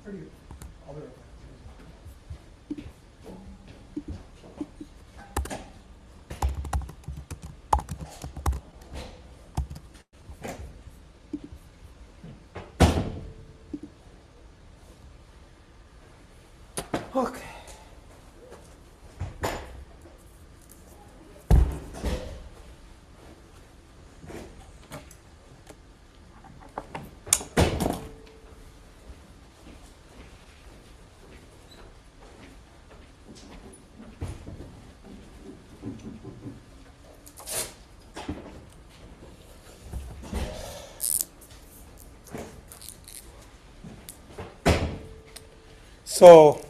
pretty good. I'll be right back. Okay. So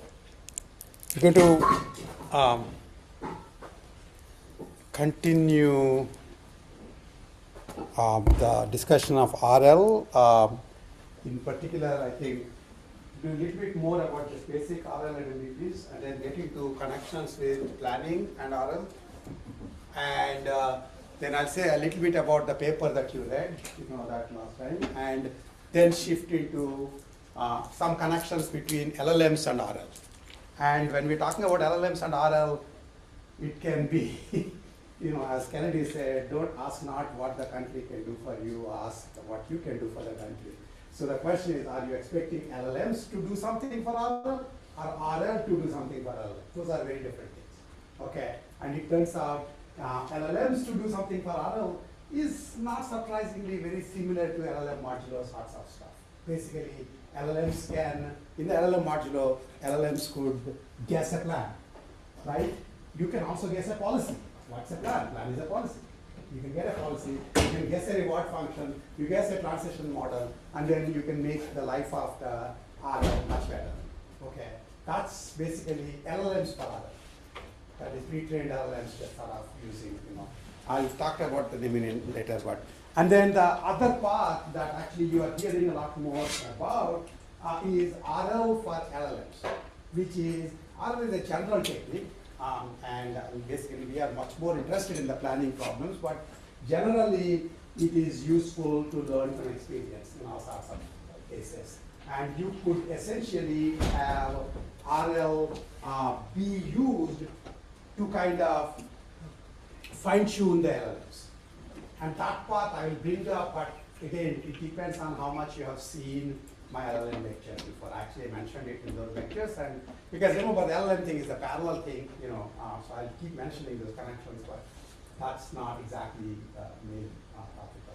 we're going to continue the discussion of RL. In particular, I think do a little bit more about just basic RL and MVPs, and then get into connections with planning and RL. And then I'll say a little bit about the paper that you read, you know that last time, and then shift into some connections between LLMs and RL. And when we're talking about LLMs and RL, it can be, you know, as Kennedy said, don't ask not what the country can do for you, ask what you can do for the country. So the question is, are you expecting LLMs to do something for RL, or RL to do something for LLM? Those are very different things, okay? And it turns out LLMs to do something for RL is not surprisingly very similar to LLM modulo sorts of stuff. Basically, LLMs can, in the LLM modulo, LLMs could guess a plan, right? You can also guess a policy. What's a plan? Plan is a policy. You can get a policy, you can guess a reward function, you guess a transition model, and then you can make the life of the RL much better. Okay, that's basically LLMs for RL. That is pre-trained LLMs just sort of using, you know. I'll talk about the name later, but. And then the other part that actually you are hearing a lot more about is RL for LLMs, which is, RL is a general technique. And basically we are much more interested in the planning problems, but generally it is useful to learn from experience in all sorts of cases. And you could essentially have RL be used to kind of fine-tune the LLMs. And that part I will bring up, but again, it depends on how much you have seen my LLM lecture before. Actually, I mentioned it in those lectures, and because remember the LLM thing is a parallel thing, you know, so I'll keep mentioning those connections, but that's not exactly the main topic of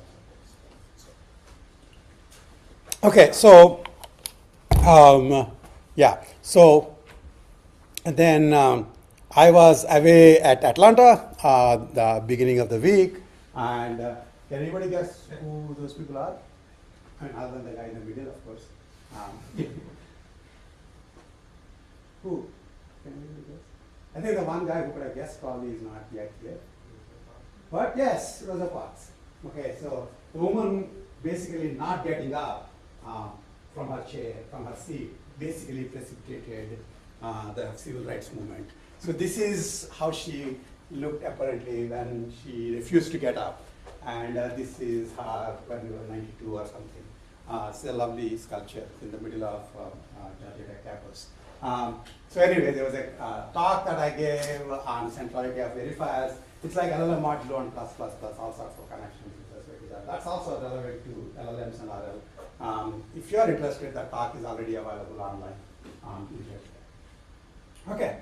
this. Okay, so yeah, so and then I was away at Atlanta the beginning of the week, and can anybody guess who those people are? I mean, other than the guy in the middle, of course. Who? Can anybody guess? I think the one guy who could have guessed probably is not yet here. But yes, Rosa Parks. Okay, so the woman basically not getting up from her chair, from her seat, basically precipitated the civil rights movement. So this is how she looked apparently when she refused to get up. And this is her when we were 92 or something. It's a lovely sculpture in the middle of Georgia Tech campus. So anyway, there was a talk that I gave on centrality of verifiers. It's like LLM modulo and plus, all sorts of connections. That's also relevant to LLMs and RL. If you're interested, that talk is already available online. Okay.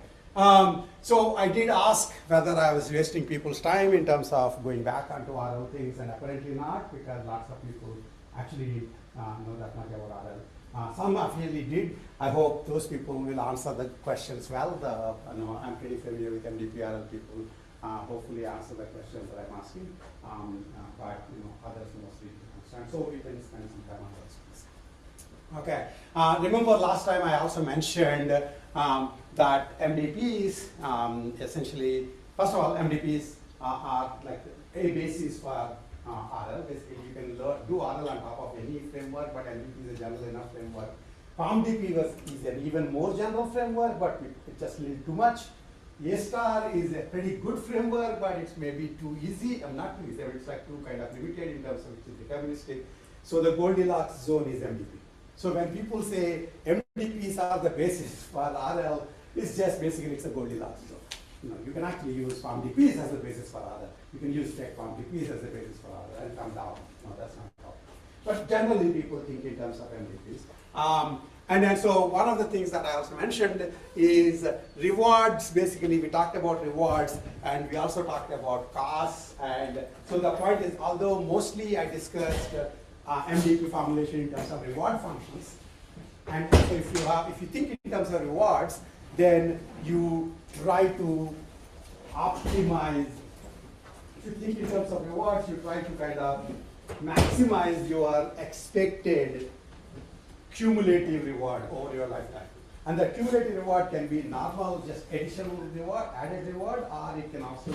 So I did ask whether I was wasting people's time in terms of going back onto RL things, and apparently not, because lots of people actually know that much about RL. Some really did. I hope those people will answer the questions well. I'm pretty familiar with MDP-RL people. Hopefully answer the questions that I'm asking, but others mostly understand. So we can spend some time on those things. Okay. Remember last time I also mentioned that MDPs essentially, first of all, MDPs are like a basis for RL. Basically, you can do RL on top of any framework, but MDP is a general enough framework. PaLM-DP is an even more general framework, but it's just a little too much. A-star is a pretty good framework, but it's maybe too easy. I'm not too easy, but it's like too kind of limited in terms of which is deterministic. So the Goldilocks zone is MDP. So when people say MDPs are the basis for RL. It's just basically it's a Goldilocks. So, you can actually use PharmDPs as the basis for RL. You can use Tech PharmDPs as the basis for RL and come down. No, that's not a problem. But generally, people think in terms of MDPs. And then, so one of the things that I also mentioned is rewards. Basically, we talked about rewards, and we also talked about costs. And so the point is, although mostly I discussed MDP formulation in terms of reward functions, and so if you think in terms of rewards, then you try to optimize. If you think in terms of rewards, you try to kind of maximize your expected cumulative reward over your lifetime. And the cumulative reward can be normal, just additional reward, added reward, or it can also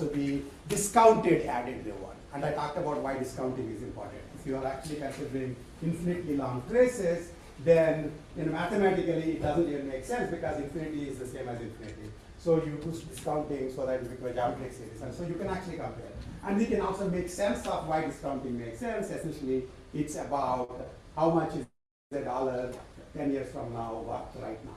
be discounted added reward. And I talked about why discounting is important. If you are actually considering infinitely long traces, then mathematically it doesn't even make sense because infinity is the same as infinity. So you use discounting so that it becomes a geometric series. And so you can actually compare. And we can also make sense of why discounting makes sense. Essentially, it's about how much is the dollar 10 years from now worth right now.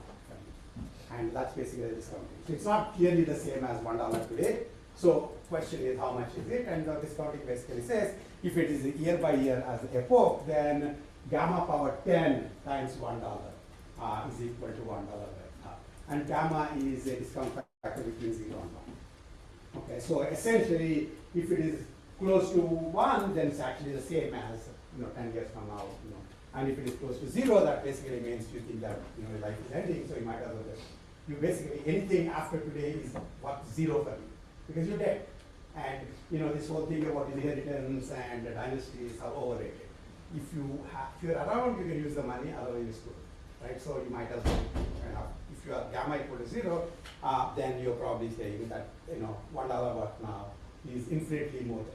And that's basically the discounting. So it's not clearly the same as $1 today. So question is how much is it? And the discounting basically says if it is year by year as epoch, then gamma power 10 times $1 is equal to $1 right now. And gamma is a discount factor between 0 and 1. Okay, so essentially, if it is close to 1, then it's actually the same as 10 years from now. And if it is close to 0, that basically means you think that your life is ending. So you might as well just, you basically anything after today is worth 0 for you because you're dead. And this whole thing about inheritance and dynasties are overrated. If you're around, you can use the money. Otherwise, it's good, right? So you might as well if you are gamma equal to 0, then you're probably saying that $1 worth now is infinitely more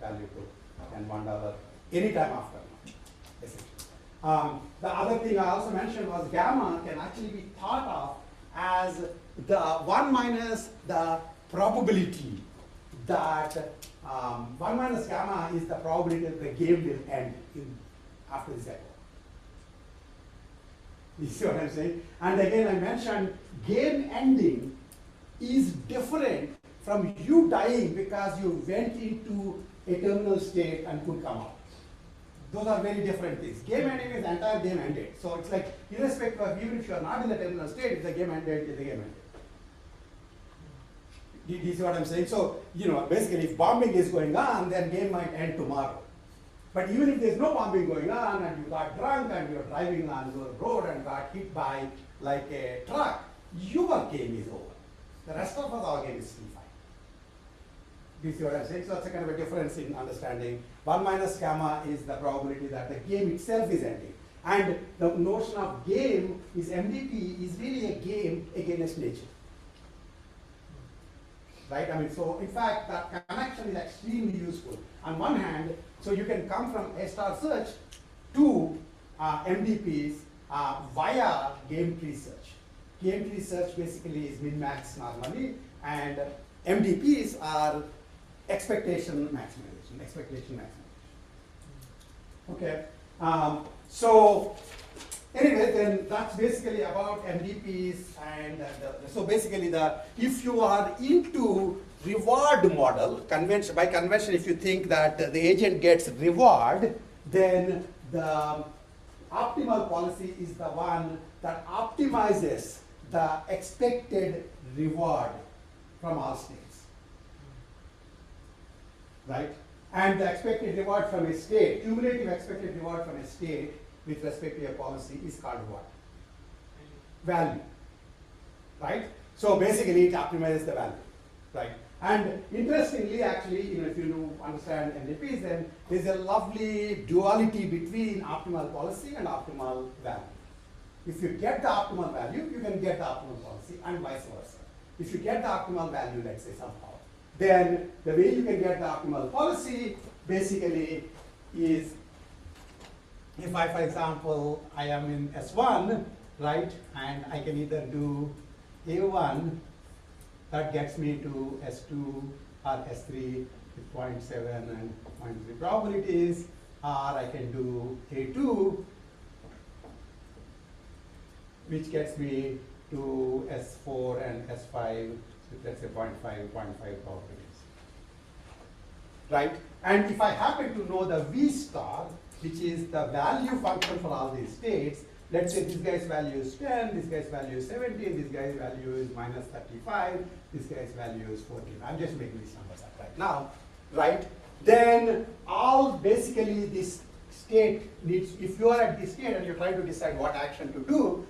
valuable than $1 anytime after now, essentially. The other thing I also mentioned was gamma can actually be thought of as the 1 minus the probability that 1 minus gamma is the probability that the game will end after this epoch. You see what I'm saying? And again, I mentioned game ending is different from you dying because you went into a terminal state and could come out. Those are very different things. Game ending is the entire game ended. So it's like, irrespective of even if you are not in the terminal state, if the game ended, the game ended. Do you see what I'm saying? So, basically, if bombing is going on, then game might end tomorrow. But even if there's no bombing going on and you got drunk and you're driving on the road and got hit by like a truck, your game is over. The rest of us, our game is still fine. Do you see what I'm saying? So it's a kind of a difference in understanding. 1 minus gamma is the probability that the game itself is ending. And the notion of game is MDP is really a game against nature. Right? So in fact, that connection is extremely useful. On one hand, so you can come from A star search to MDPs via game tree search. Game tree search basically is min-max normally, and MDPs are expectation maximization. Okay. So anyway, then that's basically about MDPs, and so basically if you are into reward model, by convention, if you think that the agent gets reward, then the optimal policy is the one that optimizes the expected reward from all states, right? And the expected reward from a state, cumulative expected reward from a state with respect to a policy is called what? Value, right? So basically it optimizes the value, right? And interestingly, actually, if you understand MDPs, then there's a lovely duality between optimal policy and optimal value. If you get the optimal value, you can get the optimal policy, and vice versa. If you get the optimal value, let's say somehow, then the way you can get the optimal policy basically is, if I, for example, I am in S1, right, and I can either do A1, that gets me to S2 or S3 with 0.7 and 0.3 probabilities, or I can do A2 which gets me to S4 and S5, so let's say 0.5 probabilities. Right? And if I happen to know the V star, which is the value function for all these states, let's say this guy's value is 10, this guy's value is 17, this guy's value is minus 35, this guy's value is 14. I'm just making these numbers up right now, right? Then all basically this state needs, if you are at this state and you're trying to decide what action to do,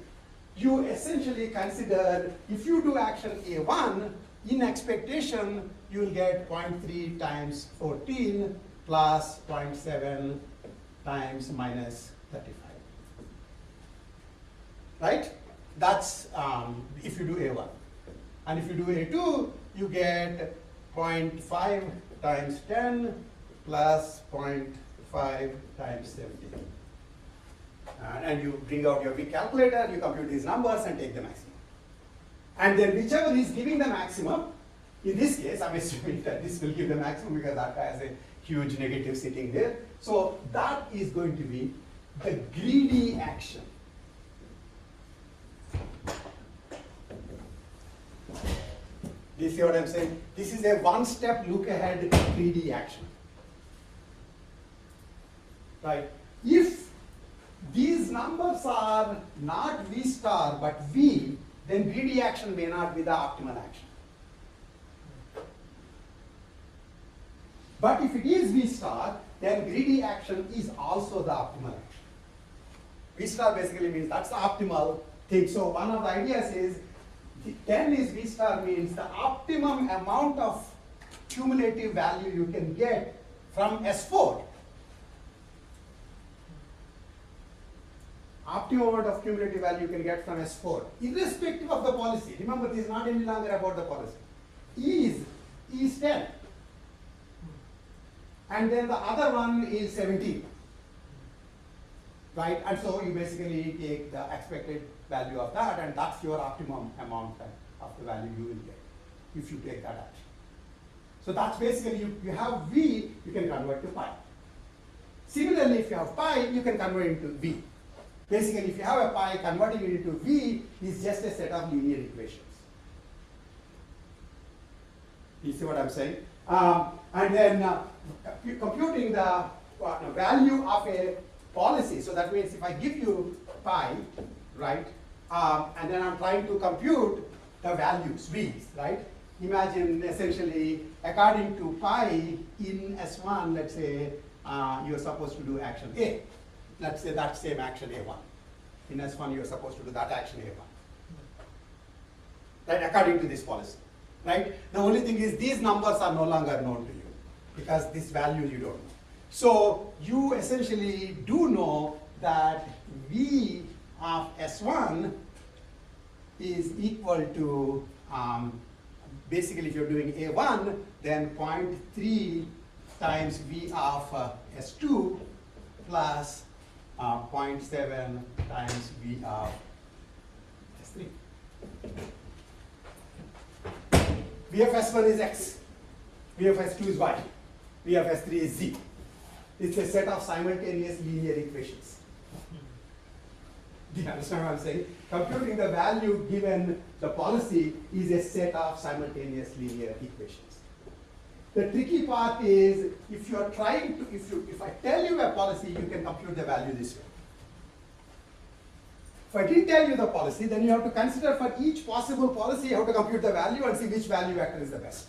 you essentially consider, if you do action A1, in expectation, you will get 0.3 times 14 plus 0.7 times minus 35. Right? That's if you do A1. And if you do A2, you get 0.5 times 10 plus 0.5 times 17. And you bring out your V calculator, you compute these numbers and take the maximum. And then whichever is giving the maximum, in this case, I'm assuming that this will give the maximum because that has a huge negative sitting there. So that is going to be the greedy action. Do you see what I'm saying? This is a one-step look-ahead greedy action. Right? If these numbers are not V star but V, then greedy action may not be the optimal action. But if it is V star, then greedy action is also the optimal action. V star basically means that's the optimal thing. So one of the ideas is 10 is V star means the optimum amount of cumulative value you can get from S4. Optimum amount of cumulative value you can get from S4, irrespective of the policy. Remember, this is not any longer about the policy. E is 10. And then the other one is 17. Right? And so you basically take the expected value of that, and that's your optimum amount of the value you will get if you take that action. So that's basically, you have V, you can convert to pi. Similarly, if you have pi, you can convert it into V. Basically, if you have a pi, converting it into V is just a set of linear equations. You see what I'm saying? And then computing the value of a policy. So that means if I give you pi, right, and then I'm trying to compute the values, V's, right? Imagine essentially, according to pi in S1, let's say you're supposed to do action A. Let's say that same action A1. In S1, you're supposed to do that action A1. Right, according to this policy. Right? The only thing is these numbers are no longer known to you because this value you don't know. So you essentially do know that V of S1 is equal to, basically if you're doing A1, then 0.3 times V of S2 plus 0.7 times V of S3. V of S1 is X, V of S2 is Y, V of S3 is Z. It's a set of simultaneous linear equations. Do you understand what I'm saying? Computing the value given the policy is a set of simultaneous linear equations. The tricky part is if you are trying to, if I tell you a policy, you can compute the value this way. If I didn't tell you the policy, then you have to consider for each possible policy, you have to compute the value and see which value vector is the best.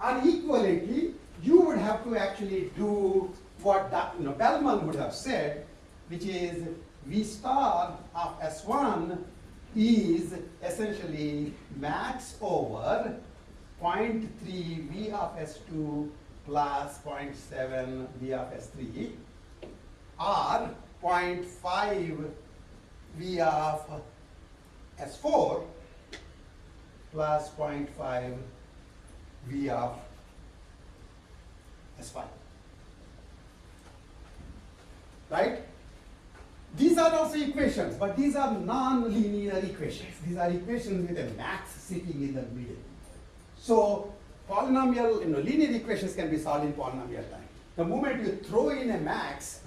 And equivalently, you would have to actually do what Bellman would have said, which is V star of S1 is essentially max over 0.3 V of S2 plus 0.7 V of S3 or 0.5 V of S4 plus 0.5 V of S5. Right? These are also equations, but these are non-linear equations. These are equations with a max sitting in the middle. So polynomial, linear equations can be solved in polynomial time. The moment you throw in a max,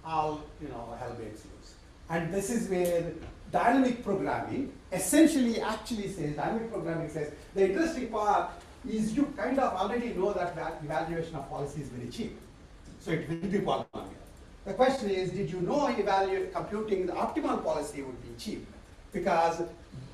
all hell breaks loose. And this is where dynamic programming essentially actually says, dynamic programming says, the interesting part is you kind of already know that evaluation of policy is very cheap. So it will be polynomial. The question is, did you know computing the optimal policy would be cheap? Because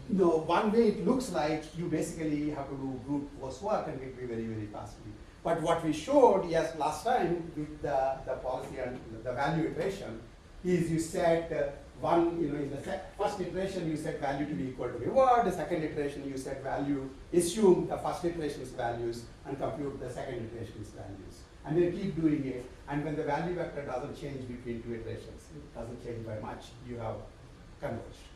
one way it looks like you basically have to do brute force work and it will be very, very costly. But what we showed, yes, last time with the policy and the value iteration is you set in the first iteration you set value to be equal to reward, the second iteration you set value, assume the first iteration's values and compute the second iteration's values. And then keep doing it. And when the value vector doesn't change between two iterations, it doesn't change by much, you have converged.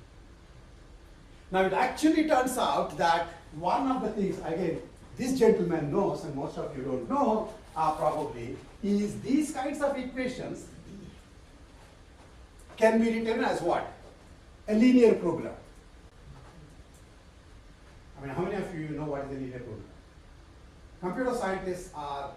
Now it actually turns out that one of the things, again, this gentleman knows, and most of you don't know probably, is these kinds of equations can be written as what? A linear program. I mean, how many of you know what is a linear program? Computer scientists are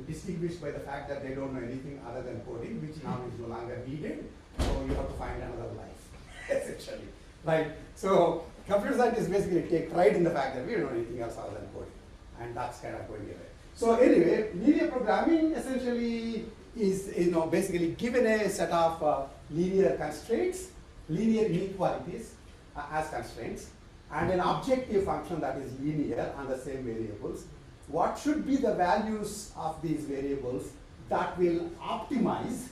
distinguished by the fact that they don't know anything other than coding, which now is no longer needed, so you have to find another life, essentially. Right? So computer scientists basically take pride in the fact that we don't know anything else other than coding, and that's kind of going away. So anyway, linear programming essentially is basically given a set of linear constraints, linear inequalities as constraints, and an objective function that is linear on the same variables. What should be the values of these variables that will optimize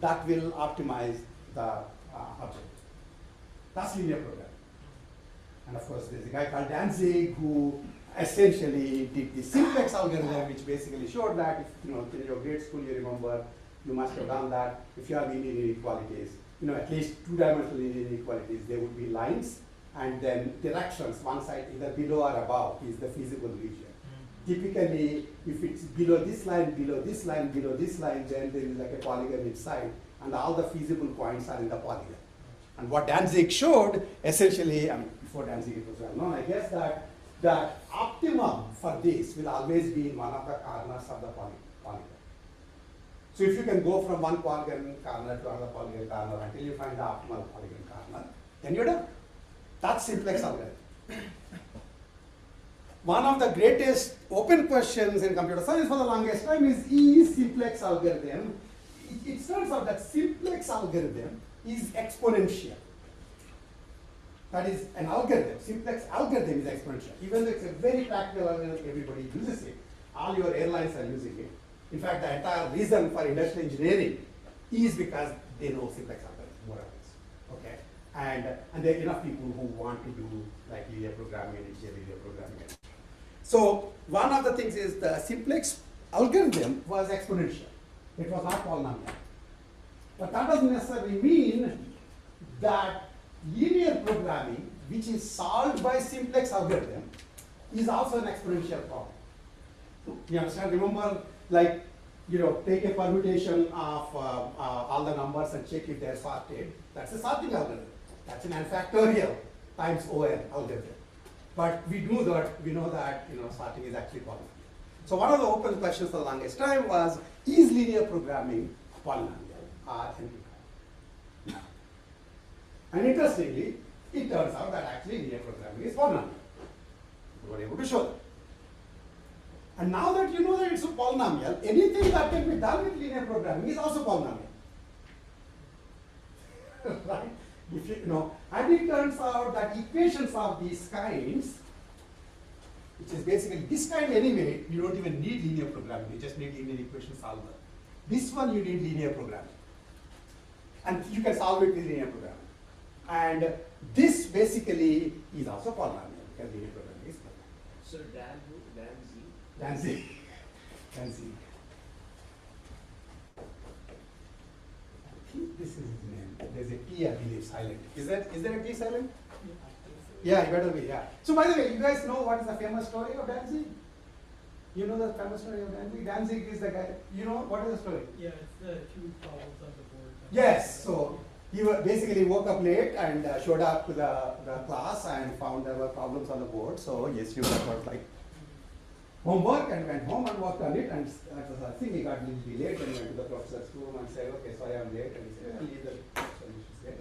the object? That's linear programming. And of course, there's a guy called Danzig who essentially did the simplex algorithm, which basically showed that if in your grade school you remember, you must have done that. If you have linear inequalities, at least two-dimensional linear inequalities, there would be lines and then directions. One side either below or above is the feasible region. Typically, if it's below this line, below this line, below this line, then there is like a polygon inside, and all the feasible points are in the polygon. And what Danzig showed, essentially, before Danzig it was well known, I guess, that optimum for this will always be in one of the corners of the polygon. So if you can go from one polygon corner to another polygon corner until you find the optimal polygon corner, then you're done. That's simplex algorithm. One of the greatest open questions in computer science for the longest time is simplex algorithm. It turns out that simplex algorithm is exponential. That is an algorithm. Simplex algorithm is exponential. Even though it's a very practical algorithm, everybody uses it. All your airlines are using it. In fact, the entire reason for industrial engineering is because they know simplex algorithm, more or less. Okay? And there are enough people who want to do like linear programming and linear programming. So one of the things is the simplex algorithm was exponential. It was not polynomial. But that doesn't necessarily mean that linear programming, which is solved by simplex algorithm, is also an exponential problem. You understand? Remember, take a permutation of all the numbers and check if they're sorted. That's a sorting algorithm. That's an n factorial times ON algorithm. But we know that sorting is actually polynomial. So one of the open questions for the longest time was, is linear programming polynomial or NP? And interestingly, it turns out that actually linear programming is polynomial. We were able to show that. And now that you know that it's a polynomial, anything that can be done with linear programming is also polynomial. Right? And it turns out that equations of these kinds, which is basically this kind anyway, you don't even need linear programming, you just need linear equation solver. This one you need linear programming. And you can solve it with linear programming. And this basically is also polynomial, because linear programming is polynomial. So Danzig. This is his name. There's a T, I believe, silent. Is there a T silent? Yeah, it better be, yeah. So by the way, you guys know what is the famous story of Danzig? You know the famous story of Danzig? Danzig is the guy, what is the story? Yeah, it's the two problems on the board. Yes, so he basically woke up late and showed up to the class and found there were problems on the board. So yes, you got like homework and went home and worked on it, and I think he got a little late and went to the professor's room and said, okay, sorry I'm late, and he said, I'll leave the solutions right?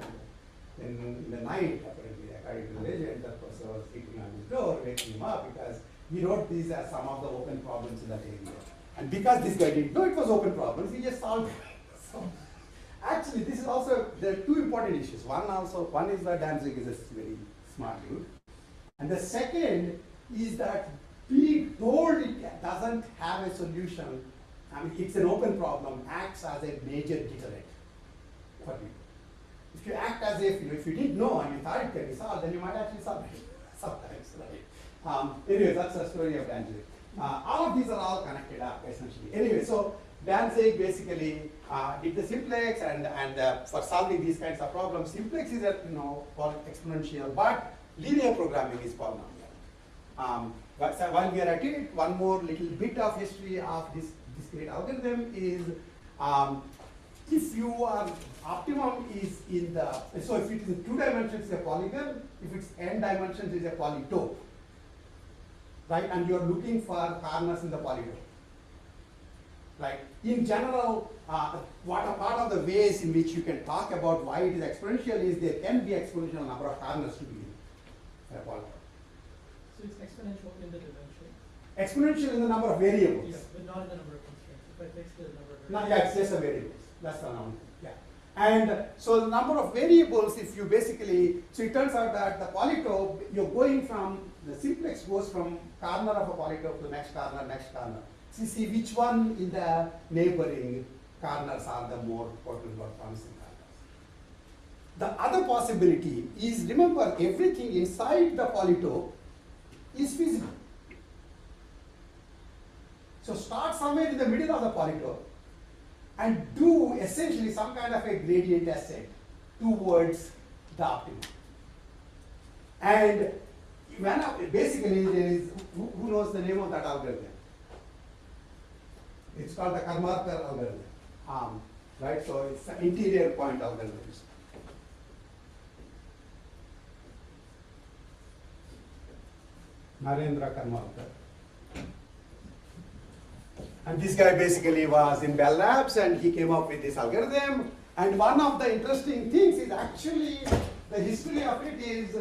And then in the night, apparently, according to the legend, that person was hitting on his door, waking him up because he wrote these as some of the open problems in that area. And because this guy didn't know it was open problems, he just solved it. So, actually, this is also, there are two important issues. One is that Danzig is a very smart dude. And the second is that being told it doesn't have a solution, I mean, it's an open problem, acts as a major deterrent for people. If you act as if, if you didn't know and you thought it can be solved, then you might actually solve it sometimes, right? Anyway, that's the story of Danzig. All of these are all connected up, essentially. Anyway, so Danzig basically did the simplex, and for solving these kinds of problems, simplex is a exponential, but linear programming is polynomial. But so while we are at it, one more little bit of history of this discrete algorithm is if your optimum is in the, so if it is in 2 dimensions, it's a polygon, if it's n dimensions, it's a polytope, right? And you're looking for corners in the polytope, right? In general, what are part of the ways in which you can talk about why it is exponential is there can be exponential number of corners to be in a polytope. So it's exponential in the dimension. Exponential in the number of variables. Yeah, but not in the number of constraints. If I fix the number of No, variables. yeah, it's just a variables. That's the number. Yeah. And so the number of variables, if you basically, so it turns out that the polytope, you're going from, the simplex goes from corner of a polytope to next corner, next corner. So you see which one in the neighboring corners are the more potent or promising corners. The other possibility is, remember, everything inside the polytope is feasible. So start somewhere in the middle of the polytope and do essentially some kind of a gradient ascent towards the optimum. And basically there is, who knows the name of that algorithm? It's called the Karmarkar algorithm, right? So it's an interior point algorithm. Narendra Karmarkar. And this guy basically was in Bell Labs and he came up with this algorithm. And one of the interesting things is actually the history of it is,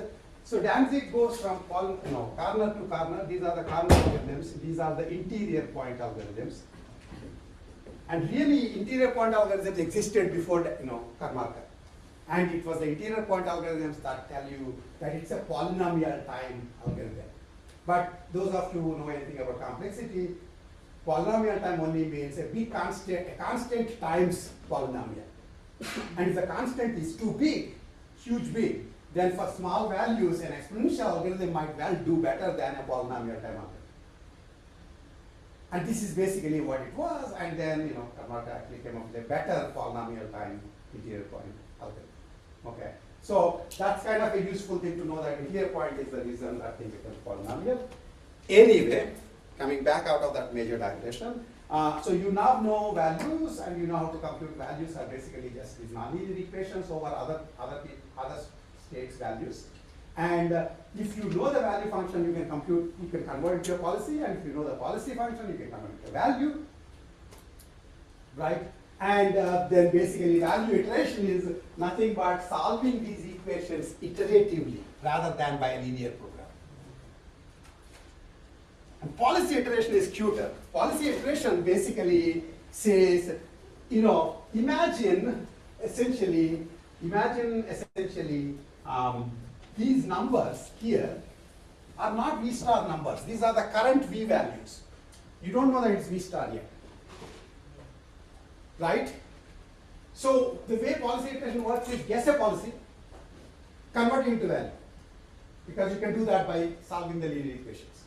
so Danzig goes from corner to corner. These are the corner algorithms. These are the interior point algorithms. And really, interior point algorithms existed before Karmarkar. And it was the interior point algorithms that tell you that it's a polynomial time algorithm. But those of you who know anything about complexity, polynomial time only means a constant times polynomial. And if the constant is too big, huge big, then for small values, an exponential algorithm might well do better than a polynomial time algorithm. And this is basically what it was, and then Karmarkar actually came up with a better polynomial time interior point algorithm. Okay. So that's kind of a useful thing to know, that interior point is the reason that thing becomes polynomial. Anyway, coming back out of that major digression, so you now know values and you know how to compute values are basically just these nonlinear equations over other states values. And if you know the value function, you can convert it to a policy, and if you know the policy function, you can convert it to a value, right? And then basically value iteration is nothing but solving these equations iteratively rather than by a linear program. And policy iteration is cuter. Policy iteration basically says, imagine essentially these numbers here are not V star numbers. These are the current V values. You don't know that it's V star yet. Right? So the way policy iteration works is guess a policy, convert it into value. Because you can do that by solving the linear equations.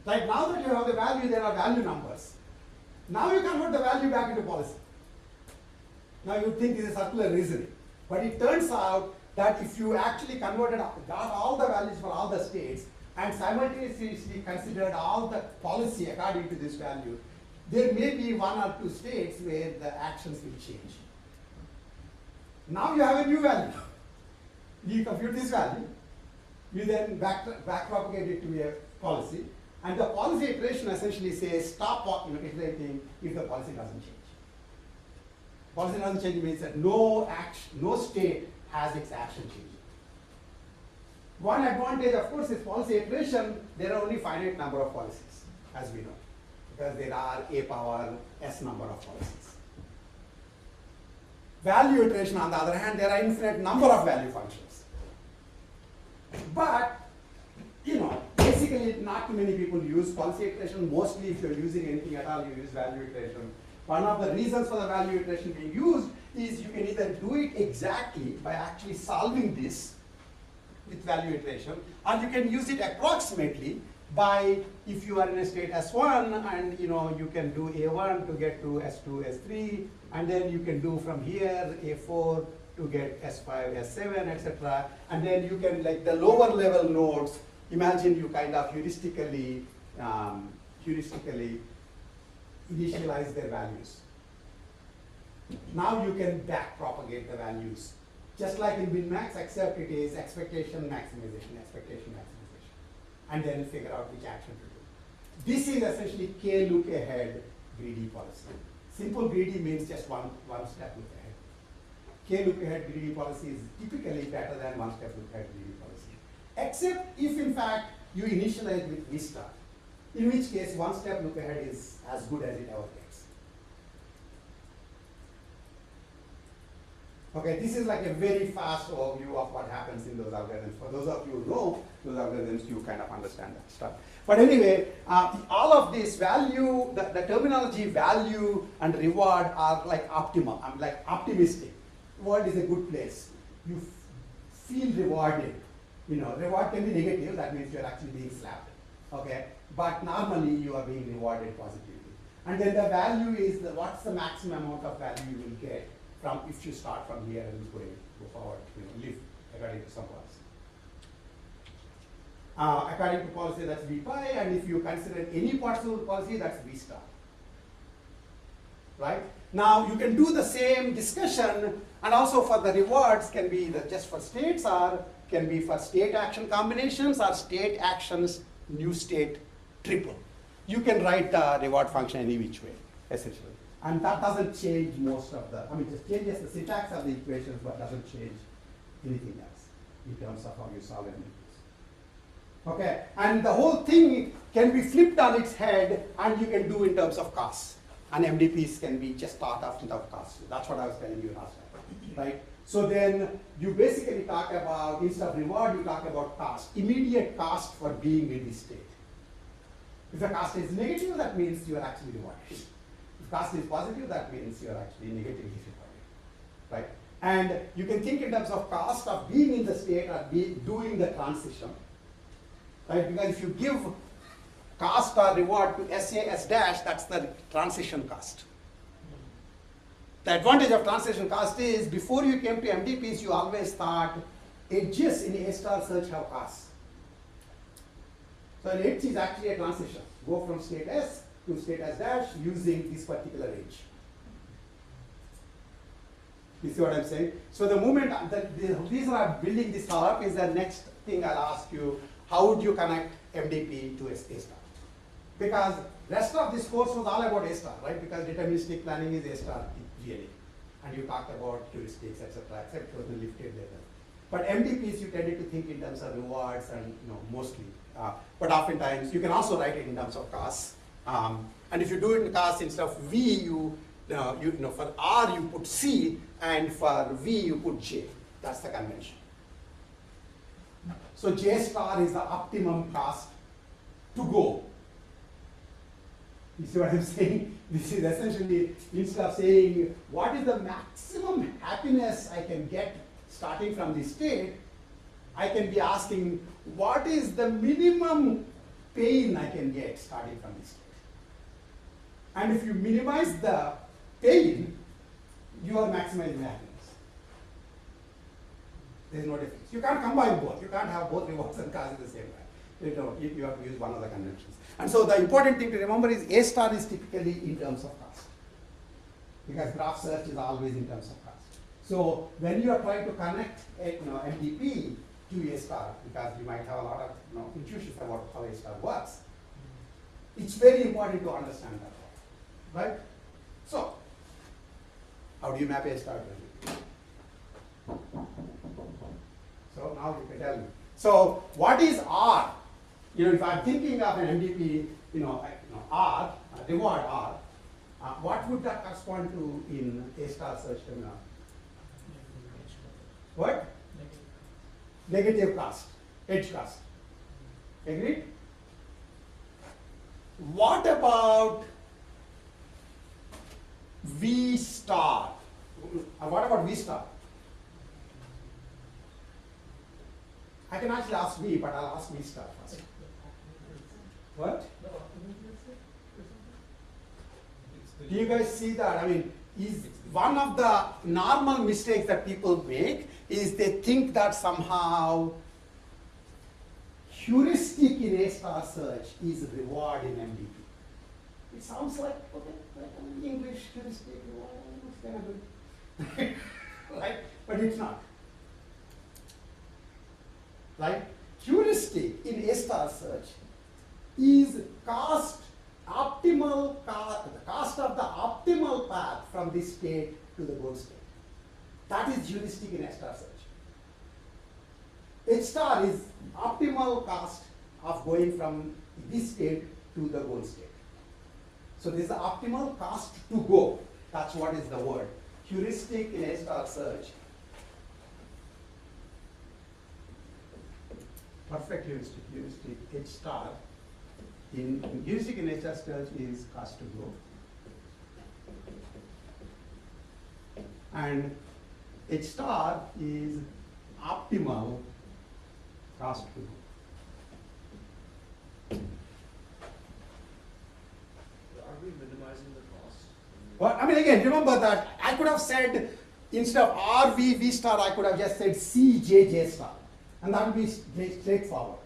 Right, now that you have the value, there are value numbers. Now you convert the value back into policy. Now you think this is circular reasoning. But it turns out that if you actually got all the values for all the states and simultaneously considered all the policy according to this value, there may be 1 or 2 states where the actions will change. Now you have a new value. You compute this value, you then back propagate it to a policy, and the policy iteration essentially says stop iterating if the policy doesn't change. Policy doesn't change means that no state has its action changing. One advantage, of course, is policy iteration. There are only finite number of policies, as we know, because there are a power s number of policies. Value iteration, on the other hand, there are infinite number of value functions. But, basically not too many people use policy iteration. Mostly if you're using anything at all, you use value iteration. One of the reasons for the value iteration being used is you can either do it exactly by actually solving this with value iteration, or you can use it approximately by, if you are in a state S1 and you can do A1 to get to S2, S3, and then you can do from here A4 to get S5, S7, etc. And then you can, like the lower level nodes, imagine you kind of heuristically initialize their values. Now you can back propagate the values, just like in min-max, except it is expectation maximization, and then figure out which action to do. This is essentially K look ahead greedy policy. Simple greedy means just one step look ahead. K look ahead greedy policy is typically better than one step look ahead greedy policy. Except if in fact you initialize with V star, in which case one step look ahead is as good as it ever gets. Okay, this is like a very fast overview of what happens in those algorithms. For those of you who know those algorithms, you kind of understand that stuff. But anyway, all of this value, the terminology value and reward are like optimal. I'm like optimistic. World is a good place. You feel rewarded. Reward can be negative. That means you're actually being slapped. Okay, but normally you are being rewarded positively. And then the value is what's the maximum amount of value you will get from if you start from here and go forward, live according to some policy. According to policy, that's V pi, and if you consider any possible policy, that's V star. Right? Now you can do the same discussion, and also for the rewards can be just for states, or can be for state action combinations, or state actions new state triple. You can write the reward function any which way, essentially. And that doesn't change most of the, just changes the syntax of the equations, but doesn't change anything else in terms of how you solve MDPs. Okay, and the whole thing can be flipped on its head, and you can do in terms of costs. And MDPs can be just thought of in terms of costs. That's what I was telling you last time, right? So then you basically talk about, instead of reward, you talk about cost, immediate cost for being in this state. If the cost is negative, that means you are actually rewarded. If cost is positive, that means you are actually negatively rewarded, right? And you can think in terms of cost of being in the state or doing the transition, right? Because if you give cost or reward to SA S dash, that's the transition cost. The advantage of transition cost is before you came to MDPs, you always thought edges in A star search have costs. So an edge is actually a transition. Go from state S to state S dash using this particular edge. You see what I'm saying? So the moment the reason I'm building this all up is the next thing I'll ask you, how would you connect MDP to A star? Because rest of this course was all about A star, right? Because deterministic planning is A star really. And you talked about heuristics, etc., except it was lifted later. But MDPs, you tended to think in terms of rewards and mostly. But oftentimes, you can also write it in terms of costs. And if you do it in costs instead of V, for R you put C, and for V you put J. That's the convention. So J star is the optimum cost to go. You see what I'm saying? This is essentially, instead of saying, what is the maximum happiness I can get starting from this state, I can be asking, what is the minimum pain I can get starting from this state? And if you minimize the pain, you are maximizing happiness. There is no difference. You can't combine both. You can't have both rewards and costs at the same time. You have to use one of the conventions. And so the important thing to remember is A star is typically in terms of cost. Because graph search is always in terms of cost. So when you are trying to connect MDP to A star, because you might have a lot of intuitions about how A star works, it's very important to understand that, right? So How do you map A star to NDP? So now you can tell me. So what is R? If I'm thinking of an MDP, R, reward R, what would that correspond to in A star search terminal? What? Negative cost, edge cost. Agreed? What about V star? What about V star? I can actually ask V, but I'll ask V star first. What? Do you guys see that? I mean, is one of the normal mistakes that people make is they think that somehow heuristic in A star search is reward in MDP. It sounds like, okay, like an English heuristic, it's kind of good. Right? But it's not. Right? Heuristic in A star search is the cost of the optimal path from this state to the goal state. That is heuristic in A star search. H star is optimal cost of going from this state to the goal state. So this is the optimal cost to go. That's what is the word. Heuristic in A star search. Perfect heuristic. Heuristic H star in heuristic in H star search is cost to go. And H star is optimal cost to go. Are we minimizing the cost? Well, I mean, again, remember that I could have said, instead of R, V star, I could have just said C, J star. And that would be straightforward.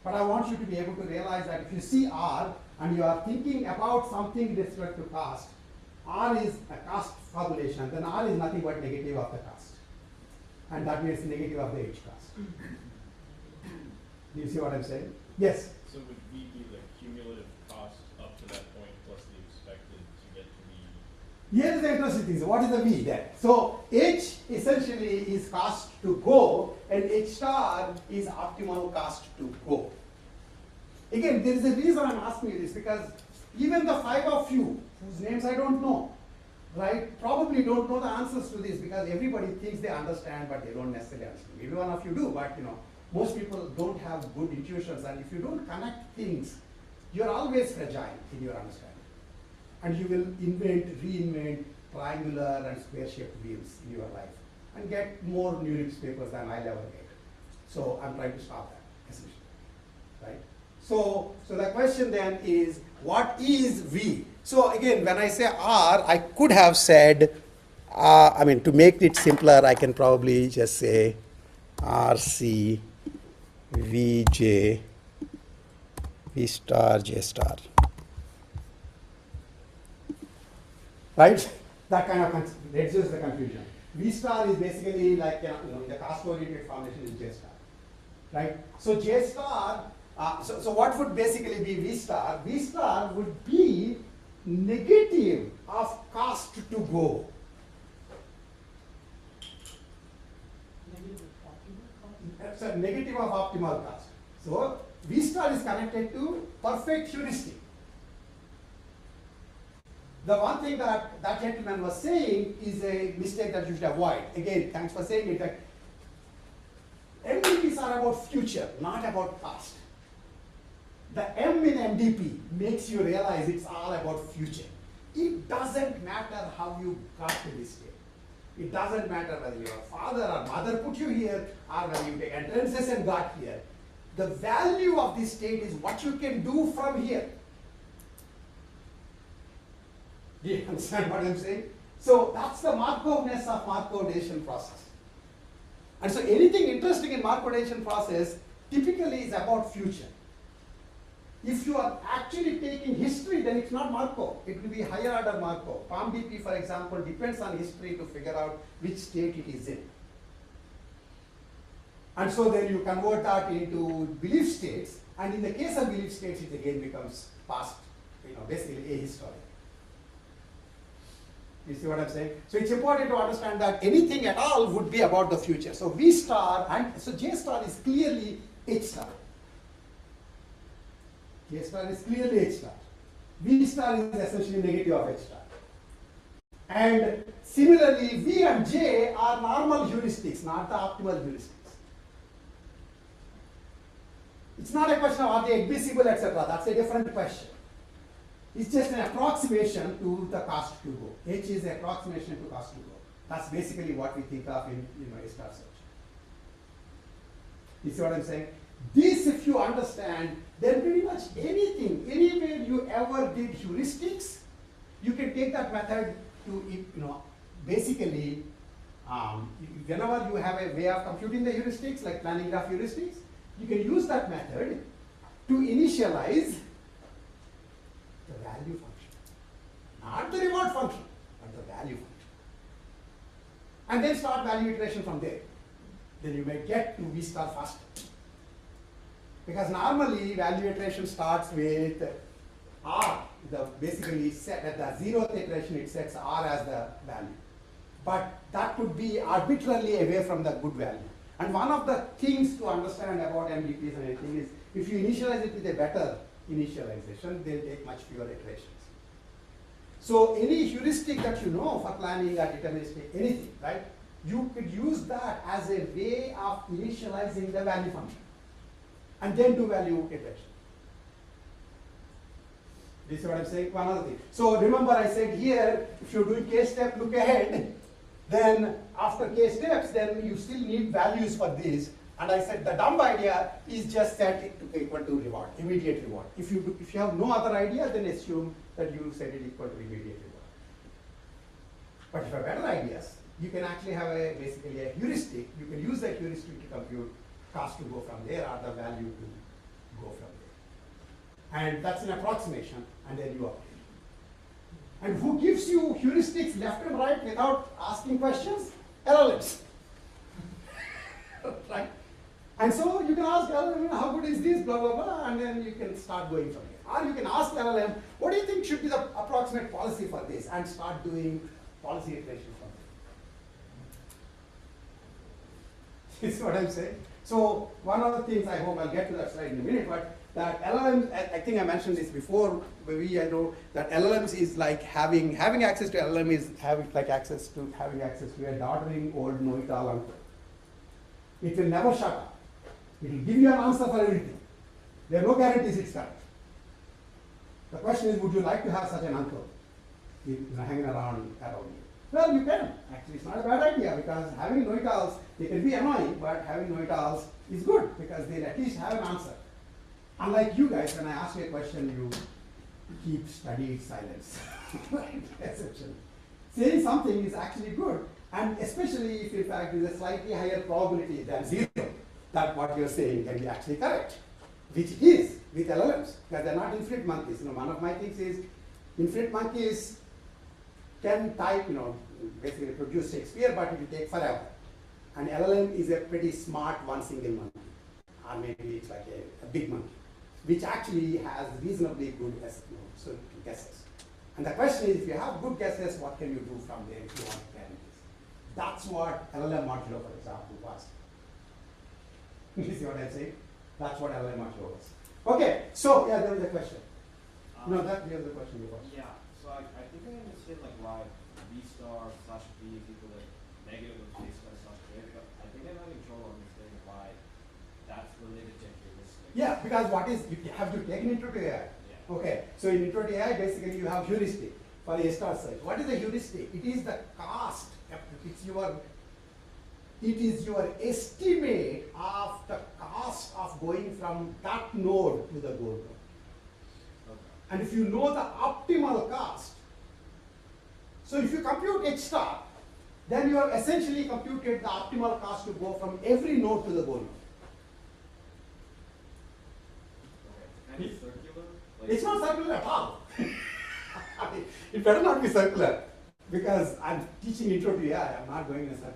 But I want you to be able to realize that if you see R and you are thinking about something with respect to cost, R is a cost formulation, then R is nothing but negative of the cost. And that means negative of the H cost. Do you see what I'm saying? Yes? So would V be the cumulative cost up to that point plus the expected to get to V? Here is the interesting thing. So what is the V there? So H essentially is cost to go and H star is optimal cost to go. Again, there is a reason I'm asking you this, because even the 5 of you whose names I don't know, right, probably don't know the answers to this, because everybody thinks they understand but they don't necessarily understand. Maybe one of you do, but most people don't have good intuitions, and if you don't connect things, you're always fragile in your understanding. And you will invent, reinvent triangular and square-shaped wheels in your life and get more NURIPS papers than I'll ever get. So I'm trying to stop that, essentially, right? So the question then is, what is V? So again, when I say R, I could have said, to make it simpler, I can probably just say RC VJ V star J star. Right? That kind of reduces the confusion. V star is basically like, the cost-oriented formulation is J star. Right? So J star, so what would basically be V star? V star would be negative of cost to go. So negative of optimal cost. So V star is connected to perfect heuristic. The one thing that that gentleman was saying is a mistake that you should avoid. Again, thanks for saying it. That MDPs are about future, not about past. The M in MDP makes you realize it's all about future. It doesn't matter how you got to this state. It doesn't matter whether your father or mother put you here or whether you take entrances and got here. The value of this state is what you can do from here. Do you understand what I'm saying? So that's the Markov-ness of Markov-Decision process. And so anything interesting in Markov-Decision process typically is about future. If you are actually taking history, then it's not Markov. It will be higher order Markov. PALM-BP, for example, depends on history to figure out which state it is in. And so then you convert that into belief states, and in the case of belief states, it again becomes past, basically ahistoric. You see what I'm saying? So it's important to understand that anything at all would be about the future. So V star, and so J star is clearly H star. J star is clearly H star. V star is essentially negative of H star. And similarly, V and J are normal heuristics, not the optimal heuristics. It's not a question of are they admissible, etc. That's a different question. It's just an approximation to the cost to go. H is an approximation to cost to go. That's basically what we think of in a star search. You see what I'm saying? This, if you understand, then pretty much anything, anywhere you ever did heuristics, you can take that method to, basically, whenever you have a way of computing the heuristics, like planning graph heuristics, you can use that method to initialize the value function. Not the reward function, but the value function. And then start value iteration from there. Then you may get to V star faster. Because normally value iteration starts with R, basically set at the 0th iteration it sets R as the value. But that could be arbitrarily away from the good value. And one of the things to understand about MDPs and anything is if you initialize it with a better initialization, they'll take much fewer iterations. So any heuristic that you know for planning or deterministic anything, right? You could use that as a way of initializing the value function and then do value iteration. This is what I'm saying. One other thing. So remember I said here, if you're doing k step look ahead, then after k steps, then you still need values for this. And I said the dumb idea is just set it to equal to reward, immediate reward. If you have no other idea, then assume that you set it equal to immediate reward. But if you have better ideas, you can actually have basically a heuristic. You can use that heuristic to compute cost to go from there or the value to go from there. And that's an approximation, and then you update. And who gives you heuristics left and right without asking questions? LLMs. Right? And so you can ask LLM, how good is this, blah, blah, blah, and then you can start going from there. Or you can ask LLM, what do you think should be the approximate policy for this, and start doing policy iteration from there. This is what I'm saying. So one of the things, I hope I'll get to that slide in a minute, but that LLMs, I think I mentioned this before, maybe I know that LLMs is like having access to LLM is having access to a doddering old know-it-all uncle. It will never shut up. It will give you an answer for everything. There are no guarantees it's correct. The question is, would you like to have such an uncle hanging around you? Well, you can. Actually, it's not a bad idea because having know-it-alls, they can be annoying, but having know-it-alls is good because they'll at least have an answer. Unlike you guys, when I ask you a question, you keep studied silence. Right? Essentially. Saying something is actually good, and especially if in fact there's a slightly higher probability than 0 that what you're saying can be actually correct, which it is with LLMs, because they're not infinite monkeys. One of my things is infinite monkeys can type, basically produce Shakespeare, but it will take forever. And LLM is a pretty smart one single monkey, or maybe it's like a big monkey, which actually has reasonably good guesses. And the question is, if you have good guesses, what can you do from there if you want to carry this? That's what LLM modulo, for example, was. You see what I'm saying? That's what LLM modulo was. Okay, so yeah, there was a question. No, that was the question you asked. Yeah, so I think I understand why V star slash V is equal to negative of J star slash J, but I think I'm having trouble understanding why that's related to heuristics. Yeah, because you have to take an intro to AI. Yeah. Okay, so in intro to AI, basically you have heuristic for a star search. What is the heuristic? It is the cost. It is your estimate of the cost of going from that node to the goal node. Okay. And if you know the optimal cost, so if you compute H star, then you have essentially computed the optimal cost to go from every node to the goal node. Okay. It's kind of circular? It's not circular at all. It better not be circular because I'm teaching intro to AI. I'm not going in a circle.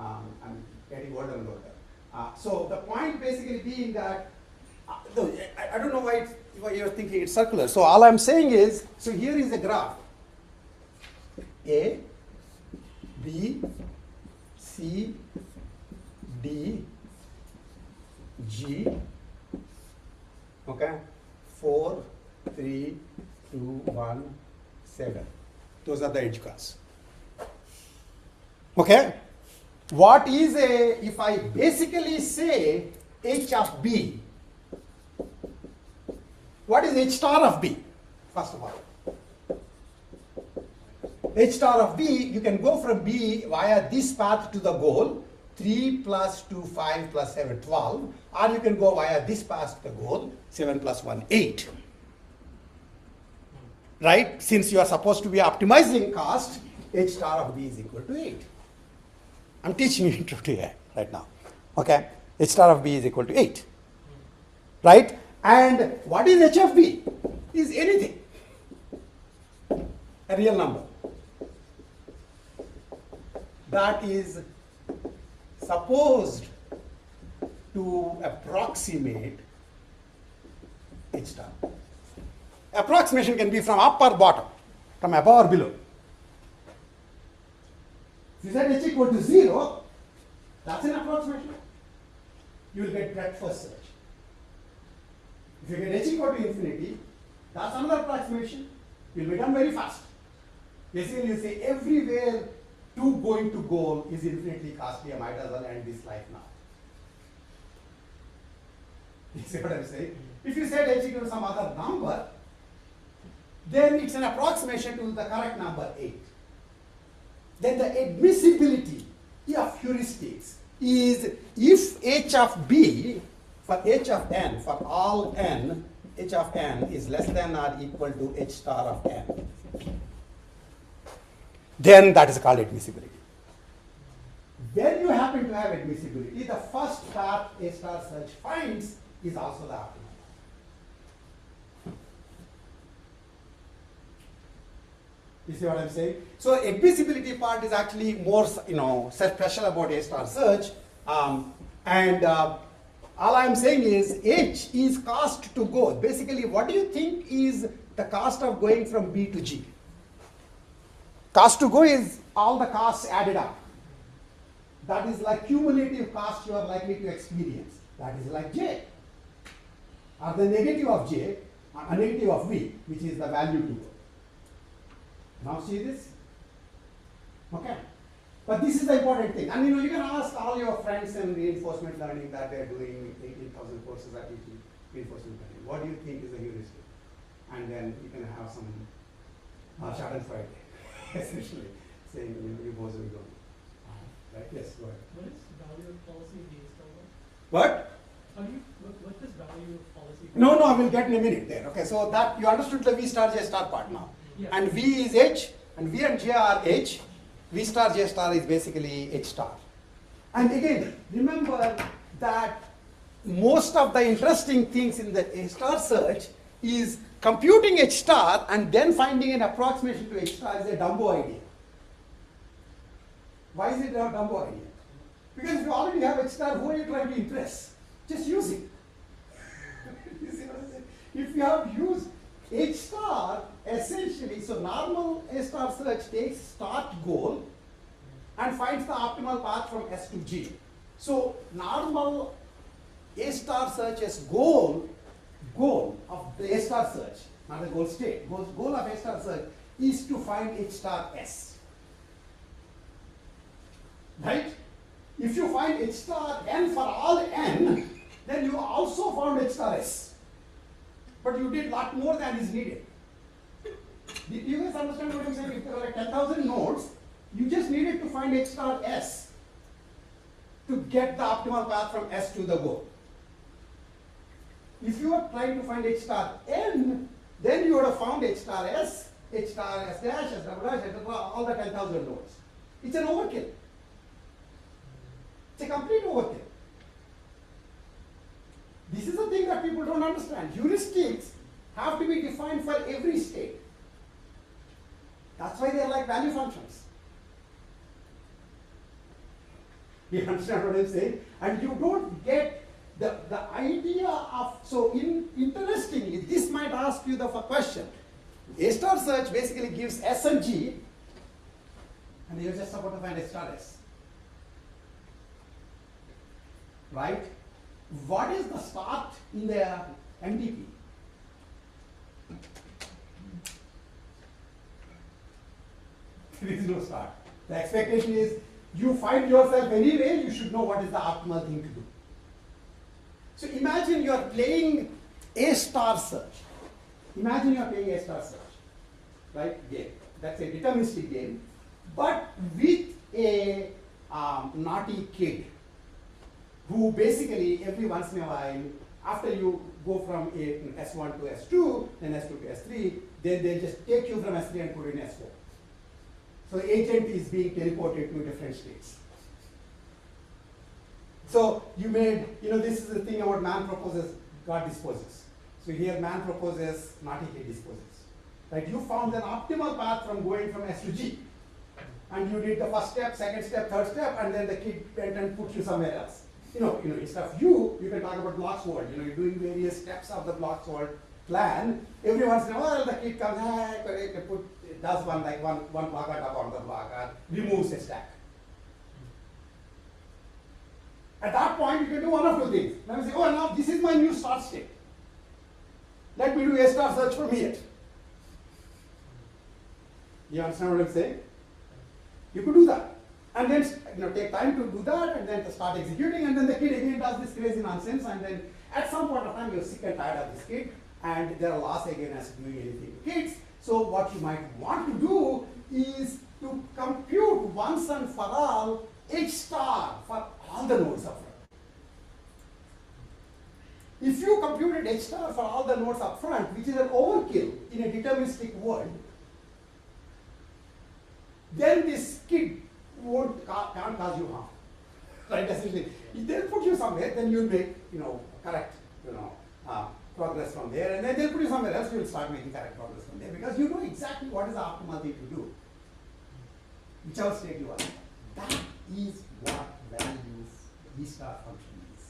I'm getting older and older. So the point basically being that, I don't know why you're thinking it's circular. So all I'm saying is, so here is a graph. A, B, C, D, G, okay, 4, 3, 2, 1, 7. Those are the edge cards. Okay? What is a, if I basically say H of B, what is H star of B? First of all, H star of B, you can go from B via this path to the goal, 3 plus 2, 5 plus 7, 12, or you can go via this path to the goal, 7 plus 1, 8. Right? Since you are supposed to be optimizing cost, H star of B is equal to 8. I'm teaching you to right now. Okay? H star of B is equal to 8. Right? And what is H of B? Is anything. A real number. That is supposed to approximate H star. Approximation can be from up or bottom, from above or below. If you set H equal to 0, that's an approximation. You will get breadth first search. If you get H equal to infinity, that's another approximation. You will be done very fast. Basically, you say everywhere to going to goal is infinitely costly, I might as well end this life now. You see what I'm saying? If you set H equal to some other number, then it's an approximation to the correct number 8. Then the admissibility of heuristics is if H of B for H of n, for all n, H of n is less than or equal to H star of n, then that is called admissibility. When you happen to have admissibility, the first path A star search finds is also the optimum. You see what I'm saying? So admissibility part is actually more, special about A star search. All I'm saying is H is cost to go. Basically, what do you think is the cost of going from B to G? Cost to go is all the costs added up. That is like cumulative cost you are likely to experience. That is like J. Or the negative of J, a negative of V, which is the value to go. Now see this? Okay. But this is the important thing. And you can ask all your friends in reinforcement learning that they're doing 18,000 courses at reinforcement learning. What do you think is the heuristic? And then you can have some schadenfreude, essentially, saying you both will go. Right? Yes, go ahead. What is value of policy based on? What? What is value of policy? No, I will get in a minute there. Okay, so that you understood the V star J star part now. Yeah. And V is H, and V and J are H. V star J star is basically H star. And again, remember that most of the interesting things in the A star search is computing H star and then finding an approximation to H star is a Dumbo idea. Why is it a Dumbo idea? Because if you already have H star, who are you trying to impress? Just use it. You see what I'm saying? If you have used H star, essentially, so normal A star search takes start goal and finds the optimal path from S to G. So normal A star search as goal of the A star search, not the goal state. Goal of A star search is to find H star S. Right? If you find H star n for all n, then you also found H star S. But you did a lot more than is needed. Do you guys understand what I'm saying? If there were 10,000 nodes, you just needed to find H star S to get the optimal path from S to the goal. If you are trying to find H star N, then you would have found H star S, H star S dash, S double dash, etc., all the 10,000 nodes. It's an overkill. It's a complete overkill. This is the thing that people don't understand. Heuristics have to be defined for every state. That's why they are like value functions. You understand what I'm saying? And you don't get the idea of, so interestingly, this might ask you the question. A star search basically gives S and G, and you're just about to find A star S. Right? What is the start in the MDP? There is no start. The expectation is you find yourself anyway, you should know what is the optimal thing to do. So imagine you are playing A star search. Imagine you are playing A star search, right? Game. That's a deterministic game, but with a naughty kid who basically every once in a while, after you go from S1 to S2, then S2 to S3, then they just take you from S3 and put you in S4. So the agent is being teleported to different states. So you made, this is the thing about man proposes, God disposes. So here man proposes, naughty kid disposes. Right? You found an optimal path from going from S to G. And you did the first step, second step, third step, and then the kid went and put you somewhere else. Instead of you can talk about Block's world. You're doing various steps of the Block's world plan. Every once in a while, the kid comes, does one block on top of the block, or removes a stack. At that point, you can do one of two things. Now you say, now this is my new start state. Let me do A star search from here. You understand what I'm saying? You could do that. And then take time to do that, and then to start executing, and then the kid again does this crazy nonsense, and then at some point of time you're sick and tired of this kid, and there are laws against doing anything to kids. So what you might want to do is to compute once and for all H star for all the nodes up front. If you computed H star for all the nodes up front, which is an overkill in a deterministic world, then this kid can't cause you harm. Right? Essentially, if they'll put you somewhere, then you'll make correct progress from there, and then they'll put you somewhere else. You'll start making correct progress from there because you know exactly what is the optimal thing to do, whichever state you are. That is what values V star function is.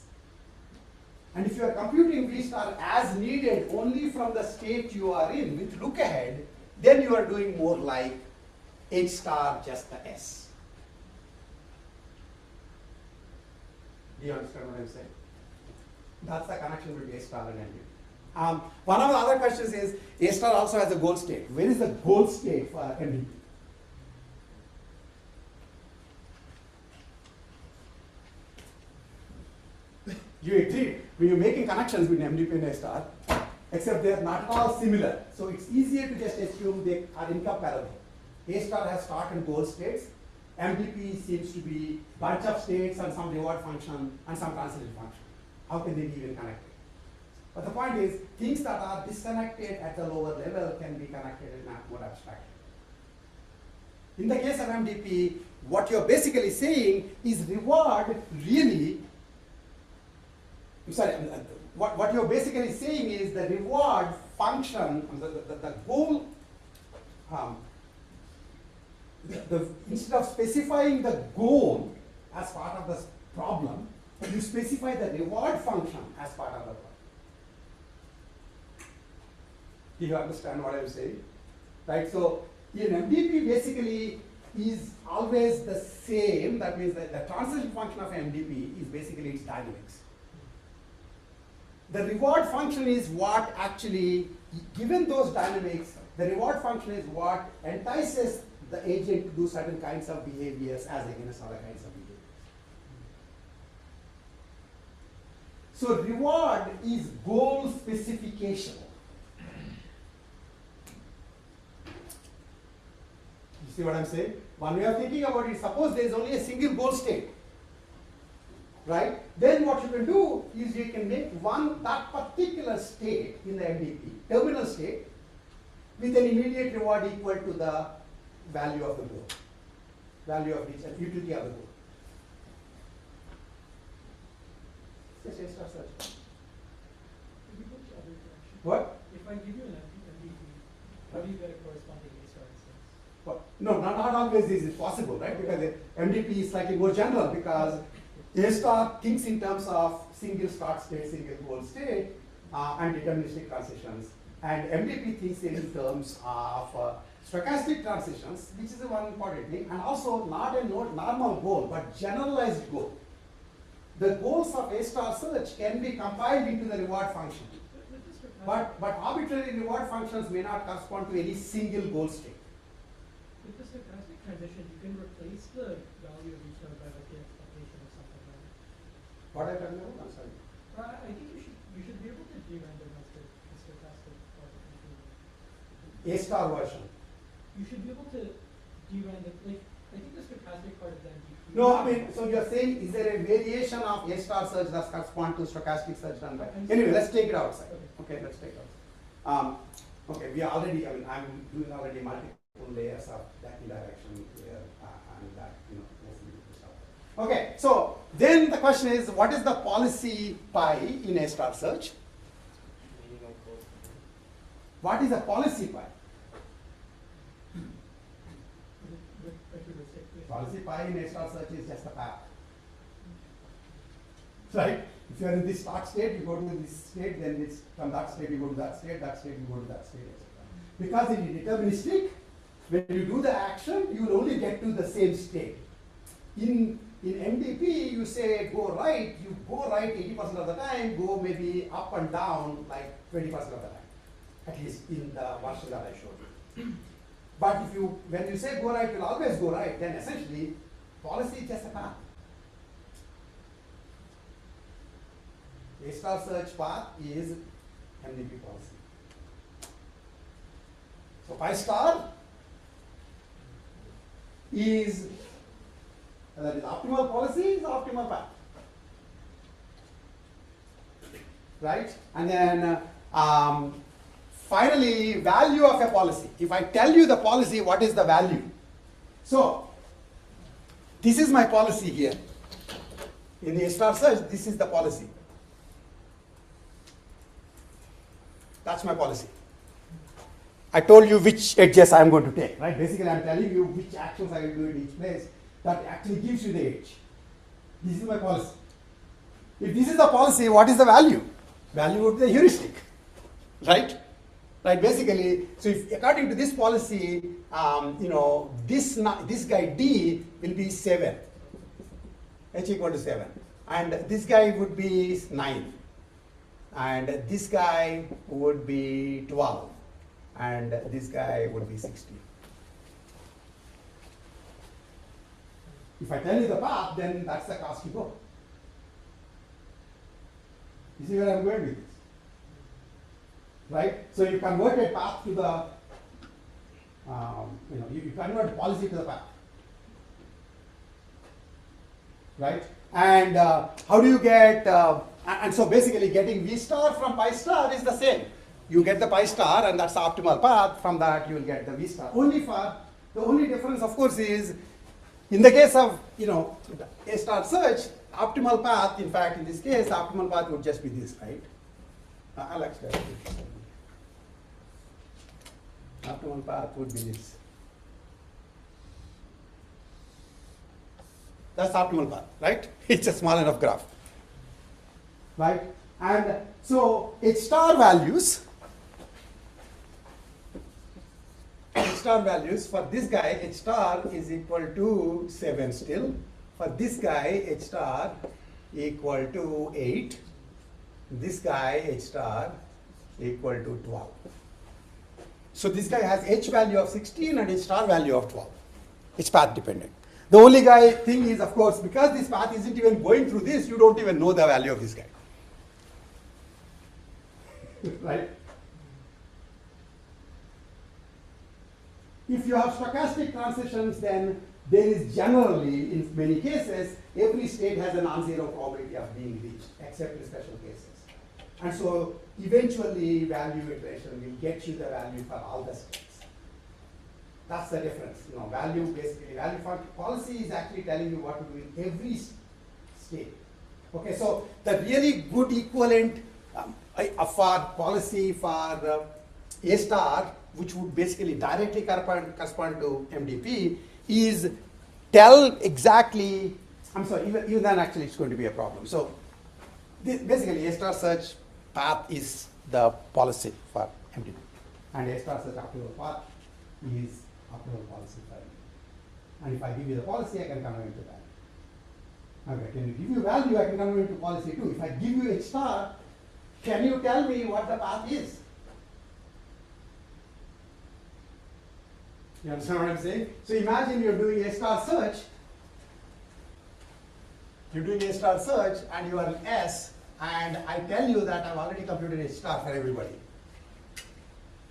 And if you are computing V star as needed only from the state you are in with look ahead, then you are doing more like H star just the S. Do you understand what I'm saying? That's the connection between A star and MDP. One of the other questions is, A star also has a goal state. Where is the goal state for MDP? You agree, when you're making connections between MDP and A star, except they are not at all similar. So it's easier to just assume they are incomparable. A star has start and goal states. MDP seems to be bunch of states and some reward function and some transitive function. How can they be even connected? But the point is, things that are disconnected at the lower level can be connected in a more abstract. In the case of MDP, what you're basically saying is reward really, what you're basically saying is the reward function, the goal, instead of specifying the goal as part of the problem, you specify the reward function as part of the problem. Do you understand what I'm saying? Right? So in MDP basically is always the same. That means that the transition function of MDP is basically its dynamics. The reward function is what actually, given those dynamics, the reward function is what entices the agent to do certain kinds of behaviors as against other kinds of behaviors. So reward is goal specification. You see what I'm saying? One way of thinking about it, suppose there is only a single goal state, right? Then what you can do is you can make that particular state in the MDP, terminal state, with an immediate reward equal to the value of the goal, value of each and utility of the goal. Just A star search. If you go the other direction, What? if I give you an MDP, how do you get a corresponding A star instance? What? No, not always is it possible, right? Because the MDP is slightly more general because A star thinks in terms of single start state, single goal state, and deterministic transitions. And MDP thinks in terms of stochastic transitions, which is the one important thing, and also not a normal goal, but generalized goal. The goals of A star search can be compiled into the reward function. With the stochastic, But arbitrary reward functions may not correspond to any single goal state. with the stochastic transition, you can replace the value of each node by like the expectation or something like that. What I talking about? I'm sorry. I think you should be able to de-randomize the stochastic part of the computer. A star version. You should be able to de-random, like, I think the stochastic part of the MDP. No, I mean, so you're saying, is there a variation of A star search that correspond to stochastic search done by? Anyway, let's take it outside. Okay, let's take it outside. Okay, we are already, I mean, I'm doing already multiple layers of that direction here, and that, let's leave this out. Okay, so then the question is, what is the policy pi in A star search? What is a policy pi? Policy pi in A star search is just a path. Right? If you are in this start state, you go to this state, then it's from that state you go to that state, you go to that state, etc. Because it is deterministic, when you do the action, you will only get to the same state. In MDP, you say go right, you go right 80% of the time, go maybe up and down like 20% of the time, at least in the version that I showed you. But when you say go right, you'll always go right, then essentially policy is just a path. A star search path is MDP policy. So pi star is, that is optimal policy, is optimal path. Right? And then finally, value of a policy. If I tell you the policy, what is the value? So, this is my policy here. In the A star search, this is the policy. That's my policy. I told you which edges I am going to take, right? Basically, I am telling you which actions I will do in each place. That actually gives you the edge. This is my policy. If this is the policy, what is the value? Value would be the heuristic, right? Right, basically, so if according to this policy, this guy D will be 7, H equal to 7, and this guy would be 9, and this guy would be 12, and this guy would be 16. If I tell you the path, then that's the cost you go. You see where I'm going with this? Right? So you convert a path to the, you convert policy to the path. Right? And how do you get, and so basically getting V star from pi star is the same. You get the pi star and that's the optimal path. From that you will get the V star. The only difference of course is, in the case of, A star search, optimal path, in fact in this case, optimal path would just be this, right? I'll actually optimal path would be this. That's optimal path, right? It's a small enough graph, right? And so H star values for this guy, H star is equal to 7 still. For this guy, H star equal to 8. This guy, H star equal to 12. So this guy has H value of 16 and H star value of 12. It's path dependent. The only thing is, of course, because this path isn't even going through this, you don't even know the value of this guy. Right? If you have stochastic transitions, then there is generally, in many cases, every state has a non-zero probability of being reached, except in special cases. And so eventually value iteration will get you the value for all the states. That's the difference. Value function policy is actually telling you what to do in every state. Okay, so the really good equivalent for policy for A star, which would basically directly correspond to MDP, is tell exactly, I'm sorry, even then actually it's going to be a problem. So basically A star search path is the policy for MDP, and A star search optimal path is optimal policy value. And if I give you the policy, I can convert it to value. Okay, can you give you value, I can convert it to policy too. If I give you H star, can you tell me what the path is? You understand what I'm saying? So imagine you're doing a star search. You're doing a star search and you are an S, and I tell you that I've already computed a star for everybody.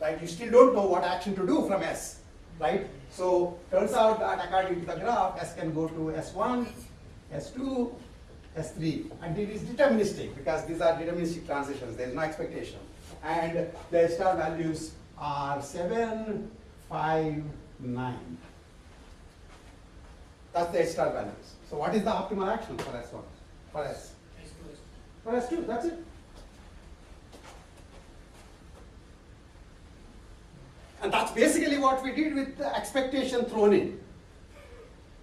Right? You still don't know what action to do from S. Right? So turns out that according to the graph, S can go to S1, S2, S3, and it is deterministic because these are deterministic transitions. There is no expectation, and the star values are 7, 5, 9. That's the star values. So what is the optimal action for S1? For S? For S2, that's it. And that's basically what we did with the expectation thrown in.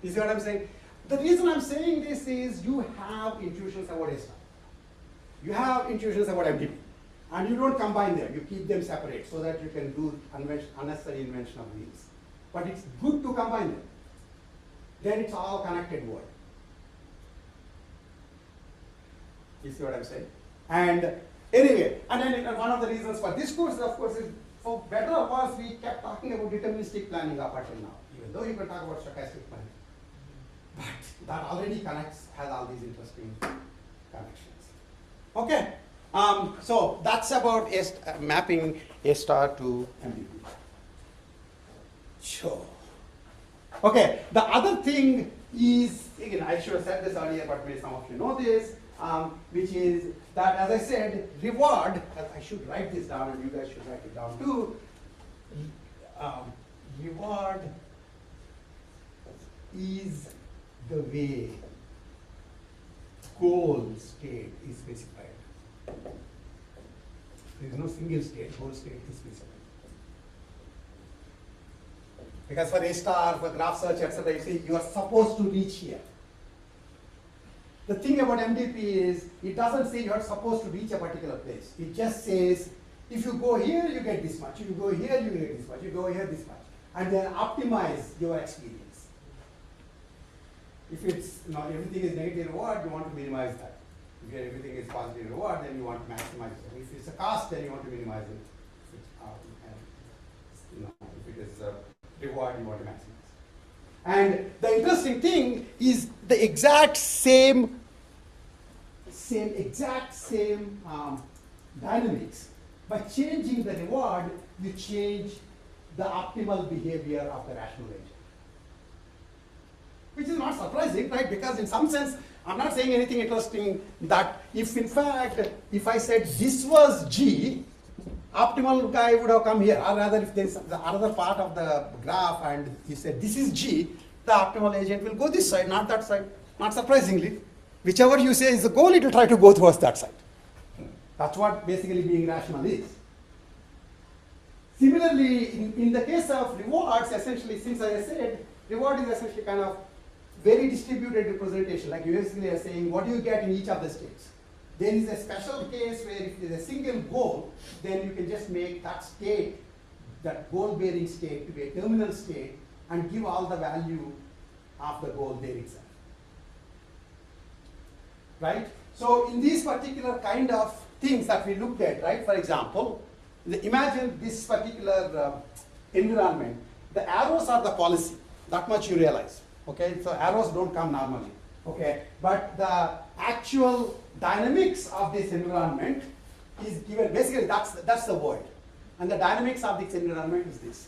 You see what I'm saying? The reason I'm saying this is you have intuitions about A star. You have intuitions about MDP. And you don't combine them, you keep them separate so that you can do unnecessary invention of wheels. But it's good to combine them. Then it's all connected world. You see what I'm saying? And anyway, and then one of the reasons for this course, of course, is for better or worse, we kept talking about deterministic planning up until now, even though you can talk about stochastic planning. But that already connects, has all these interesting connections. Okay, so that's about mapping A star to MDP. Sure. Okay, the other thing is, again, I should have said this earlier, but maybe some of you know this, which is that, as I said, reward, I should write this down and you guys should write it down too. Reward is the way goal state is specified. There is no single state, goal state is specified. Because for A star, for graph search, etc., you say you are supposed to reach here. The thing about MDP is it doesn't say you are supposed to reach a particular place. It just says if you go here, you get this much. If you go here, you get this much. You go here, this much. And then optimize your experience. If it's everything is negative reward, you want to minimize that. If everything is positive reward, then you want to maximize it. If it's a cost, then you want to minimize it. If it is a reward, you want to maximize. And the interesting thing is the exact same dynamics. By changing the reward, you change the optimal behavior of the rational agent. Which is not surprising, right? Because in some sense, I'm not saying anything interesting that if in fact, if I said this was G, optimal guy would have come here, or rather if there is another part of the graph and you said this is G, the optimal agent will go this side, not that side. Not surprisingly, whichever you say is the goal, it will try to go towards that side. That's what basically being rational is. Similarly, in the case of rewards, essentially, since I said, reward is essentially kind of very distributed representation, like you basically are saying, what do you get in each of the states? There is a special case where if there is a single goal, then you can just make that state, that goal-bearing state, to be a terminal state and give all the value of the goal there itself. Right? So in these particular kind of things that we looked at, right? For example, imagine this particular environment. The arrows are the policy. That much you realize. Okay? So arrows don't come normally. Okay? But the actual dynamics of this environment is given, basically that's the word. And the dynamics of this environment is this.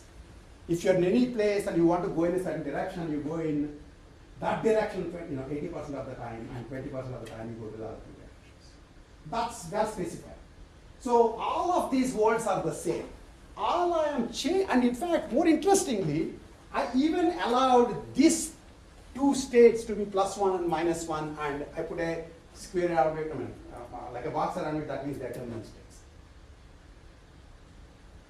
If you're in any place and you want to go in a certain direction, you go in that direction 80% of the time, and 20% of the time you go to the other two directions. That's specified. So all of these words are the same. All I am and in fact, more interestingly, I even allowed these two states to be +1 and -1, and I put a square around it, like a box around it, that means they're terminal states.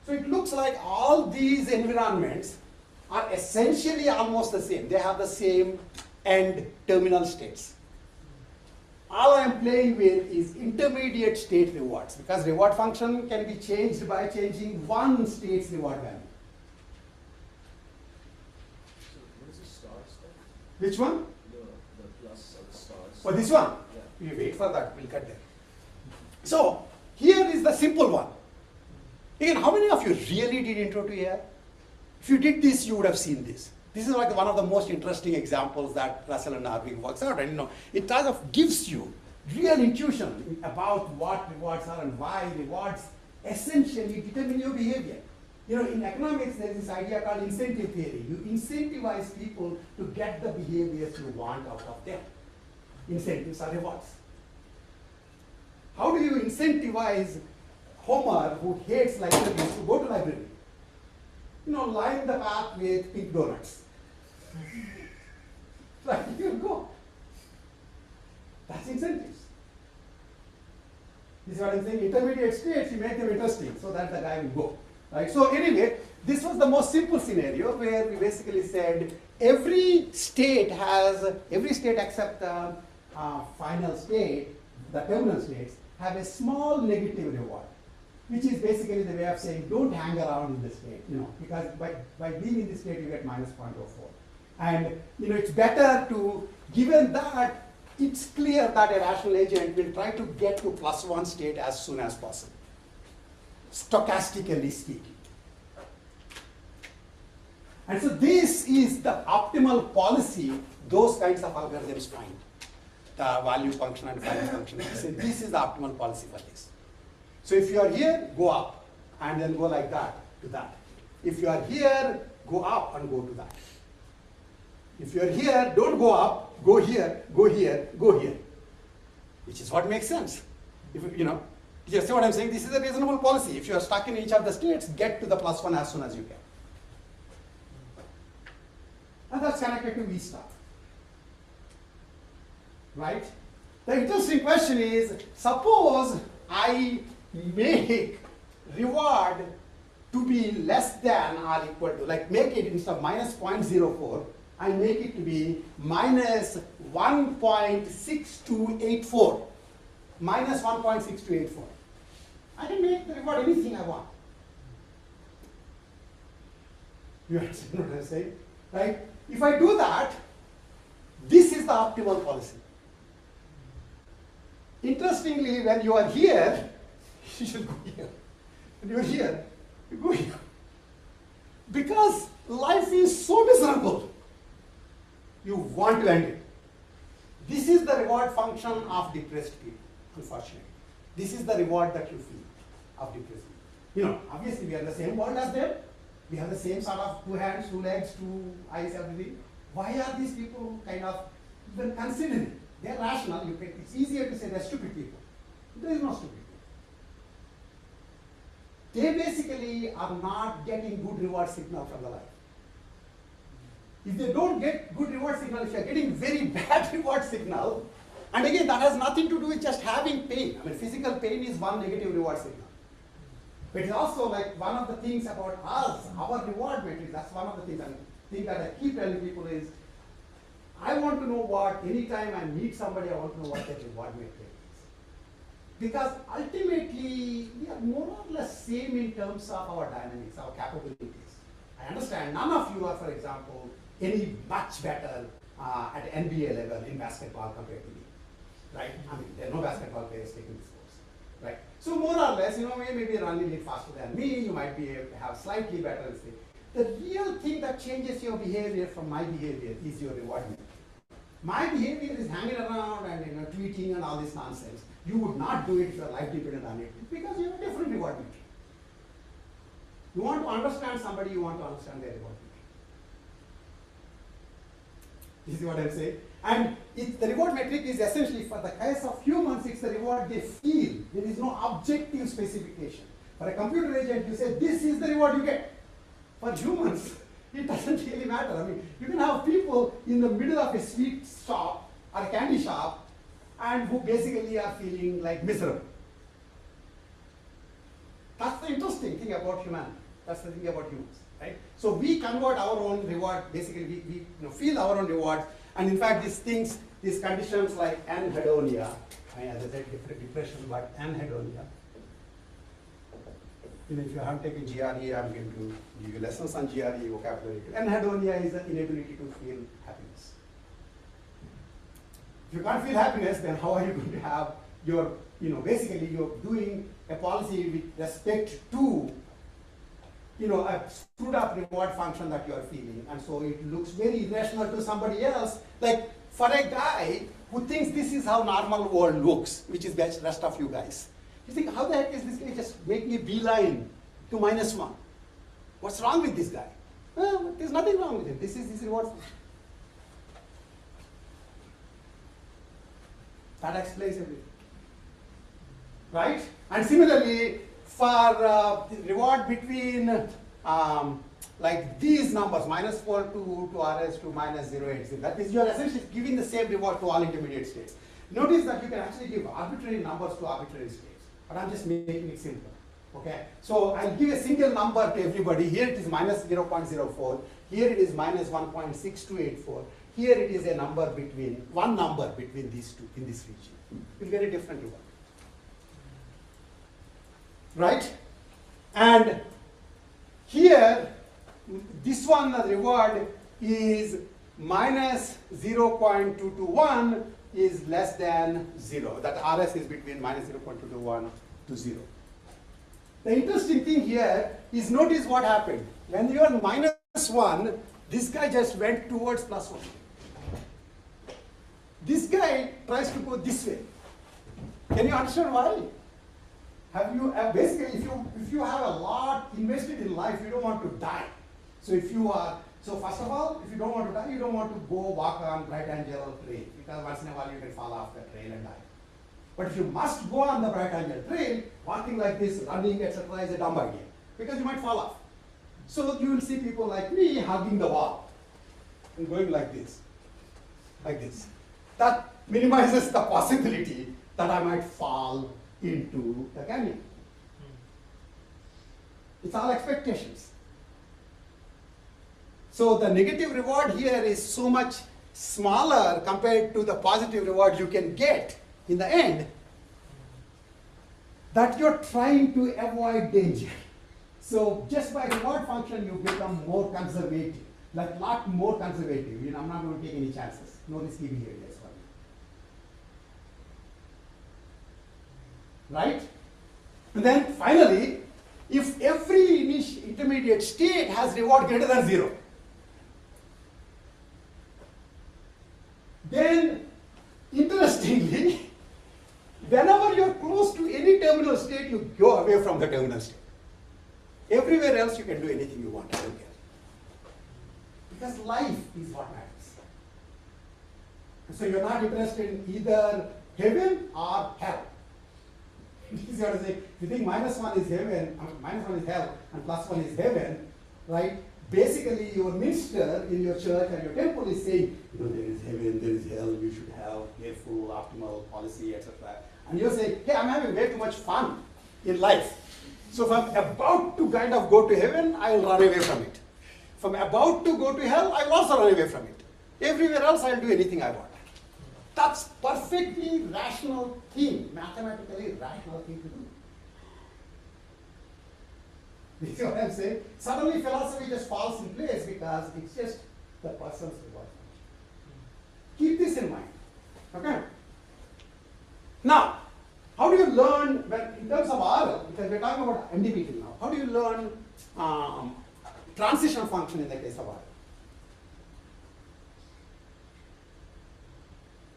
So it looks like all these environments are essentially almost the same. They have the same end terminal states. All I am playing with is intermediate state rewards, because reward function can be changed by changing one state's reward value. Which one? The plus or the stars. For this one? Yeah. We wait for that, we'll get there. So, here is the simple one. Again, how many of you really did intro to AI? If you did this, you would have seen this. This is like one of the most interesting examples that Russell and Harvey works out. And it kind of gives you real intuition about what rewards are and why rewards essentially determine your behavior. In economics, there is this idea called incentive theory. You incentivize people to get the behaviors you want out of them. Incentives are rewards. How do you incentivize Homer, who hates libraries, to go to library? Line the path with pink donuts. Right, you go. That's incentives. This is what I'm saying. Intermediate states, you make them interesting so that the guy will go. Right? So anyway, this was the most simple scenario where we basically said every state except the final state, the terminal states, have a small negative reward, which is basically the way of saying don't hang around in the state, because by being in the state you get minus 0.04. And it's better to, given that it's clear that a rational agent will try to get to +1 state as soon as possible, stochastically speaking. And so this is the optimal policy those kinds of algorithms find. The value function and final function. So this is the optimal policy for this. So if you are here, go up, and then go like that to that. If you are here, go up and go to that. If you are here, don't go up, go here, go here, go here. Which is what makes sense. If you see what I'm saying? This is a reasonable policy. If you are stuck in each of the states, get to the +1 as soon as you can. And that's connected to V star. Right? The interesting question is, suppose I make reward to be less than or equal to, like make it instead of minus 0.04, I make it to be minus 1.6284. Minus 1.6284. I can make the reward anything I want. You understand what I'm saying? Right? If I do that, this is the optimal policy. Interestingly, when you are here, you should go here. When you are here, you go here. Because life is so miserable, you want to end it. This is the reward function of depressed people, unfortunately. This is the reward that you feel of depressed people. Obviously we are the same world as them. We have the same sort of 2 hands, 2 legs, 2 eyes, everything. Why are these people kind of even considering? They are rational. It's easier to say they're stupid people. There is no stupid people. They basically are not getting good reward signal from the life. If they don't get good reward signal, if you are getting very bad reward signal, and again that has nothing to do with just having pain. I mean, physical pain is one negative reward signal. But it's also like one of the things about us, our reward matrix, that's one of the things, and thing that I keep telling people is, I want to know what, anytime I meet somebody, I want to know what their reward matrix is. Because ultimately, we are more or less same in terms of our dynamics, our capabilities. I understand none of you are, for example, any much better at NBA level in basketball compared to me, right? I mean, there are no basketball players taking this course, right? So more or less, maybe you're running it faster than me, you might be able to have slightly better instinct. The real thing that changes your behavior from my behavior is your reward matrix. My behavior is hanging around and tweeting and all this nonsense. You would not do it if your life depended on it because you have a different reward matrix. You want to understand somebody, you want to understand their reward matrix. This is what I'm saying. And the reward metric is essentially, for the case of humans, it's the reward they feel. There is no objective specification. For a computer agent, you say, this is the reward you get. For humans, it doesn't really matter. I mean, you can have people in the middle of a sweet shop or a candy shop and who basically are feeling like miserable. That's the interesting thing about humanity. That's the thing about humans, right? So we convert our own reward, basically we feel our own rewards, and in fact these conditions like anhedonia, as I said, depression, but anhedonia. If you haven't taken GRE, I'm going to give you lessons on GRE vocabulary. Anhedonia is the inability to feel happiness. If you can't feel happiness, then how are you going to have your, basically you're doing a policy with respect to, a screwed up reward function that you are feeling. And so it looks very irrational to somebody else. Like for a guy who thinks this is how normal world looks, which is the rest of you guys. You think, how the heck is this guy just making a beeline to -1? What's wrong with this guy? Well, there's nothing wrong with it. This is his reward function. That explains everything. Right? And similarly, for the reward between like these numbers, -4 to RS to -0.80, that is, you are essentially giving the same reward to all intermediate states. Notice that you can actually give arbitrary numbers to arbitrary states, but I'm just making it simple. Okay? So I'll give a single number to everybody. Here it is -0.04. Here it is -1.6284. Here it is a number between, one number between these two in this region. You'll get a different reward. Right? And here, this one, the reward is -0.221 is less than 0. That RS is between -0.221 to 0. The interesting thing here is notice what happened. When you are -1, this guy just went towards +1. This guy tries to go this way. Can you understand why? Have you basically, if you have a lot invested in life, you don't want to die. So first of all, if you don't want to die, you don't want to go walk on Bright Angel trail, because once in a while you can fall off the trail and die. But if you must go on the Bright Angel trail, walking like this, running, etc., is a dumb idea, because you might fall off. So you will see people like me hugging the wall and going like this, like this. That minimizes the possibility that I might fall into the canyon. It's all expectations. So the negative reward here is so much smaller compared to the positive reward you can get in the end, that you're trying to avoid danger. So just by reward function, you become more conservative, like a lot more conservative. I'm not going to take any chances. No risky behaviors. Right? And then finally, if every intermediate state has reward greater than 0, then interestingly, whenever you're close to any terminal state, you go away from the terminal state. Everywhere else you can do anything you want, I don't care. Because life is what matters. So you're not interested in either heaven or hell. You see what I say? If you think -1 is heaven, -1 is hell, and +1 is heaven, right? Basically, your minister in your church and your temple is saying, there is heaven, there is hell, you should have careful, optimal policy, etc. And you're saying, hey, I'm having way too much fun in life. So if I'm about to kind of go to heaven, I'll run away from it. If I'm about to go to hell, I'll also run away from it. Everywhere else, I'll do anything I want. That's perfectly rational thing, mathematically rational thing to do. You see what I'm saying? Suddenly philosophy just falls in place because it's just the person's reward function. Keep this in mind. Okay? Now, how do you learn, in terms of RL, because we're talking about MDPT now, how do you learn transition function in the case of RL?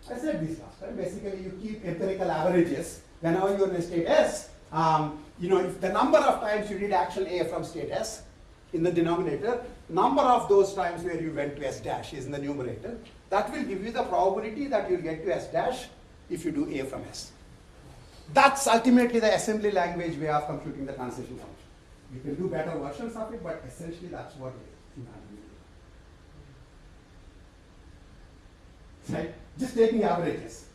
I said this last time. Basically, you keep empirical averages whenever you're in a state S. If the number of times you did action A from state S in the denominator, number of those times where you went to S dash is in the numerator. That will give you the probability that you'll get to S dash if you do A from S. That's ultimately the assembly language way of computing the transition function. You can do better versions of it, but essentially that's what it is. Right? Just taking averages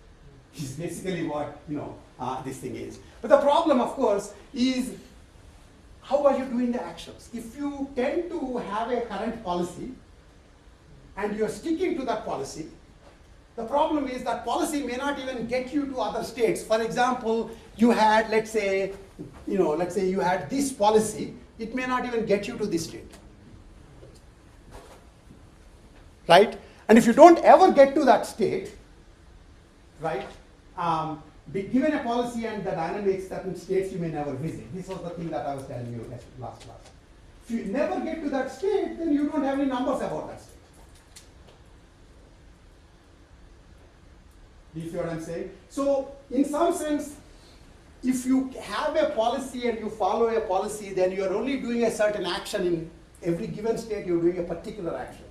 is basically what this thing is. But the problem, of course, is how are you doing the actions? If you tend to have a current policy and you're sticking to that policy, the problem is that policy may not even get you to other states. For example, you had, let's say you had this policy, it may not even get you to this state. Right? And if you don't ever get to that state, right? Given a policy and the dynamics, certain states you may never visit. This was the thing that I was telling you last class. If you never get to that state, then you don't have any numbers about that state. Do you see what I'm saying? So, in some sense, if you have a policy and you follow a policy, then you are only doing a certain action in every given state, you're doing a particular action.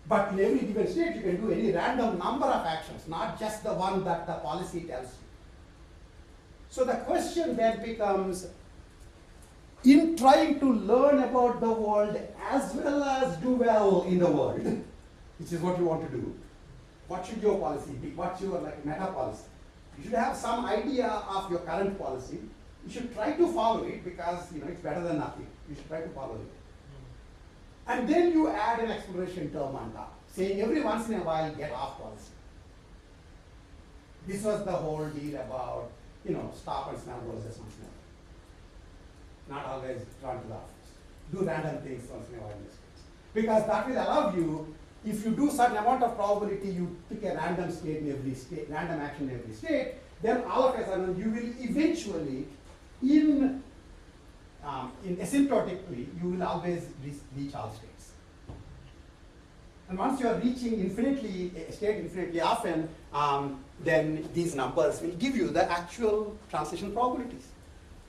But in every given state, you can do any random number of actions, not just the one that the policy tells you. So the question then becomes, in trying to learn about the world as well as do well in the world, which is what you want to do, what should your policy be? What's your meta policy? You should have some idea of your current policy. You should try to follow it because it's better than nothing. You should try to follow it. And then you add an exploration term on top, saying every once in a while get off policy. This was the whole deal about stop and smell roses once in a while. Not always run to the office. Do random things once in a while in this case. Because that will allow you, if you do certain amount of probability, you pick a random state in every state, random action in every state, then all of a sudden you will eventually, asymptotically, you will always reach all states. And once you are reaching a state infinitely often, then these numbers will give you the actual transition probabilities.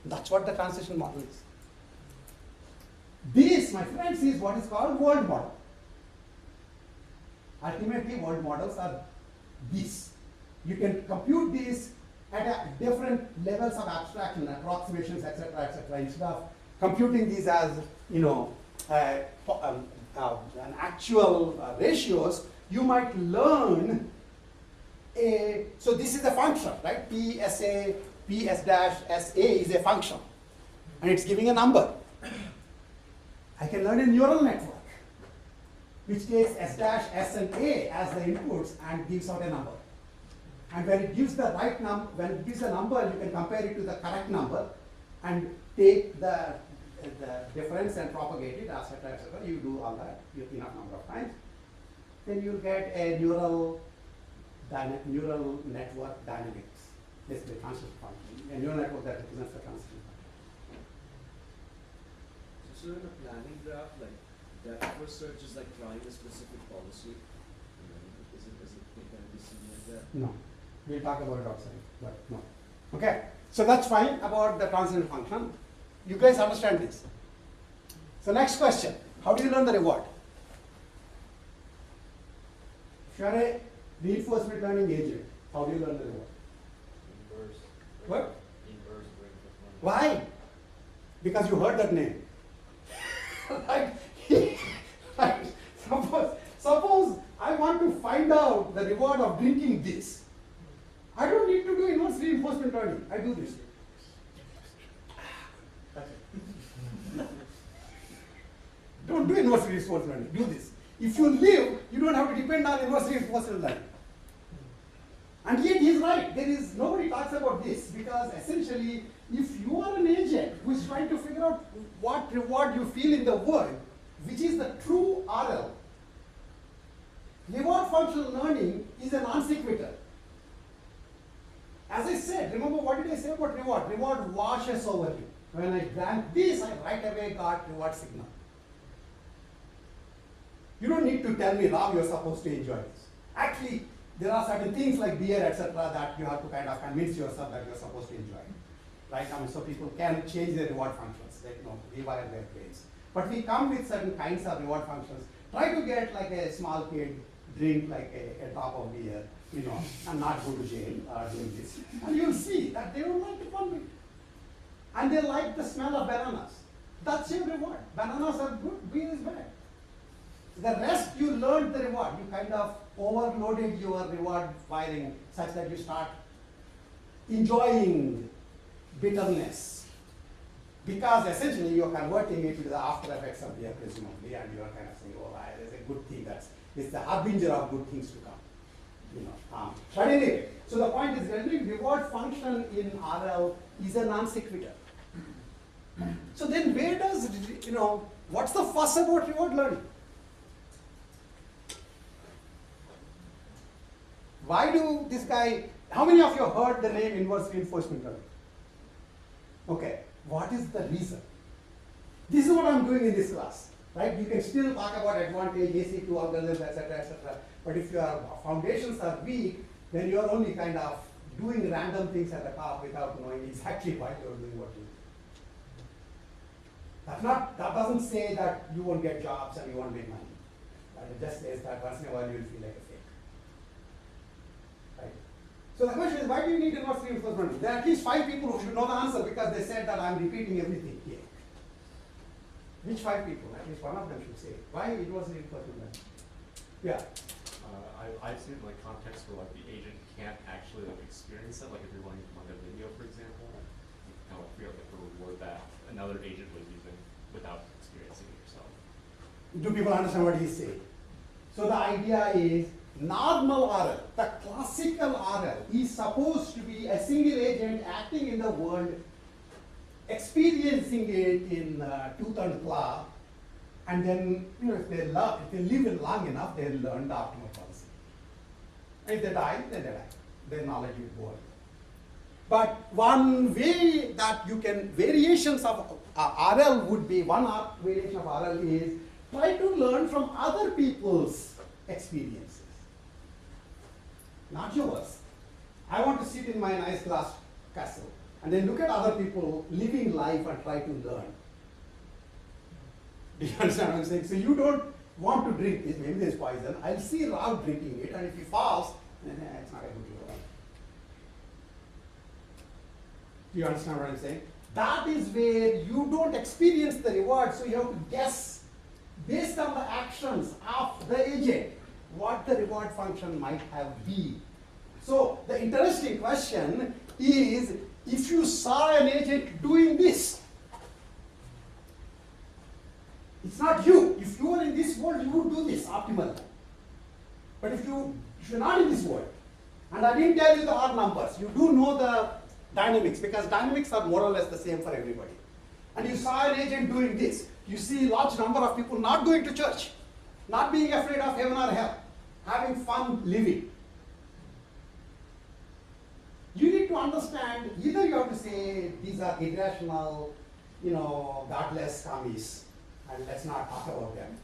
That's what the transition model is. This, my friends, is what is called world model. Ultimately, world models are these. You can compute these at different levels of abstraction, approximations, etc., instead of computing these as an actual ratios, you might learn so this is a function, right? Ps dash SA is a function, and it's giving a number. I can learn a neural network, which takes S dash, S and A as the inputs and gives out a number. And when it gives the right number, when it gives a number, you can compare it to the correct number and take the difference and propagate it, etc., etc. You do all that enough number of times. Then you'll get a neural network dynamics. This is the transition function. A neural network that represents the transition function. So in a planning graph, depth first search is trying a specific policy. Is it can it be seen like that? No. We'll talk about it outside, but no. Okay. So that's fine about the transition function. You guys understand this? So next question. How do you learn the reward? If you are a reinforcement learning agent, how do you learn the reward? Inverse. What? Inverse reinforcement. Why? Because you heard that name. Like, suppose I want to find out the reward of drinking this. I don't need to do inverse reinforcement learning. I do this. That's it. Don't do inverse reinforcement learning. Do this. If you live, you don't have to depend on inverse reinforcement learning. And yet he's right. Nobody talks about this because essentially, if you are an agent who is trying to figure out what reward you feel in the world, which is the true RL, reward functional learning is a non sequitur. As I said, remember what did I say about reward? Reward washes over you. When I grant this, I right away got reward signal. You don't need to tell me, Ram, you're supposed to enjoy this. Actually, there are certain things like beer, etc., that you have to kind of convince yourself that you're supposed to enjoy. Right? So people can change their reward functions, rewire their brains. But we come with certain kinds of reward functions. Try to get like a small kid drink like a drop of beer, and not go to jail doing this. And you'll see that they will like it one bit. And they like the smell of bananas. That's your reward. Bananas are good, beer is bad. The rest you learned the reward. You kind of overloaded your reward wiring such that you start enjoying bitterness. Because essentially you're converting it to the after effects of beer, presumably, and you're kind of saying, oh, there's a good thing it's the harbinger of good things to come. But anyway, so the point is every reward function in RL is a non sequitur. So then where does, what's the fuss about reward learning? Why do this guy, how many of you have heard the name inverse reinforcement learning? Okay, what is the reason? This is what I'm doing in this class, right? You can still talk about advantage, AC2 algorithms, etc., etc. But if your foundations are weak, then you are only kind of doing random things at the top without knowing exactly why you're doing what you do. That doesn't say that you won't get jobs and you won't make money. Right? It just says that once in a while you will feel like a fake. Right? So the question is, why do you need inverse reinforcement? There are at least 5 people who should know the answer because they said that I'm repeating everything here. Which 5 people? At least one of them should say. Why inverse reinforcement? Yeah. I've seen like context where like the agent can't actually like experience it. Like if you're learning from like a video, for example, you kind of like figure out like the reward that another agent was using without experiencing it yourself. Do people understand what he's saying? So the idea is normal RL, the classical RL is supposed to be a single agent acting in the world, experiencing it in tooth and claw, and then if they live it long enough, they'll learn the optimal policy. If they die, then they die. Their knowledge will go on. But one way that you can, variations of RL would be, one variation of RL is try to learn from other people's experiences, not yours. I want to sit in my nice glass castle and then look at other people living life and try to learn. Do you understand what I'm saying? So you don't want to drink this, maybe there's poison. I'll see Rao drinking it, and if he falls, then it's not a good reward. Do you understand what I'm saying? That is where you don't experience the reward, so you have to guess based on the actions of the agent what the reward function might have been. So the interesting question is, if you saw an agent doing this, it's not you. If you were in this world, you would do this optimally. But if you're not in this world, and I didn't tell you the odd numbers, you do know the dynamics, because dynamics are more or less the same for everybody. And you saw an agent doing this. You see a large number of people not going to church, not being afraid of heaven or hell, having fun living. You need to understand, either you have to say these are irrational, godless commies, and let's not talk about them.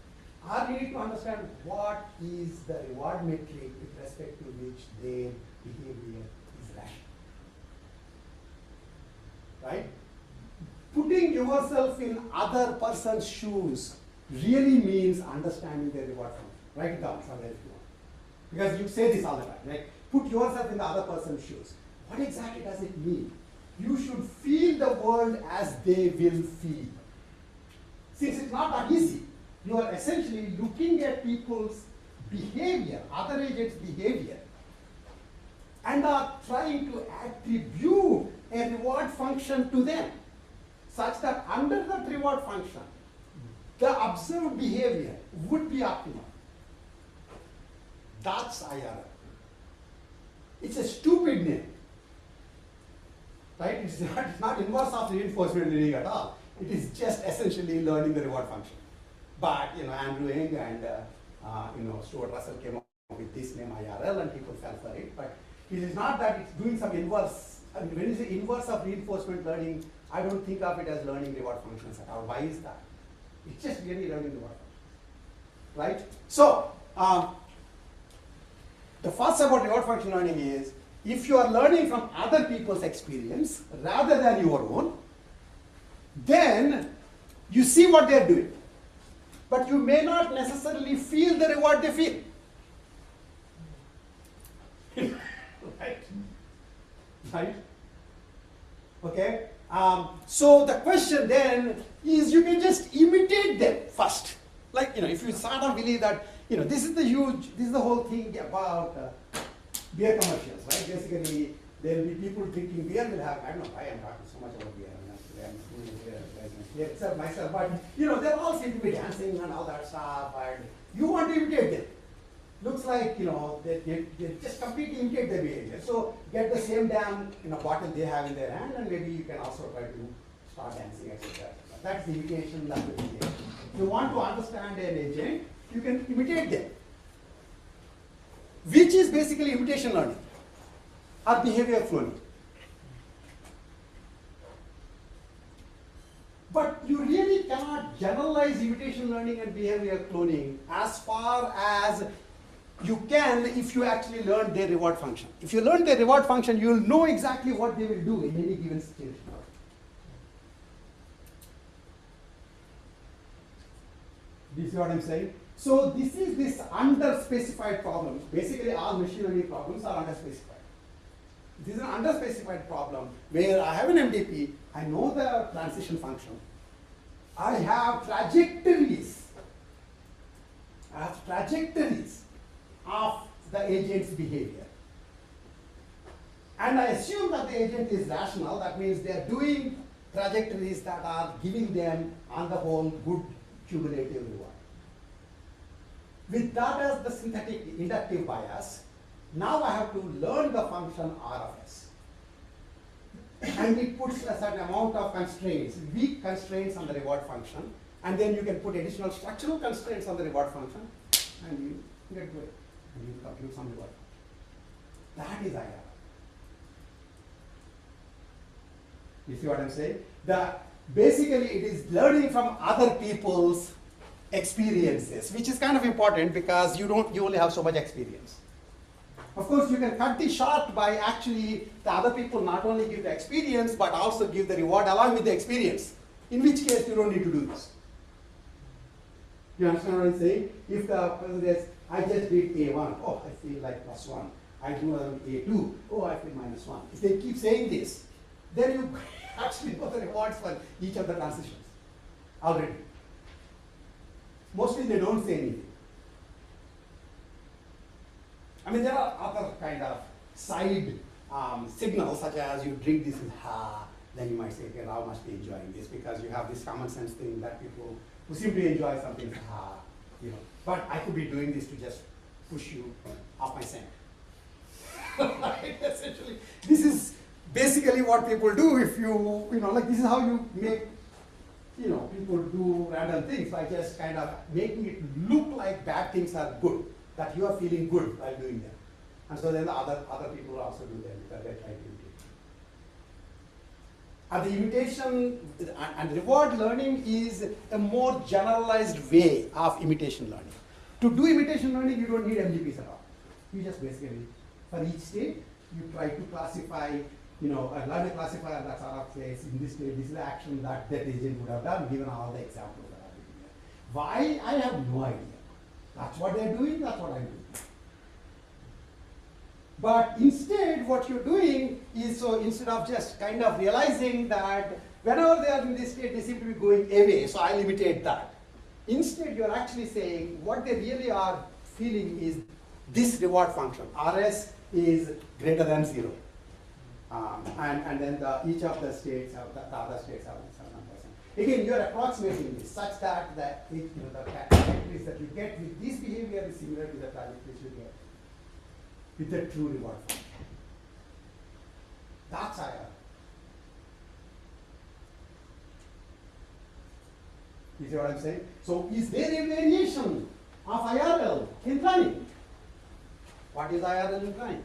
Or you need to understand what is the reward metric with respect to which their behavior is rational. Right? Putting yourself in other person's shoes really means understanding their reward function. Write it down somewhere if you want. Because you say this all the time, right? Put yourself in the other person's shoes. What exactly does it mean? You should feel the world as they will feel. Since it's not that easy, you are essentially looking at people's behavior, other agents' behavior, and are trying to attribute a reward function to them, such that under that reward function, the observed behavior would be optimal. That's IRL. It's a stupid name. Right? It's not inverse of reinforcement learning at all. It is just essentially learning the reward function. But Andrew Ng and Stuart Russell came up with this name IRL, and people fell for it. But it is not that it's doing some inverse. I mean, when you say inverse of reinforcement learning, I don't think of it as learning reward functions at all. Why is that? It's just really learning reward functions. Right? So the first about reward function learning is, if you are learning from other people's experience rather than your own, then you see what they're doing, but you may not necessarily feel the reward they feel. Right? Right? Okay? So the question then is, you can just imitate them first. Like, if you sort of believe that, this is the whole thing about beer commercials, right? Basically, there will be people drinking beer, will have, I don't know why I'm talking so much about beer. I'm doing beer except myself, but they're all seem to be dancing and all that stuff, and you want to imitate them. Looks like they just completely imitate their behavior. So get the same damn bottle they have in their hand, and maybe you can also try to start dancing, etc. That's the imitation, that's the behavior. If you want to understand an agent, you can imitate them. which is basically imitation learning or behavior cloning. But you really cannot generalize imitation learning and behavior cloning as far as you can if you actually learn their reward function. If you learn their reward function, you will know exactly what they will do in any given situation. Do you see what I'm saying? So this is this underspecified problem. Basically, all machine learning problems are underspecified. This is an underspecified problem where I have an MDP, I know the transition function, I have trajectories of the agent's behavior. And I assume that the agent is rational, that means they are doing trajectories that are giving them, on the whole, good cumulative reward. With that as the synthetic inductive bias, now I have to learn the function R of S. And it puts a certain amount of constraints, weak constraints on the reward function, and then you can put additional structural constraints on the reward function, and you get to it, and you compute some reward. That is IR. You see what I'm saying? Basically, it is learning from other people's experiences, which is kind of important because you only have so much experience. Of course, you can cut this short by actually the other people not only give the experience but also give the reward along with the experience, in which case you don't need to do this. You understand what I'm saying? If the person says, I just did A1, oh, I feel like +1. I do A2, oh, I feel -1. If they keep saying this, then you actually know the rewards for each of the transitions already. Mostly they don't say anything. I mean, there are other kind of side signals, such as you drink this with ha, then you might say, okay, Rao must be enjoying this because you have this common sense thing that people who seem to enjoy something, ha, you know. But I could be doing this to just push you off my scent. Right? Essentially, this is basically what people do if you know, like this is how you make, you know, people do random things by just kind of making it look like bad things are good, that you are feeling good while doing them. And so then the other people also do them because they're trying to imitate. And the imitation and reward learning is a more generalized way of imitation learning. To do imitation learning, you don't need MGPs at all. You just basically, for each state, you try to classify, you know, learn a classifier that's out of place. In this state, this is the action that agent would have done, given all the examples that are given here. Why? I have no idea. That's what they're doing, that's what I'm doing. But instead, what you're doing is, so instead of just kind of realizing that whenever they are in this state, they seem to be going away, so I'll imitate that. Instead, you're actually saying what they really are feeling is this reward function, RS is greater than 0. And then each of the states have, the other states have some numbers. Again, you're approximating this such that the trajectories that you get with this behavior is similar to the trajectories you get with the true reward function. That's IR. You see what I'm saying? So is there a variation of IRL in planning? What is IRL in planning?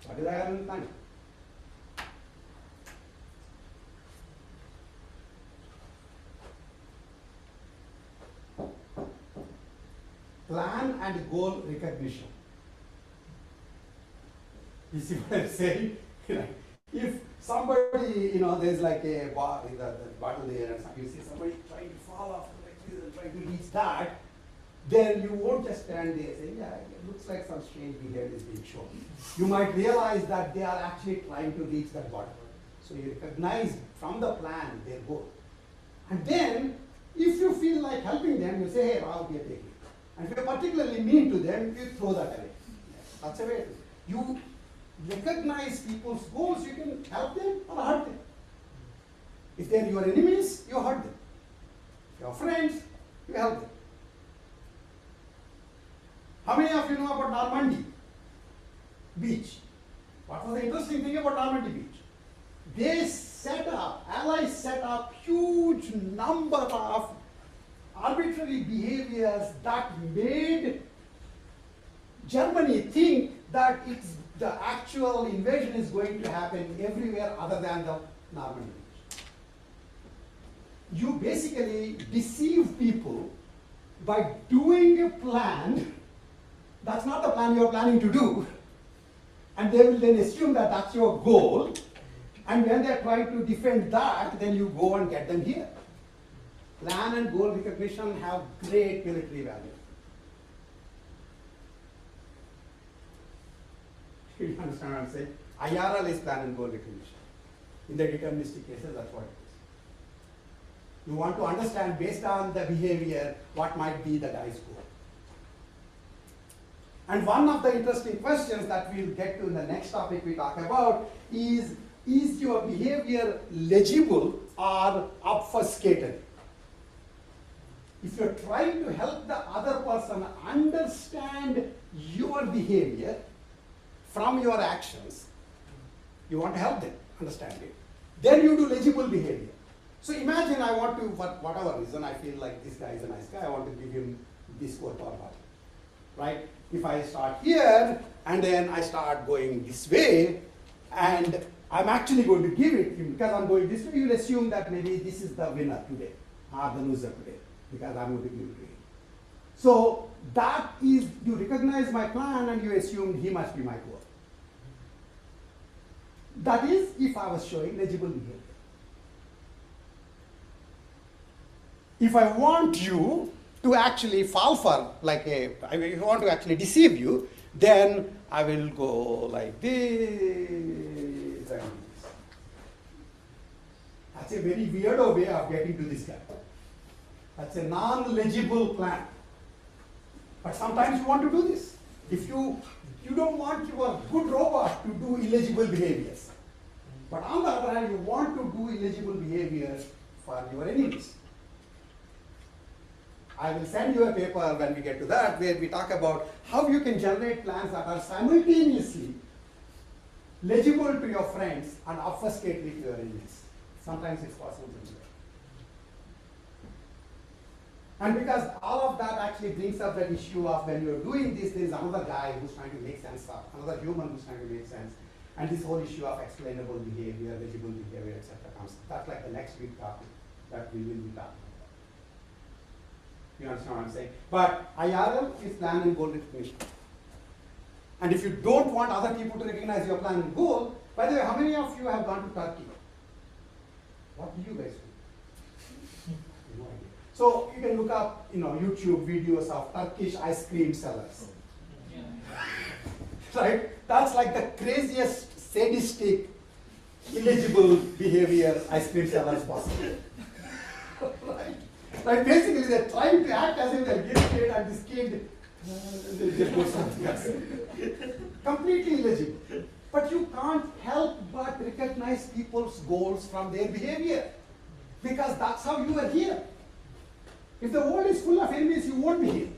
What is IRL in planning? Plan and goal recognition. You see what I'm saying? If somebody, you know, there's like a bar with the bottle there, and you see somebody trying to fall off the ledge and trying to reach that, then you won't just stand there saying, yeah, it looks like some strange behavior is being shown. You might realize that they are actually trying to reach that bottom. So you recognize from the plan their goal. And then, if you feel like helping them, you say, hey, Rao, here, take it. And if you're particularly mean to them, you throw that away. That's a way. You recognize people's goals, you can help them or hurt them. If they're your enemies, you hurt them. If you're friends, you help them. How many of you know about Normandy Beach? What was the interesting thing about Normandy Beach? They set up, Allies set up huge number of arbitrary behaviors that made Germany think that the actual invasion is going to happen everywhere other than the Normandy Beach. You basically deceive people by doing a plan that's not the plan you're planning to do, and they will then assume that that's your goal, and when they're trying to defend that, then you go and get them here. Plan and goal recognition have great military value. You understand what I'm saying? IRL is plan and goal recognition. In the deterministic cases, that's what it is. You want to understand based on the behavior what might be the guy's goal. And one of the interesting questions that we'll get to in the next topic we talk about is your behavior legible or obfuscated? If you're trying to help the other person understand your behavior from your actions, you want to help them understand it. Then you do legible behavior. So imagine I want to, for whatever reason, I feel like this guy is a nice guy, I want to give him this score power button, right? If I start here and then I start going this way, and I'm actually going to give it, because I'm going this way, you'll assume that maybe this is the winner today, or the loser today, because I'm going to give it to him. So that is, you recognize my plan and you assume he must be my goal. That is if I was showing legible behavior. If I want you to actually fall for, like if I want to actually deceive you, then I will go like this and this. That's a very weirdo way of getting to this guy. That's a non-legible plan. But sometimes you want to do this. If you don't want your good robot to do illegible behaviors. But on the other hand, you want to do illegible behaviors for your enemies. I will send you a paper when we get to that, where we talk about how you can generate plans that are simultaneously legible to your friends and obfuscatory to your enemies. Sometimes it's possible to do that. And because all of that actually brings up that issue of when you're doing this, there's another guy who's trying to make sense of, another human who's trying to make sense. And this whole issue of explainable behavior, legible behavior, etc. comes. That's like the next big topic that we will be talking about. You understand what I'm saying? But IRL is plan and goal recognition. And if you don't want other people to recognize your plan and goal, by the way, how many of you have gone to Turkey? What do you guys do? No idea. So you can look up, YouTube videos of Turkish ice cream sellers. Right? That's like the craziest, sadistic, illegible behavior ice cream sellers possible. Right? Like basically they're trying to act as if they're getting paid and this kid they just go something else. Completely illegible. But you can't help but recognize people's goals from their behavior. Because that's how you are here. If the world is full of enemies, you won't be here.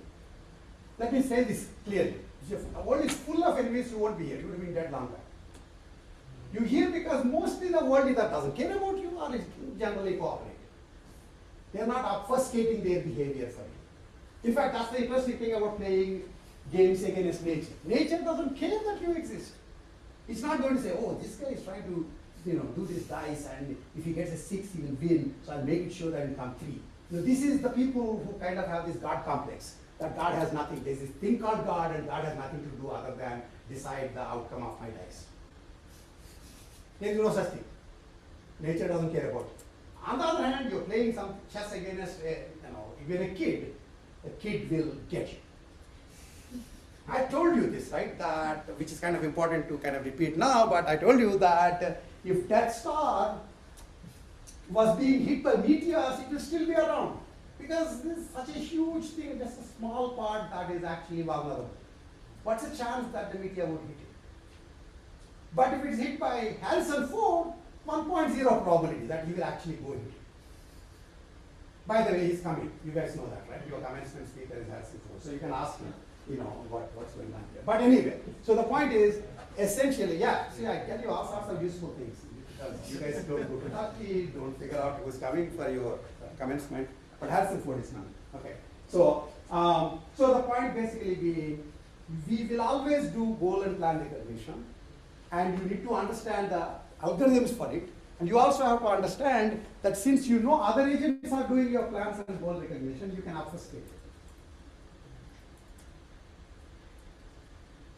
Let me say this clearly. If the world is full of enemies, you won't be here. You would have been dead long time. You're here because mostly the world either doesn't care about you or is generally cooperating. They're not obfuscating their behavior for you. In fact, that's the interesting thing about playing games against nature. Nature doesn't care that you exist. It's not going to say, oh, this guy is trying to do this dice, and if he gets a 6, he will win, so I'll make it sure that he comes 3. This is the people who kind of have this God complex, that God has nothing. There's this thing called God, and God has nothing to do other than decide the outcome of my dice. There is no such thing. Nature doesn't care about it. On the other hand, you're playing some chess against, even a kid. The kid will get you. I told you this, right? That, which is kind of important to kind of repeat now, but I told you that if Death Star was being hit by meteors, it will still be around. Because this is such a huge thing, just a small part that is actually vulnerable. What's the chance that the meteor would hit it? But if it's hit by Harrison Ford, 1.0 probability that he will actually go hit it. By the way, he's coming. You guys know that, right? Your commencement speaker is Harrison Ford. So you can ask him. you know, what's going on here. But anyway, so the point is, essentially, yeah, see, I tell you all sorts of useful things. Because you guys don't go to Turkey, don't figure out who's coming for your commencement, but Harrison Ford is coming. Okay, so so the point basically being, we will always do goal and plan recognition, and you need to understand the algorithms for it, and you also have to understand that since you know other agents are doing your plans and goal recognition, you can obfuscate it.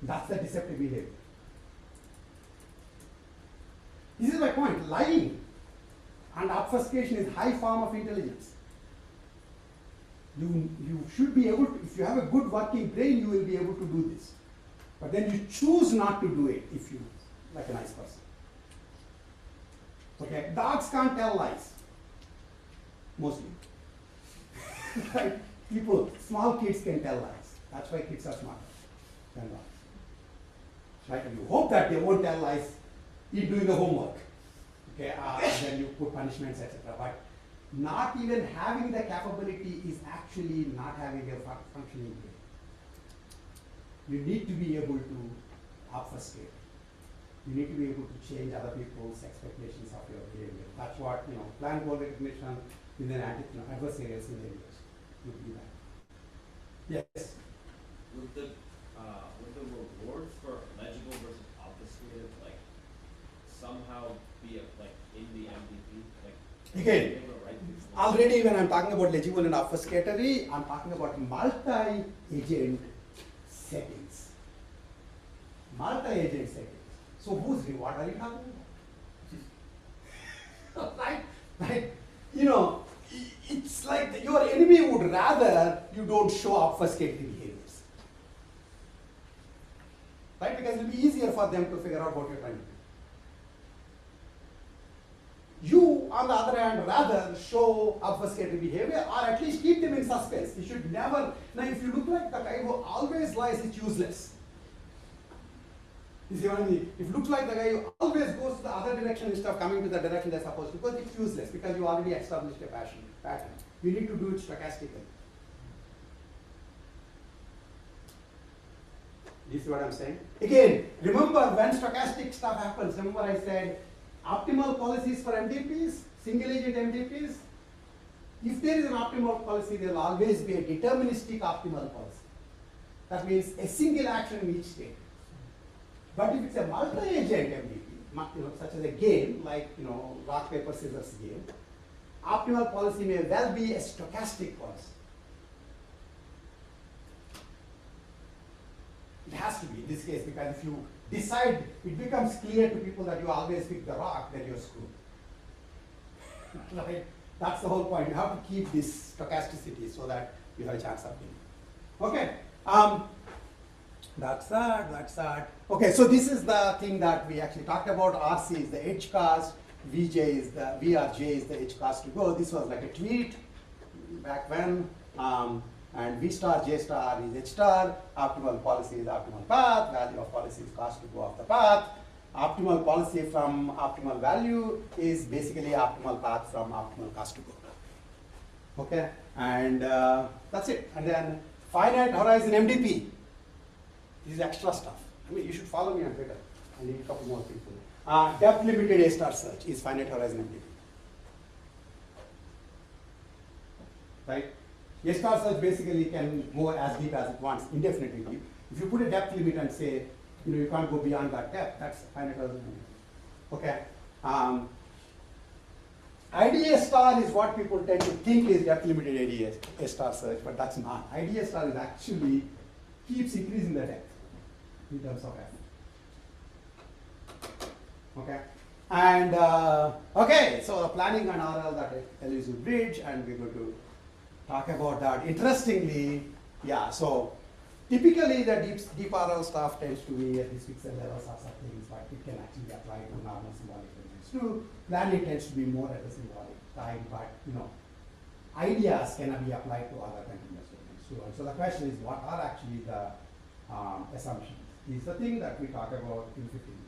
That's the deceptive behavior. This is my point. Lying and obfuscation is high form of intelligence. You should be able to, if you have a good working brain, you will be able to do this. But then you choose not to do it if you like a nice person. Okay, dogs can't tell lies. Mostly. Right? People, small kids can tell lies. That's why kids are smarter than dogs. Right? And you hope that they won't tell lies in doing the homework. Okay, then you put punishments, etc. But not even having the capability is actually not having a functioning brain. You need to be able to obfuscate. You need to be able to change other people's expectations of your behavior. That's what, you know, plan goal recognition in an adversarial scenarios would be that. Yes? Would the rewards for legible versus obfuscated like somehow be like in the MVP? Like Again, be able to write these things? already when I'm talking about legible and obfuscatory, I'm talking about multi-agent settings. Multi-agent settings. So whose reward are you talking about? Right? You know, it's like your enemy would rather you don't show obfuscated behaviors. Right? Because it will be easier for them to figure out what you're trying to do. You, on the other hand, rather show obfuscated behavior or at least keep them in suspense. You should never, now if you look like the guy who always lies, it's useless. You see what I mean? If you look like the guy who always goes to the other direction instead of coming to the direction they're supposed to, because it's useless, because you already established a pattern. You need to do it stochastically. You see what I'm saying? Again, remember when stochastic stuff happens, remember I said optimal policies for MDPs, single agent MDPs. If there is an optimal policy, there will always be a deterministic optimal policy. That means a single action in each state. But if it's a multi-agent MDP, such as a game, like rock, paper, scissors game, optimal policy may well be a stochastic policy. It has to be in this case, because if you decide, it becomes clear to people that you always pick the rock, then you're screwed. Right? That's the whole point. You have to keep this stochasticity so that you have a chance of winning. Okay. That's that. Okay, so this is the thing that we actually talked about. RC is the edge cost, VRJ is the edge cost to go. This was like a tweet back when, and V star, J star is H star, optimal policy is optimal path, value of policy is cost to go off the path. Optimal policy from optimal value is basically optimal path from optimal cost to go. Okay, and that's it. And then finite horizon MDP. This is extra stuff. I mean, you should follow me on Twitter. I need a couple more people. Depth limited A star search is finite horizon MDP. Right? A star search basically can go as deep as it wants, indefinitely deep. If you put a depth limit and say, you can't go beyond that depth, that's finite horizon MDP. Okay. IDA star is what people tend to think is depth limited IDA A star search, but that's not. IDA star is actually keeps increasing the depth in terms of effort. Okay. And okay, so planning and RL, that elusive bridge, and we're going to talk about that. Interestingly, yeah, so typically the deep RL stuff tends to be at these pixel level sorts of things, but it can actually apply to normal symbolic elements too. Planning tends to be more at the symbolic time, but ideas cannot be applied to other continuous elements too. And so the question is, what are actually the assumptions? Is the thing that we talk about in 15 minutes.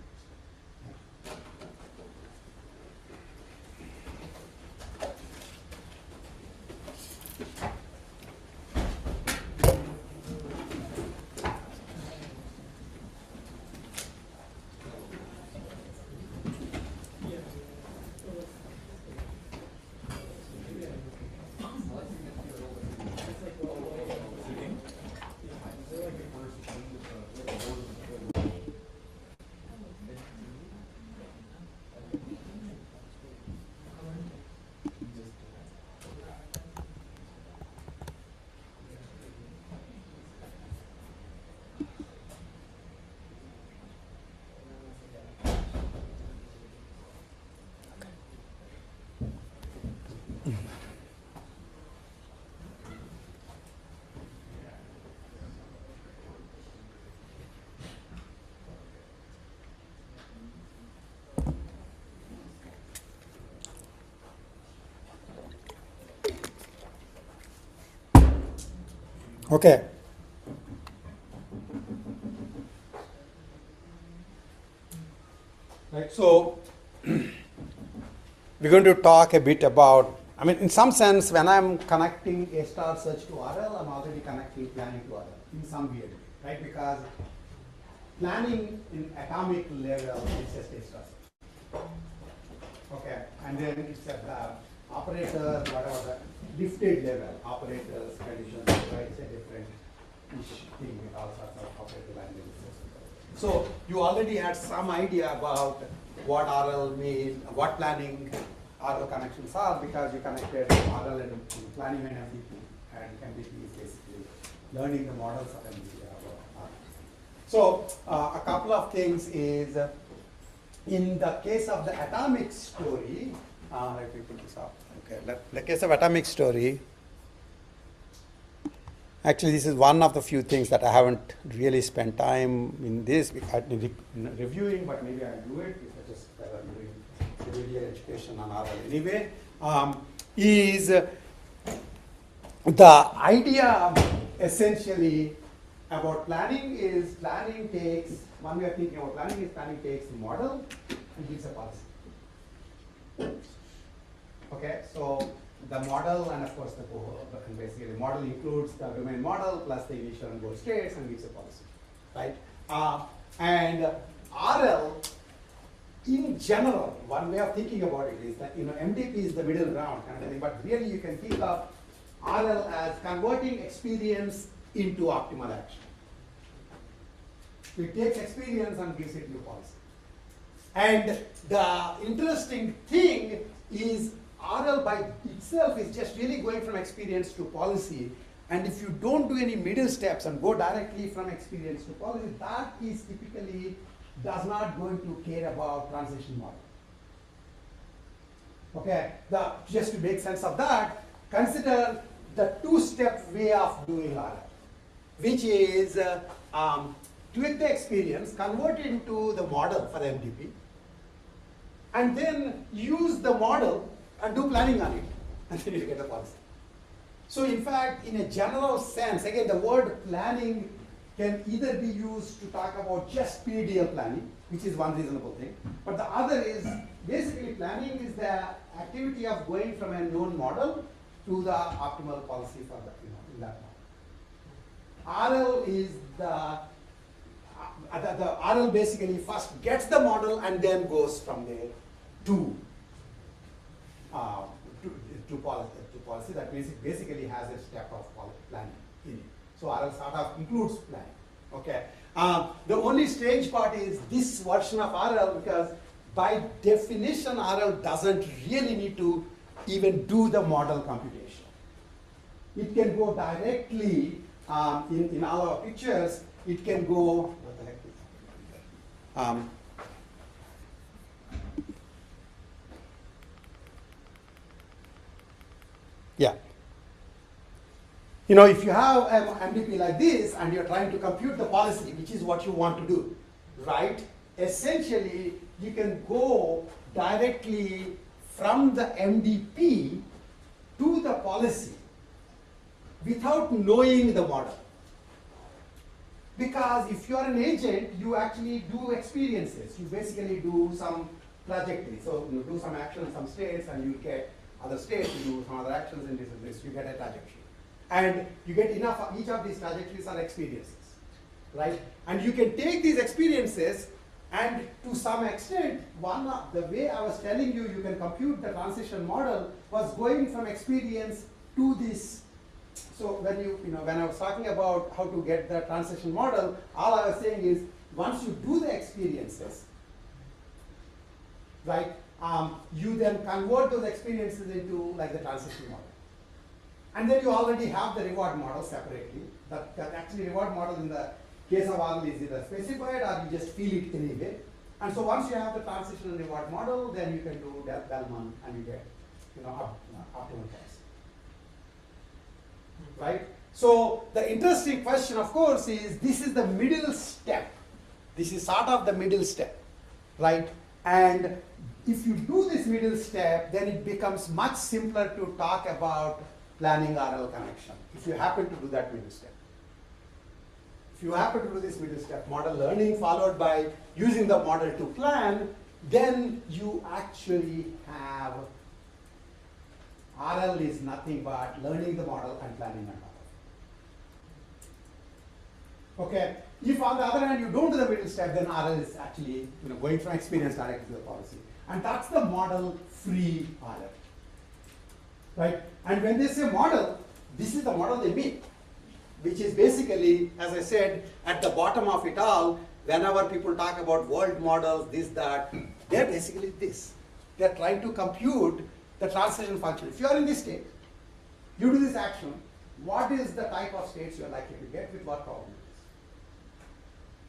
Okay. Right, so we're going to talk a bit about, I mean, in some sense, when I'm connecting A star search to RL, I'm already connecting planning to RL in some weird way, right? Because planning in atomic level is just A star search. Okay, and then it's at the operator, whatever the lifted level, operators, conditions, right? It's a different thing with all sorts of operator languages. So you already had some idea about what RL means, what planning RL connections are, because you connected RL and planning and MDP, and MDP is basically learning the models of MDP. So a couple of things is, in the case of the atomic story, let me put this up. Okay, the case of atomic story, actually, this is one of the few things that I haven't really spent time in this reviewing, but maybe I'll do it if I just I'm doing remedial education on RL anyway. Is the idea essentially about planning is planning takes, one way of thinking about planning is planning takes the model and gives a policy. Okay, so the model and of course the goal, and basically the model includes the domain model plus the initial and goal states and gives a policy, right? And RL, in general, one way of thinking about it is that MDP is the middle ground kind of thing, but really you can think of RL as converting experience into optimal action. It takes experience and gives it new policy. And the interesting thing is RL by itself is just really going from experience to policy, and if you don't do any middle steps and go directly from experience to policy, that is typically does not going to care about transition model. Okay, just to make sense of that, consider the two-step way of doing RL, which is tweak the experience, convert it into the model for MDP, and then use the model and do planning on it, and then you get the policy. So in fact, in a general sense, again, the word planning can either be used to talk about just PDL planning, which is one reasonable thing, but the other is basically planning is the activity of going from a known model to the optimal policy for the, in that model. RL is the RL basically first gets the model and then goes from there to policy. That means it basically has a step of planning in it. So RL sort of includes planning. Okay. The only strange part is this version of RL, because by definition RL doesn't really need to even do the model computation. It can go directly in all our pictures. It can go. What the heck is that? Yeah. If you have an MDP like this and you're trying to compute the policy, which is what you want to do, right? Essentially, you can go directly from the MDP to the policy without knowing the model. Because if you are an agent, you actually do experiences. You basically do some trajectory. So you do some actions, some states, and you get other states, you do some other actions, and this, you get a trajectory. And you get enough of each of these trajectories are experiences, right? And you can take these experiences and to some extent, the way I was telling you, you can compute the transition model was going from experience to this. So when when I was talking about how to get the transition model, all I was saying is once you do the experiences, right, you then convert those experiences into like the transition model. And then you already have the reward model separately. That actually reward model in the case of RL is either specified or you just feel it anyway. And so once you have the transition and reward model, then you can do Bellman and you get optimal price. Right? So the interesting question, of course, is this is the middle step. This is sort of the middle step, right? And if you do this middle step, then it becomes much simpler to talk about planning RL connection. If you happen to do that middle step. If you happen to do this middle step, model learning followed by using the model to plan, then you actually have RL is nothing but learning the model and planning the model. Okay. If on the other hand you don't do the middle step, then RL is actually going from experience directly to the policy. And that's the model free RL. Right? And when they say model, this is the model they mean, which is basically, as I said, at the bottom of it all, whenever people talk about world models, this, that, they're basically this. They're trying to compute the transition function. If you are in this state, you do this action, what is the type of states you're likely to get with what probabilities?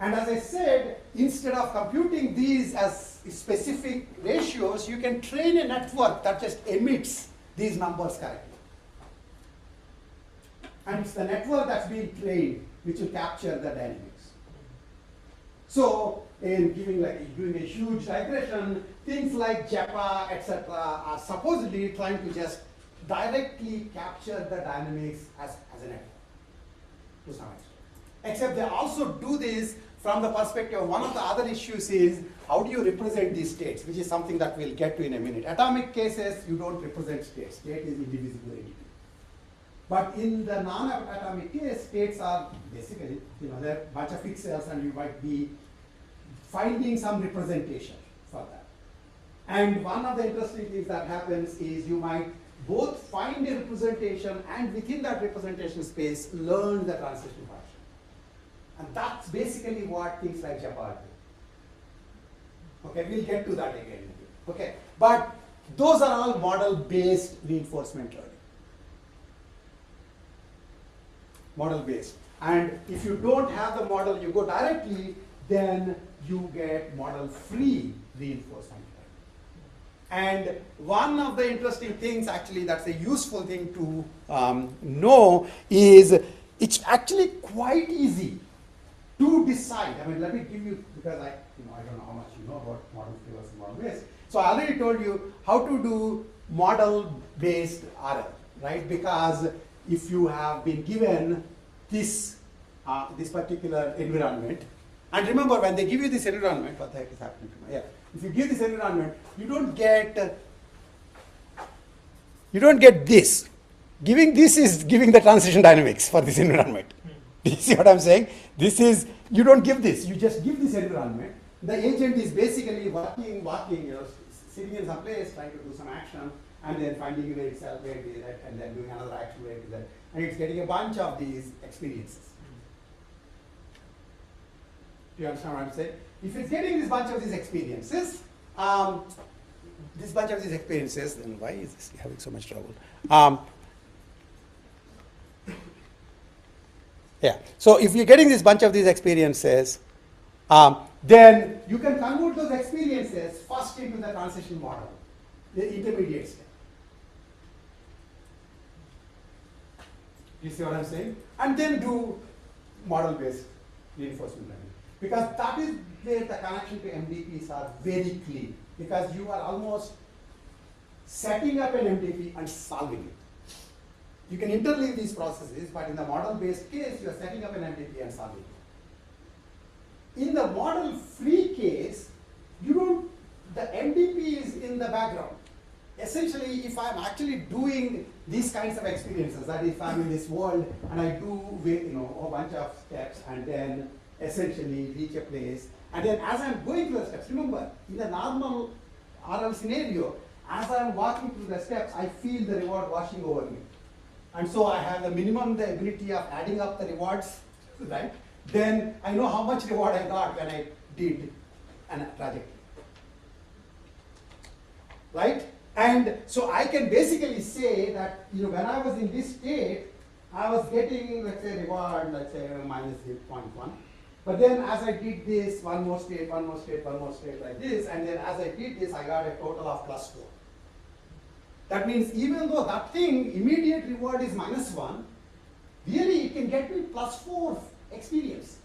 And as I said, instead of computing these as specific ratios, you can train a network that just emits these numbers correctly. And it's the network that's being trained which will capture the dynamics. So, in doing a huge digression, things like JEPA, etc., are supposedly trying to just directly capture the dynamics as a network to some extent. Except they also do this from the perspective of one of the other issues is how do you represent these states, which is something that we'll get to in a minute. Atomic cases, you don't represent states. State is indivisible entity. But in the non-atomic case, states are basically, they're a bunch of pixels and you might be finding some representation for that. And one of the interesting things that happens is you might both find a representation and within that representation space, learn the transition function. And that's basically what things like JEPA do. Okay, we'll get to that again. Okay, but those are all model-based reinforcement learning. Model-based. And if you don't have the model, you go directly, then you get model-free reinforcement learning. And one of the interesting things, actually, that's a useful thing to know is it's actually quite easy to decide. I mean, let me give you, because I don't know how much you know about model-free versus model-based. So I already told you how to do model-based RL, right? Because if you have been given this particular environment, and remember when they give you this environment, what the heck is happening to me? Yeah, if you give this environment, you don't get this. Giving this is giving the transition dynamics for this environment. Do you see what I'm saying? This is, you don't give this, you just give this environment. The agent is basically walking, sitting in some place, trying to do some action, and then finding where it's where it is, and then doing another action where it is, and it's getting a bunch of these experiences. Do you understand what I'm saying? If it's getting this bunch of these experiences, then why is this having so much trouble? Yeah. So if you're getting this bunch of these experiences, then you can convert those experiences first into the transition model, the intermediate step. You see what I'm saying? And then do model-based reinforcement learning. Because that is where the connection to MDPs are very clean. Because you are almost setting up an MDP and solving it. You can interleave these processes, but in the model-based case, you are setting up an MDP and solving it. In the model-free case, the MDP is in the background. Essentially, if I'm actually doing these kinds of experiences, that if I'm in this world and I do a bunch of steps and then essentially reach a place, and then as I'm going through the steps, remember, in a normal RL scenario, as I'm walking through the steps, I feel the reward washing over me. And so I have the ability of adding up the rewards, right? Then I know how much reward I got when I did a trajectory, right? And so I can basically say that when I was in this state, I was getting, let's say, reward, let's say minus 0.1. But then as I did this, one more state like this, and then as I did this, I got a total of +4. That means even though that thing, immediate reward is -1, really it can get me +4 experience.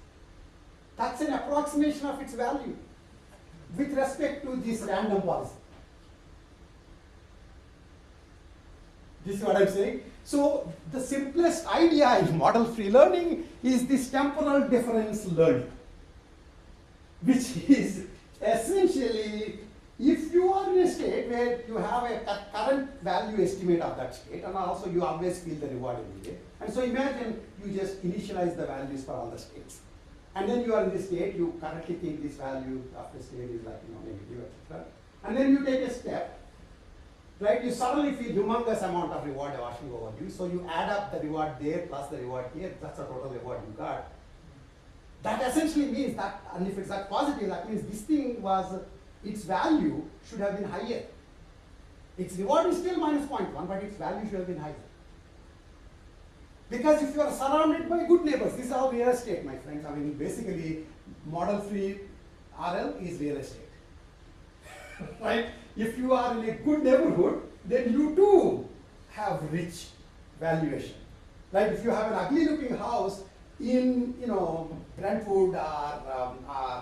That's an approximation of its value with respect to this random policy. This is what I'm saying. So the simplest idea in model-free learning is this temporal difference learning, which is essentially if you are in a state where you have a current value estimate of that state, and also you always feel the reward anyway. And so imagine you just initialize the values for all the states. And then you are in this state, you currently think this value of the state is like, negative, etc. And then you take a step, right? You suddenly feel humongous amount of reward washing over you. So you add up the reward there plus the reward here, that's the total reward you got. That essentially means that, and if it's that positive, that means this thing was, its value should have been higher. Its reward is still minus 0.1, but its value should have been higher. Because if you are surrounded by good neighbors, this is all real estate, my friends. I mean, basically, model-free RL is real estate. Right? If you are in a good neighborhood, then you too have rich valuation. Right? If you have an ugly-looking house in, Brentwood or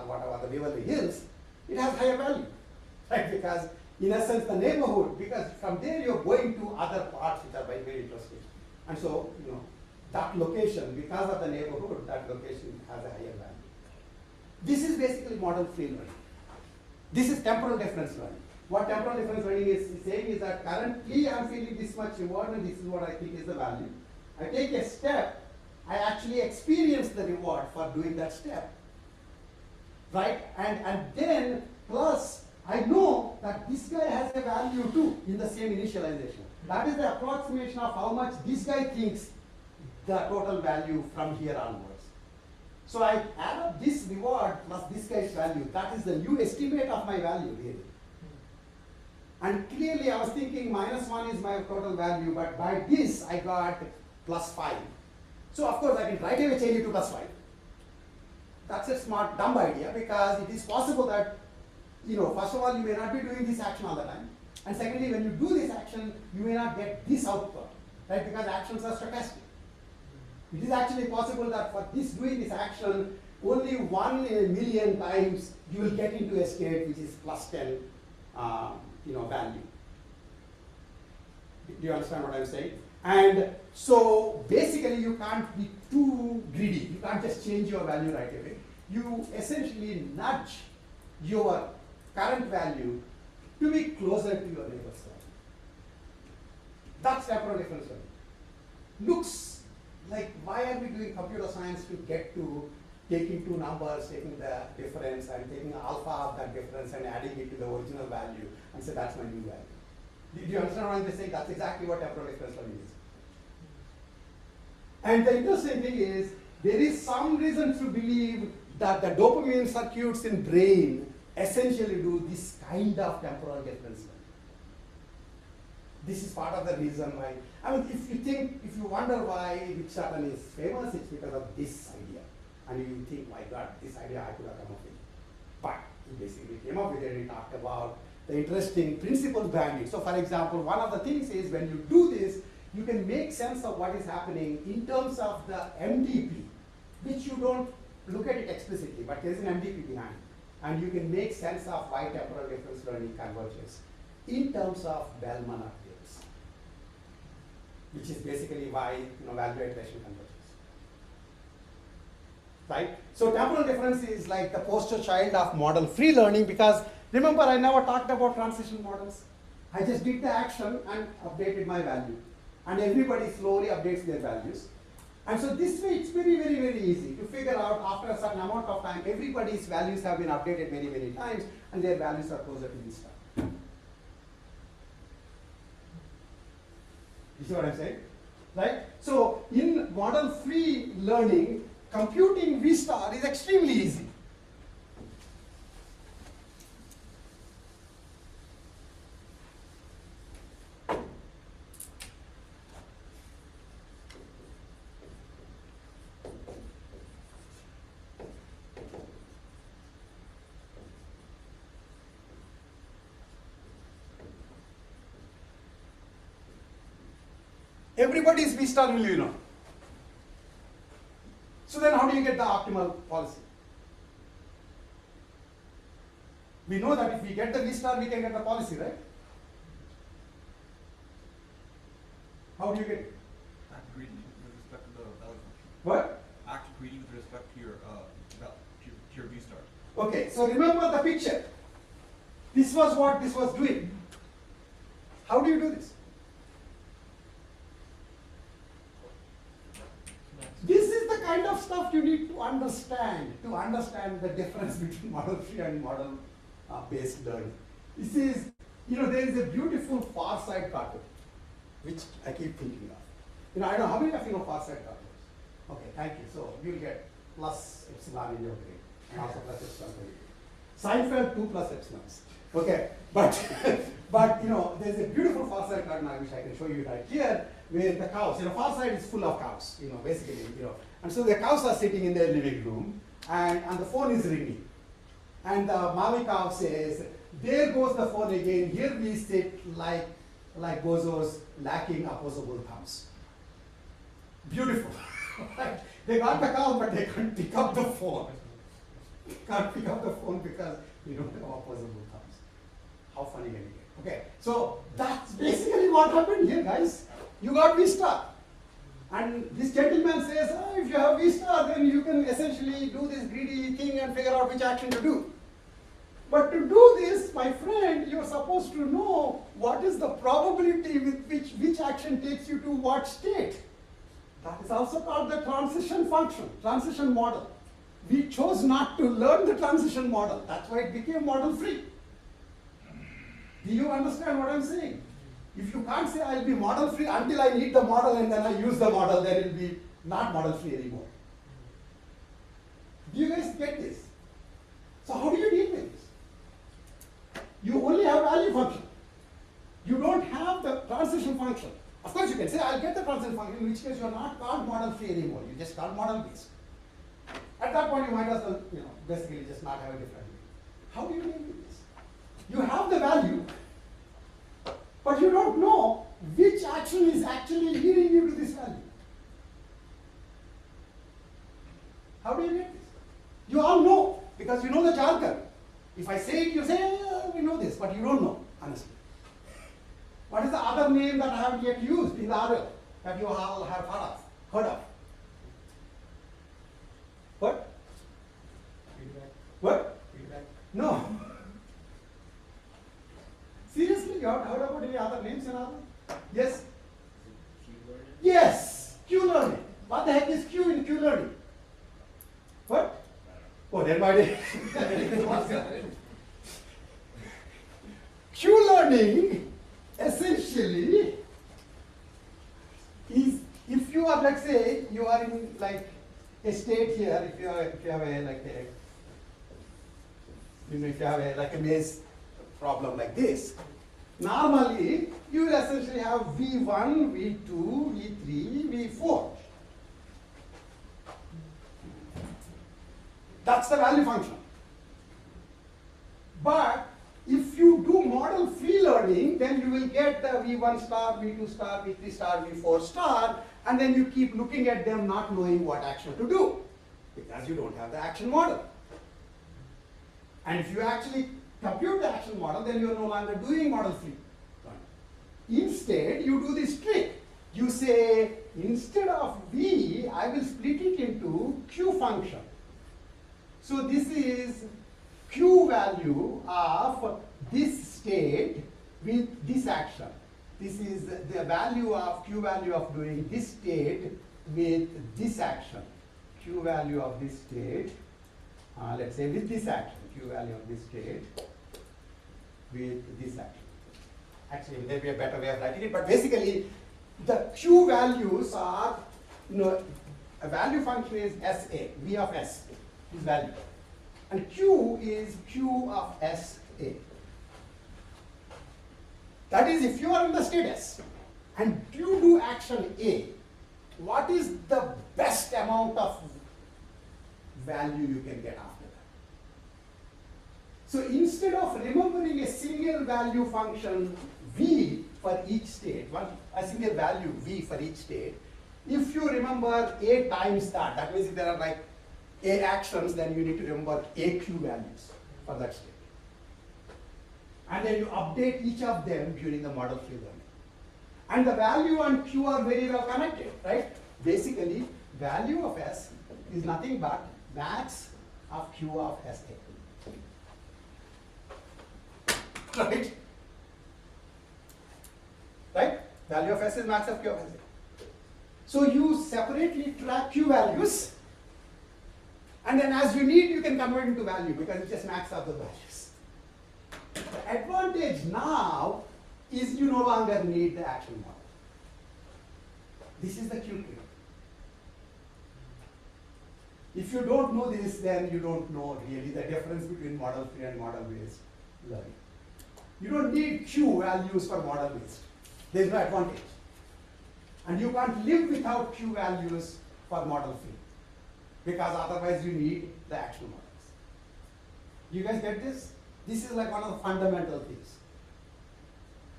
whatever, the Beverly Hills, it has higher value, right? Because in essence, the neighborhood, because from there you're going to other parts which are very, very interesting. And so, that location, because of the neighborhood, that location has a higher value. This is basically model-free learning. This is temporal difference learning. What temporal difference learning is saying is that currently I'm feeling this much reward and this is what I think is the value. I take a step, I actually experience the reward for doing that step. Right? And then plus I know that this guy has a value too in the same initialization. That is the approximation of how much this guy thinks the total value from here onwards. So I add up this reward plus this guy's value. That is the new estimate of my value really. And clearly I was thinking -1 is my total value, but by this I got +5. So of course I can right away change it to +5. That's a smart, dumb idea because it is possible that, first of all, you may not be doing this action all the time. And secondly, when you do this action, you may not get this output, right? Because actions are stochastic. It is actually possible that for doing this action, only 1 in a million times you will get into a state which is +10, value. Do you understand what I'm saying? And so basically you can't be too greedy. You can't just change your value right away. You essentially nudge your current value to be closer to your neighbor's value. That's temporal difference learning. Looks like why are we doing computer science to get to taking two numbers, taking the difference and taking alpha of that difference and adding it to the original value and say that's my new value. Do you understand what I'm just saying? That's exactly what temporal difference learning is. And the interesting thing is, there is some reason to believe that the dopamine circuits in brain essentially do this kind of temporal difference learning. This is part of the reason why, if you wonder why Rick Sutton is famous, it's because of this idea. And you think, my God, this idea I could have come up with. But he basically came up with it and he talked about the interesting principles behind it. So for example, one of the things is when you do this, you can make sense of what is happening in terms of the MDP, which you don't look at it explicitly, but there is an MDP behind. And you can make sense of why temporal difference learning converges in terms of Bellman updates, which is basically why value iteration converges. Right? So temporal difference is like the poster child of model-free learning because remember I never talked about transition models. I just did the action and updated my value. And everybody slowly updates their values. And so this way it's very, very, very easy to figure out after a certain amount of time, everybody's values have been updated many, many times and their values are closer to this stuff. You see what I'm saying? Right? So in model-free learning, computing V star is extremely easy. Everybody's V star will you know. So then how do you get the optimal policy? We know that if we get the V star, we can get the policy, right? How do you get it? respect to your, to your V star? Okay, so remember the picture. This was what this was doing. How do you do this? This is the kind of stuff you need to understand the difference between model free and model based learning. This is, there is a beautiful far side cartoon, which I keep thinking of. I don't know how many of you know far side cartoons. Okay, thank you. So you'll get plus epsilon in your grade, and also plus epsilon for you. Seinfeld 2 plus epsilons. Okay, but there's a beautiful far side cartoon which I can show you right here, where the cows, far side is full of cows, basically, and so the cows are sitting in their living room, and the phone is ringing, and the mommy cow says, "There goes the phone again. Here we sit like bozos lacking opposable thumbs." Beautiful. Right? They got the cow, but they couldn't pick up the phone. Can't pick up the phone because you don't have opposable thumbs. How funny can you get? Okay, so that's basically what happened here, guys. You got V star. And this gentleman says, if you have V star, then you can essentially do this greedy thing and figure out which action to do. But to do this, my friend, you're supposed to know what is the probability with which action takes you to what state. That is also called the transition function, transition model. We chose not to learn the transition model. That's why it became model free. Do you understand what I'm saying? If you can't say I'll be model free until I need the model and then I use the model, then it will be not model free anymore. Do you guys get this? So how do you deal with this? You only have value function. You don't have the transition function. Of course you can say I'll get the transition function, in which case you are not called model free anymore. You just called model based. At that point you might as well, basically just not have a different name. How do you deal with this? You have the value, but you don't know which action is actually leading you to this value. How do you get this? You all know, because you know the jargon. If I say it, you say, we know this, but you don't know, honestly. What is the other name that I haven't yet used in the RL that you all have heard of? What? Feedback. What? Feedback. No. Seriously, you have heard about any other names in RL? Yes? Q-learning? Yes! Q-learning. What the heck is Q in Q-learning? What? Oh, then why did Q-learning essentially is, if you are, let's say, you are in like a state here, if you have a maze problem like this, normally you will essentially have V1, V2, V3, V4. That's the value function. But if you do model free learning, then you will get the V1 star, V2 star, V3 star, V4 star, and then you keep looking at them not knowing what action to do, because you don't have the action model. And if you actually compute the action model, then you are no longer doing model free. Instead, you do this trick. You say, instead of V, I will split it into Q function. So this is Q value of this state with this action. This is the value of Q value of doing this state with this action. Q value of this state, let's say with this action. Q value of this state with this action. Actually, there will be a better way of writing it, but basically the Q values are, a value function is SA, V of S is value. And Q is Q of SA. That is, if you are in the state S and you do action A, what is the best amount of value you can get after that? So instead of remembering a single value function V for each state, a single value V for each state, if you remember A times that means if there are like A actions, then you need to remember A Q values for that state. And then you update each of them during the model free learning. And the value and Q are very well connected, right? Basically, value of S is nothing but max of Q of SA. Right? Right? Value of S is max of Q of SA. So you separately track Q values, and then as you need, you can convert into value because it's just max of the values. The advantage now is you no longer need the action model. This is the Q trick. If you don't know this, then you don't know really the difference between model free and model based learning. You don't need Q values for model based. There is no advantage. And you can't live without Q values for model free, because otherwise you need the action models. You guys get this? This is like one of the fundamental things.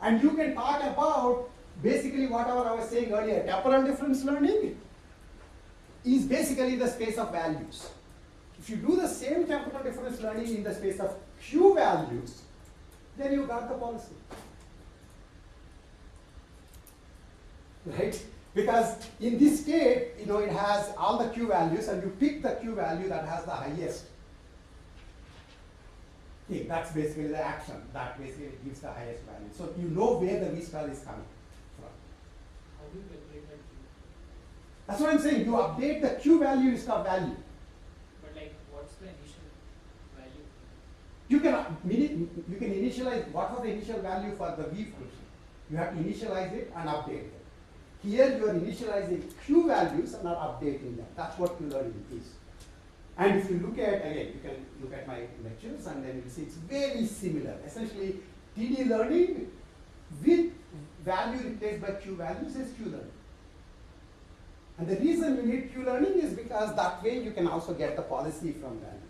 And you can talk about basically whatever I was saying earlier. Temporal difference learning is basically the space of values. If you do the same temporal difference learning in the space of Q values, then you got the policy. Right? Because in this state, it has all the Q values, and you pick the Q value that has the highest. Okay, that's basically the action that basically gives the highest value. So you know where the V star is coming from. How do you calculate that Q? That's what I'm saying. You update the Q value instead of value. But like, what's the initial value? You can initialize what was the initial value for the V function. You have to initialize it and update it. Here you are initializing Q values and not updating them. That's what Q learning is. And if you look at, again, you can look at my lectures and then you'll see it's very similar. Essentially, TD learning with value replaced by Q values is Q learning. And the reason you need Q learning is because that way you can also get the policy from value.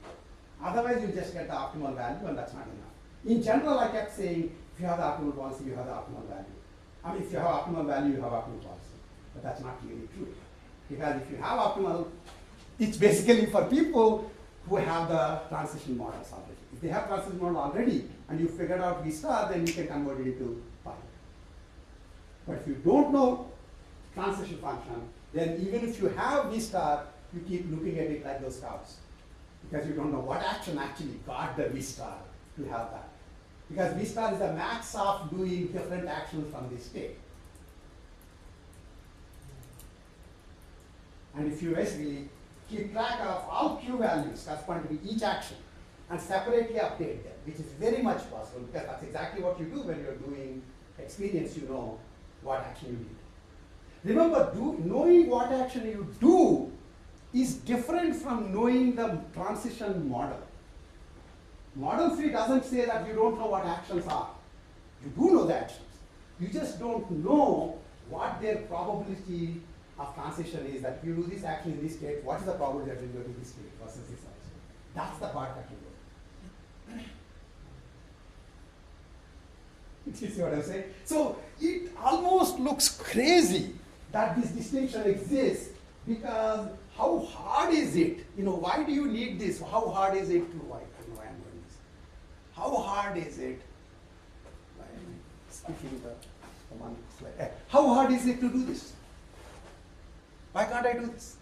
Otherwise, you just get the optimal value, and that's not enough. In general, I kept saying, if you have the optimal policy, you have the optimal value. I mean, if you have optimal value, you have optimal policy. But that's not really true. Because if you have optimal, it's basically for people who have the transition models already. If they have transition model already, and you figured out V star, then you can convert it into pi. But if you don't know transition function, then even if you have V star, you keep looking at it like those cows. Because you don't know what action actually got the V star to have that. Because V star is the max of doing different actions from this state. And if you basically keep track of all Q values corresponding to each action and separately update them, which is very much possible, because that's exactly what you do when you're doing experience, you know what action you did. Remember, knowing what action you do is different from knowing the transition model. Model 3 doesn't say that you don't know what actions are. You do know the actions. You just don't know what their probability of transition is, that if you do this action in this state, what is the probability that you go to this state versus this action? That's the part that you know. You see what I'm saying? So it almost looks crazy that this distinction exists, because how hard is it? Why do you need this? How hard is it to why I'm doing this? How hard is it? I'm speaking the one slide. How hard is it to do this? Why can't I do this?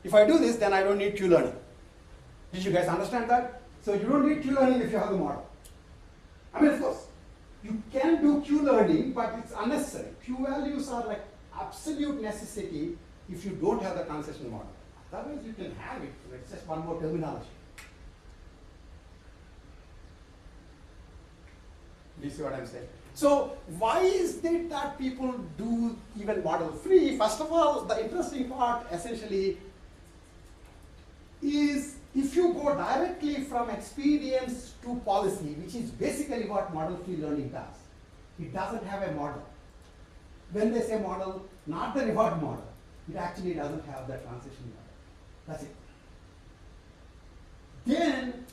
If I do this, then I don't need Q learning. Did you guys understand that? So you don't need Q learning if you have the model. I mean, of course, you can do Q learning, but it's unnecessary. Q values are like absolute necessity if you don't have the transition model. Otherwise, you can have it. It's just one more terminology. Do you see what I'm saying? So why is it that people do even model free? First of all, the interesting part essentially is if you go directly from experience to policy, which is basically what model free learning does. It doesn't have a model. When they say model, not the reward model, it actually doesn't have the transition model. That's it. Then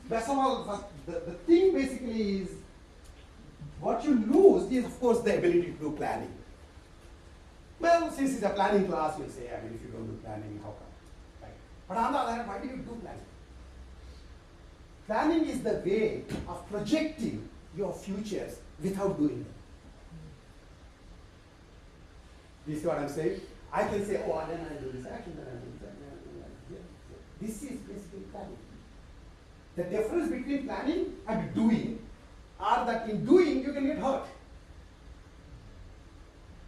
that's all. The thing basically is, what you lose is, of course, the ability to do planning. Well, since it's a planning class, you'll say, if you don't do planning, how come? Right? But on the other hand, why do you do planning? Planning is the way of projecting your futures without doing them. Do you see what I'm saying? I can say, oh, then I do this action, then I do this action, then I do this. This is basically planning. The difference between planning and doing are that in doing you can get hurt.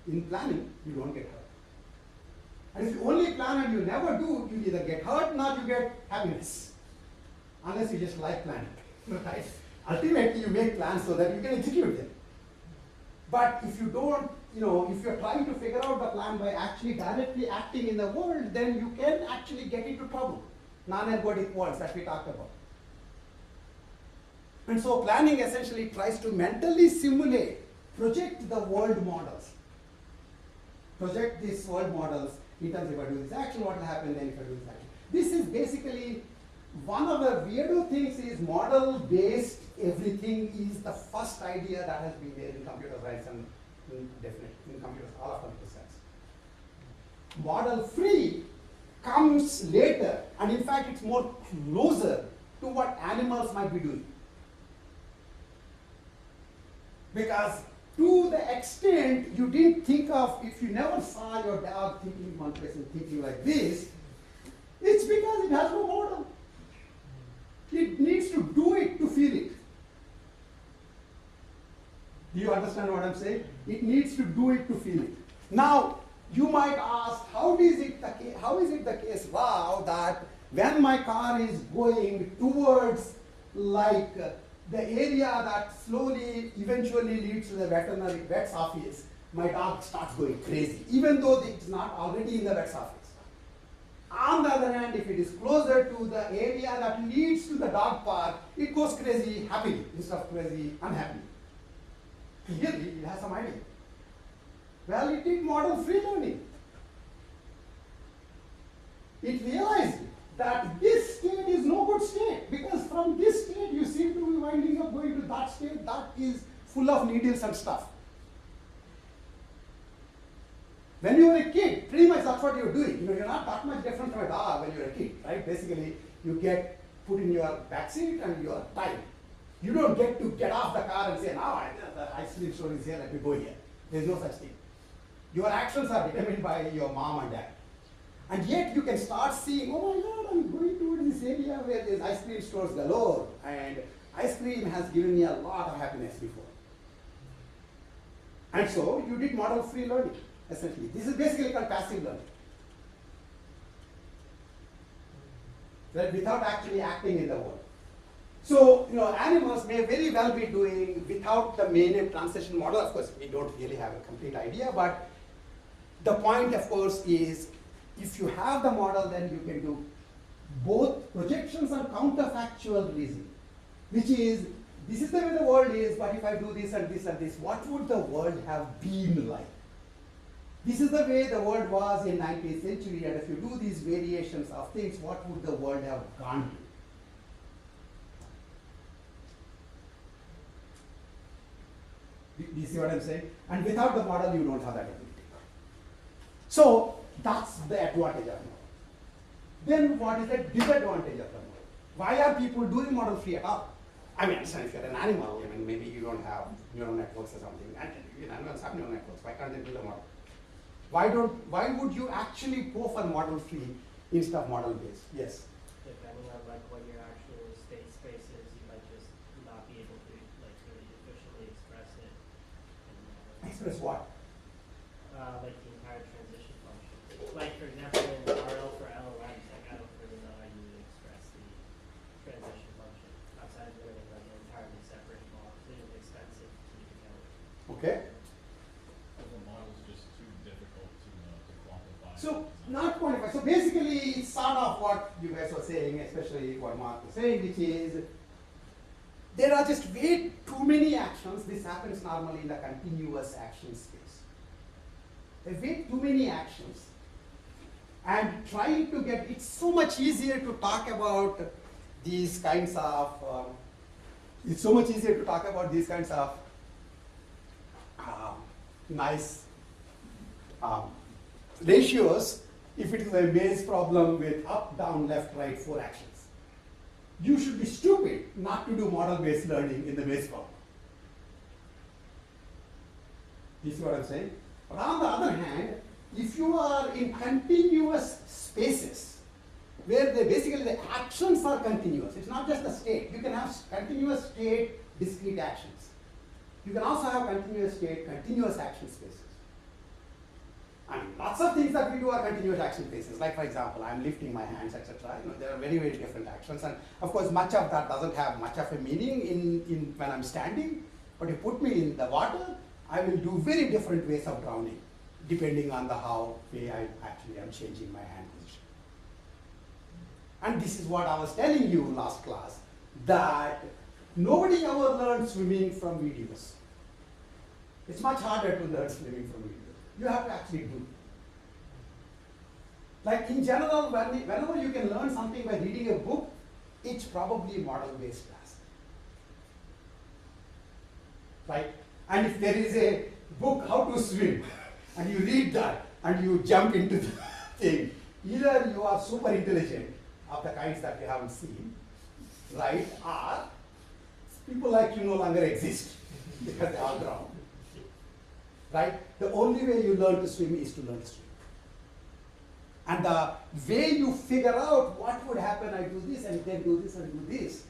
In planning, you don't get hurt. And if you only plan and you never do, you either get hurt or you get happiness. Unless you just like planning, right? Ultimately, you make plans so that you can execute them. But if you don't, if you're trying to figure out the plan by actually directly acting in the world, then you can actually get into trouble. Non-ergodic words that we talked about. And so planning essentially tries to mentally simulate, project the world models. Project these world models in terms of if I do this action, what will happen then if I do this action. This is basically one of the weirdo things is model-based everything is the first idea that has been there in computer science and in computers, all of computer science. Model-free comes later, and in fact it's more closer to what animals might be doing. Because to the extent you didn't think of, if you never saw your dog thinking in one place and thinking like this, it's because it has no model. It needs to do it to feel it. Do you understand what I'm saying? It needs to do it to feel it. Now, you might ask, how is it the case, Rao, that when my car is going towards like the area that slowly, eventually leads to the vet's office, my dog starts going crazy, even though it's not already in the vet's office. On the other hand, if it is closer to the area that leads to the dog park, it goes crazy happily instead of crazy unhappily. Clearly, it has some idea. Well, it did model free learning. It realized that this state is no good state, because from this state you seem to be winding up going to that state that is full of needles and stuff. When you were a kid, pretty much that's what you're doing. You're not that much different from a dog when you're a kid, right? Basically, you get put in your back seat and you're tied. You don't get to get off the car and say, now the ice cream store is here, let me go here. There's no such thing. Your actions are determined by your mom and dad. And yet you can start seeing, oh my God, I'm going towards this area where there's ice cream stores galore, and ice cream has given me a lot of happiness before. And so you did model free learning, essentially. This is basically called passive learning. Right? Without actually acting in the world. So, animals may very well be doing without the main translation model. Of course, we don't really have a complete idea, but the point, of course, is if you have the model, then you can do both projections and counterfactual reasoning, which is, this is the way the world is, but if I do this and this and this, what would the world have been like? This is the way the world was in 19th century, and if you do these variations of things, what would the world have gone to? Do you see what I'm saying? And without the model, you don't have that ability. So that's the advantage of model. Then what is the disadvantage of the model? Why are people doing model free at all? I mean, understand if you're an animal, maybe you don't have neural networks or something. And animals have neural networks. Why can't they build a model? Why would you actually go for model free instead of model based? Yes. Depending on what your actual state space is, you might just not be able to really efficiently express it. Express what? The entire transition function. Like for example, in RL for LLMs, I don't really know how you would express the transition function outside of doing an entirely separate model. It is expensive to keep together. Okay. The model is just too difficult to quantify. So not quantify. So basically, it's sort of what you guys were saying, especially what Mark was saying, which is there are just way too many actions. This happens normally in the continuous action space. There are way too many actions. And trying to get, it's so much easier to talk about these kinds of, nice ratios if it is a maze problem with up, down, left, right, 4 actions. You should be stupid not to do model-based learning in the maze problem. You see what I'm saying? But on the other hand, if you are in continuous spaces, where basically the actions are continuous, it's not just the state. You can have continuous state, discrete actions. You can also have continuous state, continuous action spaces. I mean, lots of things that we do are continuous action spaces. Like, for example, I'm lifting my hands, etc. There are very, very different actions. And of course, much of that doesn't have much of a meaning in when I'm standing. But you put me in the water, I will do very different ways of drowning, depending on the way I actually am changing my hand position. And this is what I was telling you last class, that nobody ever learned swimming from videos. It's much harder to learn swimming from videos. You have to actually do. Like in general, whenever you can learn something by reading a book, it's probably model-based class. Right? And if there is a book, How to Swim, and you read that, and you jump into the thing, either you are super intelligent, of the kinds that you haven't seen, right? Or people like you no longer exist because they are drowned. Right? The only way you learn to swim is to learn to swim. And the way you figure out what would happen, I do this and then do this and do this,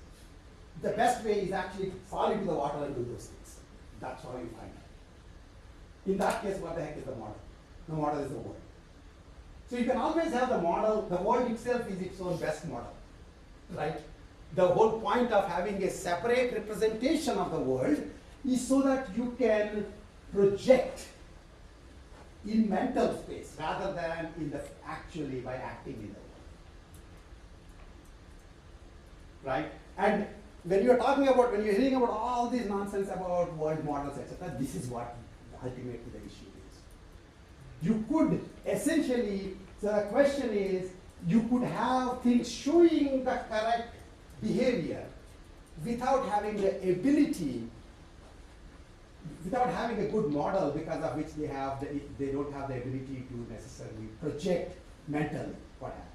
the best way is actually fall into the water and do those things. That's how you find out. In that case, what the heck is the model? The model is the world. So you can always have the model, the world itself is its own best model, right? The whole point of having a separate representation of the world is so that you can project in mental space rather than in the actually by acting in the world, right? And when you're talking about, when you're hearing about all this nonsense about world models, etc., this is what ultimately the issue is. You could essentially, so the question is, you could have things showing the correct behavior without having the ability, without having a good model because of which they don't have the ability to necessarily project mentally what happens.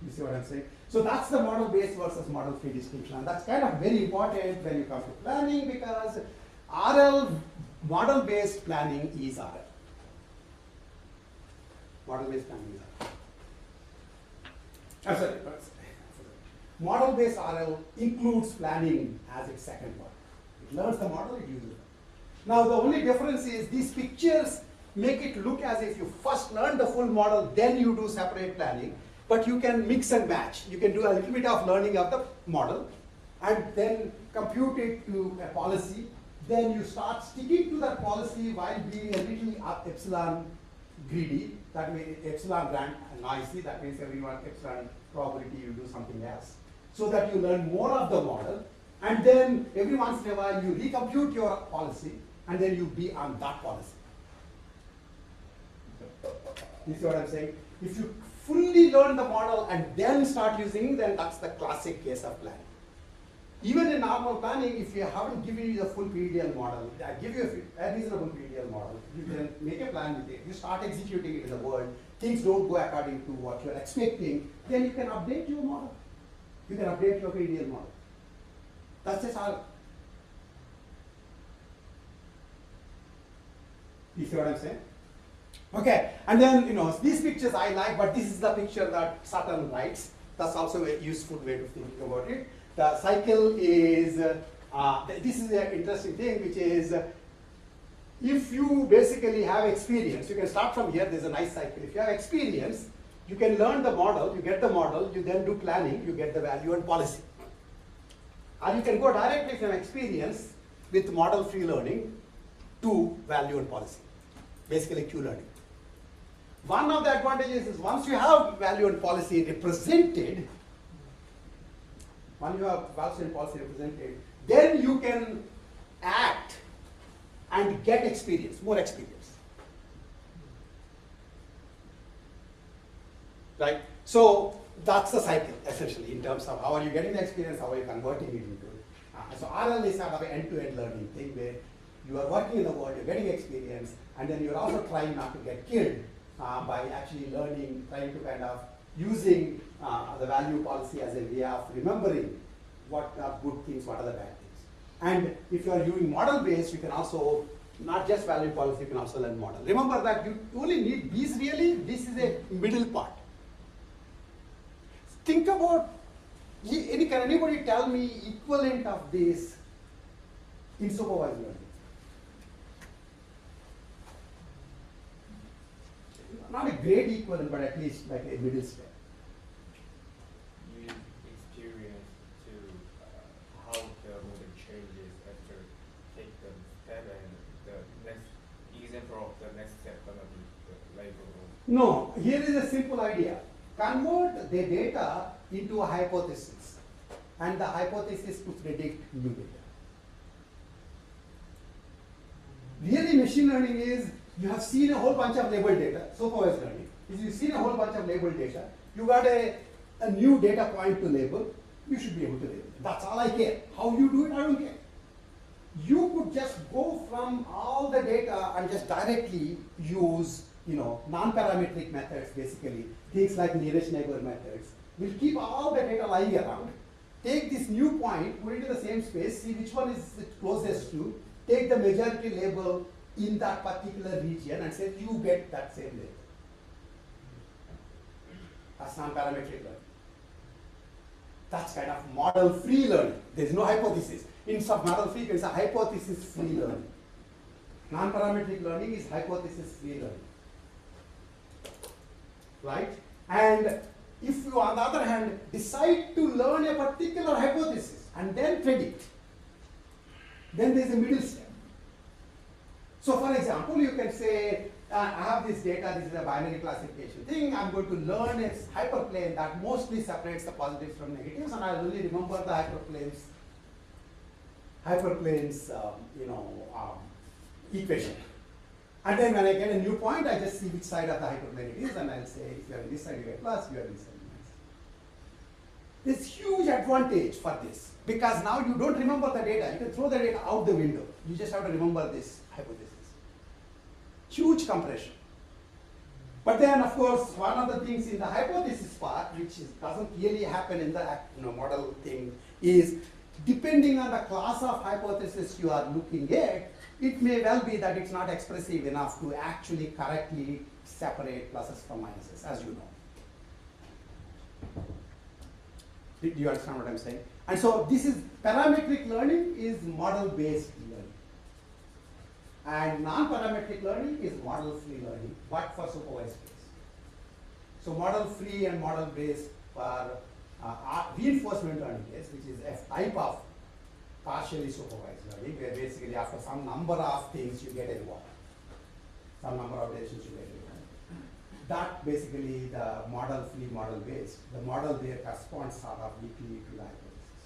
You see what I'm saying? So that's the model-based versus model-free distinction. And that's kind of very important when you come to planning because RL, model-based planning is RL. Model-based planning is RL. I'm sorry. Model-based RL includes planning as its second part. It learns the model, it uses it. Now the only difference is these pictures make it look as if you first learn the full model, then you do separate planning. But you can mix and match. You can do a little bit of learning of the model and then compute it to a policy. Then you start sticking to that policy while being a little epsilon greedy. That means epsilon grant noisy. That means everyone epsilon probability you do something else. So that you learn more of the model. And then every once in a while you recompute your policy and then you be on that policy. You see what I'm saying? If you fully learn the model and then start using it, then that's the classic case of planning. Even in normal planning, if you haven't given you the full PDL model, I give you a reasonable PDL model, you can make a plan with it, you start executing it in the world, things don't go according to what you're expecting, then you can update your model. You can update your PDL model. That's just how. You see what I'm saying? Okay, and then these pictures I like, but this is the picture that Sutton writes. That's also a useful way to think about it. The cycle is, this is an interesting thing, which is if you basically have experience, you can start from here, there's a nice cycle. If you have experience, you can learn the model, you get the model, you then do planning, you get the value and policy. Or you can go directly from experience with model-free learning to value and policy, basically Q learning. One of the advantages is once you have value and policy represented, then you can act and get experience, more experience. Right? So that's the cycle essentially in terms of how are you getting the experience, how are you converting it into it. So RL is sort of an end-to-end learning thing where you are working in the world, you're getting experience, and then you're also trying not to get killed by actually learning, trying to kind of using the value policy as a way of remembering what are good things, what are the bad things. And if you are using model-based, you can also Not just value policy, you can also learn model. Remember that you only need these really, this is a middle part. Think about, can anybody tell me equivalent of this in supervised learning? Not a great equivalent, but at least like a middle step. Use experience to how the model changes after take the step, and the next example of the next step gonna be the label. No, here is a simple idea. Convert the data into a hypothesis, and the hypothesis to predict new data. Really, machine learning is, you have seen a whole bunch of labeled data, supervised learning. If you've seen a whole bunch of labeled data, you got a new data point to label, you should be able to label it. That's all I care. How you do it, I don't care. You could just go from all the data and just directly use, non-parametric methods, basically, things like nearest neighbor methods. We'll keep all the data lying around, take this new point, put it in the same space, see which one is it closest to, take the majority label in that particular region and say you get that same label. That's non-parametric learning. That's kind of model-free learning. There's no hypothesis. Instead of model-free, it's a hypothesis-free learning. Non-parametric learning is hypothesis-free learning. Right? And if you, on the other hand, decide to learn a particular hypothesis and then predict, then there's a middle step. So for example, you can say, I have this data, this is a binary classification thing, I'm going to learn a hyperplane that mostly separates the positives from negatives, and I'll only remember the hyperplanes equation. And then when I get a new point, I just see which side of the hyperplane it is, and I'll say, if you're on this side, you get plus, you're on this side, you get minus. There's huge advantage for this, because now you don't remember the data. You can throw the data out the window. You just have to remember this hypothesis. Huge compression. But then, of course, one of the things in the hypothesis part, which doesn't really happen in the model thing, is depending on the class of hypothesis you are looking at, it may well be that it's not expressive enough to actually correctly separate pluses from minuses, as you know. Do you understand what I'm saying? And so this is, parametric learning is model-based learning. And non-parametric learning is model-free learning, but for supervised case. So model-free and model-based for reinforcement learning case, which is a type of partially supervised learning, where basically after some number of things you get a reward. Some number of decisions you get a reward. That basically the model-free, model-based. The model there corresponds sort of weakly to the hypothesis.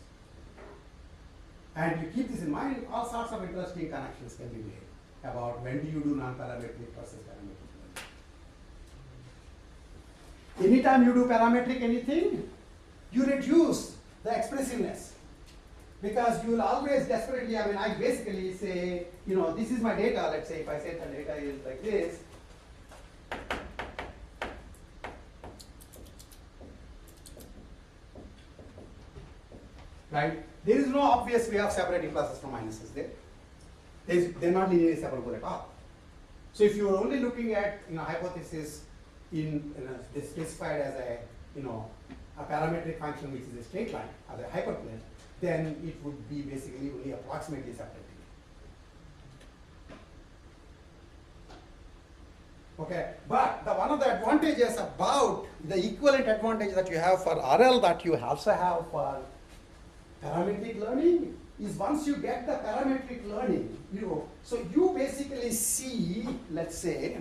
And you keep this in mind, all sorts of interesting connections can be made about when do you do non-parametric versus parametric learning. Anytime you do parametric anything, you reduce the expressiveness. Because you will always desperately, I basically say, this is my data, let's say if I say the data is like this, right? There is no obvious way of separating pluses from minuses there. They're not linearly separable at all. So if you're only looking at hypothesis this specified as a parametric function which is a straight line as a hyperplane, then it would be basically only approximately separating. Okay, but one of the advantages about the equivalent advantage that you have for RL that you also have for parametric learning is once you get the parametric learning, so you basically see, let's say,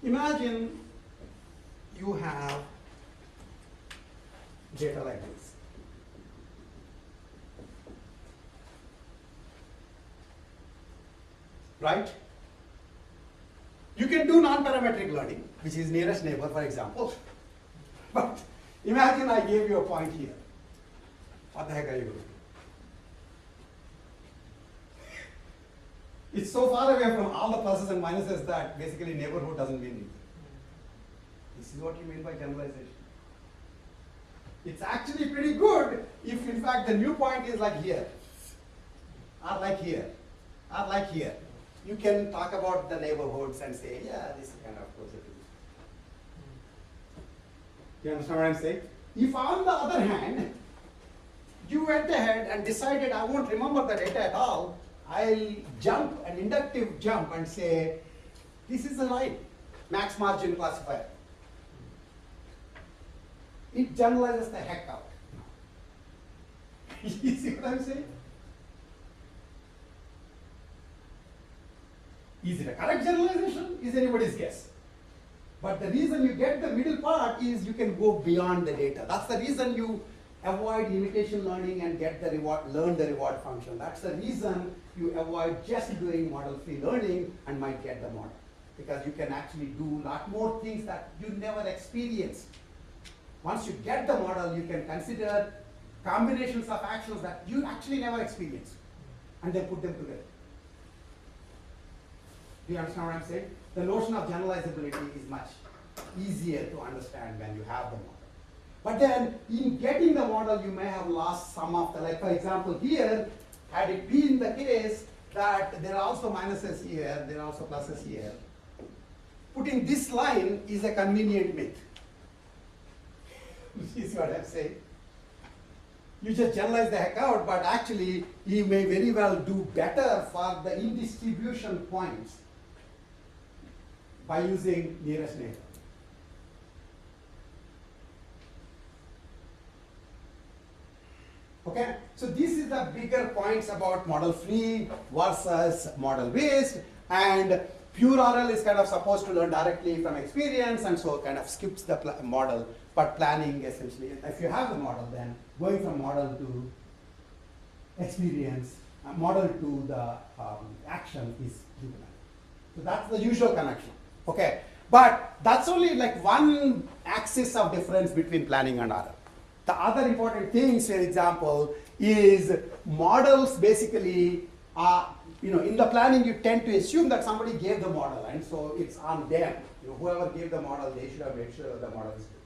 imagine you have data like this. Right? You can do non-parametric learning, which is nearest neighbor, for example. But imagine I gave you a point here. What the heck are you going to do? It's so far away from all the pluses and minuses that basically neighborhood doesn't mean anything. This is what you mean by generalization. It's actually pretty good if in fact the new point is like here, or like here, or like here. You can talk about the neighborhoods and say, yeah, this is kind of closer to this. You understand what I'm saying? If on the other hand, you went ahead and decided I won't remember the data at all, I'll jump, an inductive jump, and say, this is the right max margin classifier. It generalizes the heck out. You see what I'm saying? Is it a correct generalization? Is anybody's guess. But the reason you get the middle part is you can go beyond the data. That's the reason you avoid imitation learning and get the reward, learn the reward function. That's the reason you avoid just doing model-free learning and might get the model. Because you can actually do a lot more things that you never experienced. Once you get the model, you can consider combinations of actions that you actually never experienced and then put them together. Do you understand what I'm saying? The notion of generalizability is much easier to understand when you have the model. But then, in getting the model, you may have lost some of the, like for example here, had it been the case that there are also minuses here, there are also pluses here, putting this line is a convenient myth. You see what I'm saying? You just generalize the heck out, but actually, you may very well do better for the in-distribution points by using nearest neighbor. Okay, so this is the bigger points about model-free versus model-based, and pure RL is kind of supposed to learn directly from experience, and so kind of skips the model, but planning essentially, if you have the model, then going from model to experience, model to the action is equivalent. So that's the usual connection. Okay, but that's only like one axis of difference between planning and RL. The other important things, for example, is models basically in the planning you tend to assume that somebody gave the model, and so it's on them. Whoever gave the model, they should have made sure the model is good.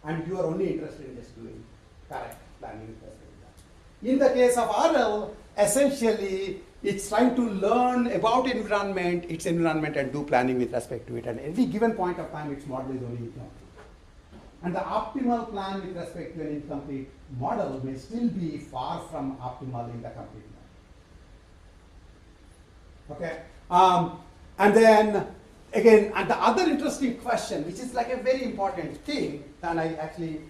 And you are only interested in just doing correct planning with respect to that. In the case of RL, essentially it's trying to learn about its environment and do planning with respect to it. And every given point of time, its model is only incomplete. And the optimal plan with respect to an incomplete model may still be far from optimal in the complete model. Okay? And then, again, and the other interesting question, which is like a very important thing, and I actually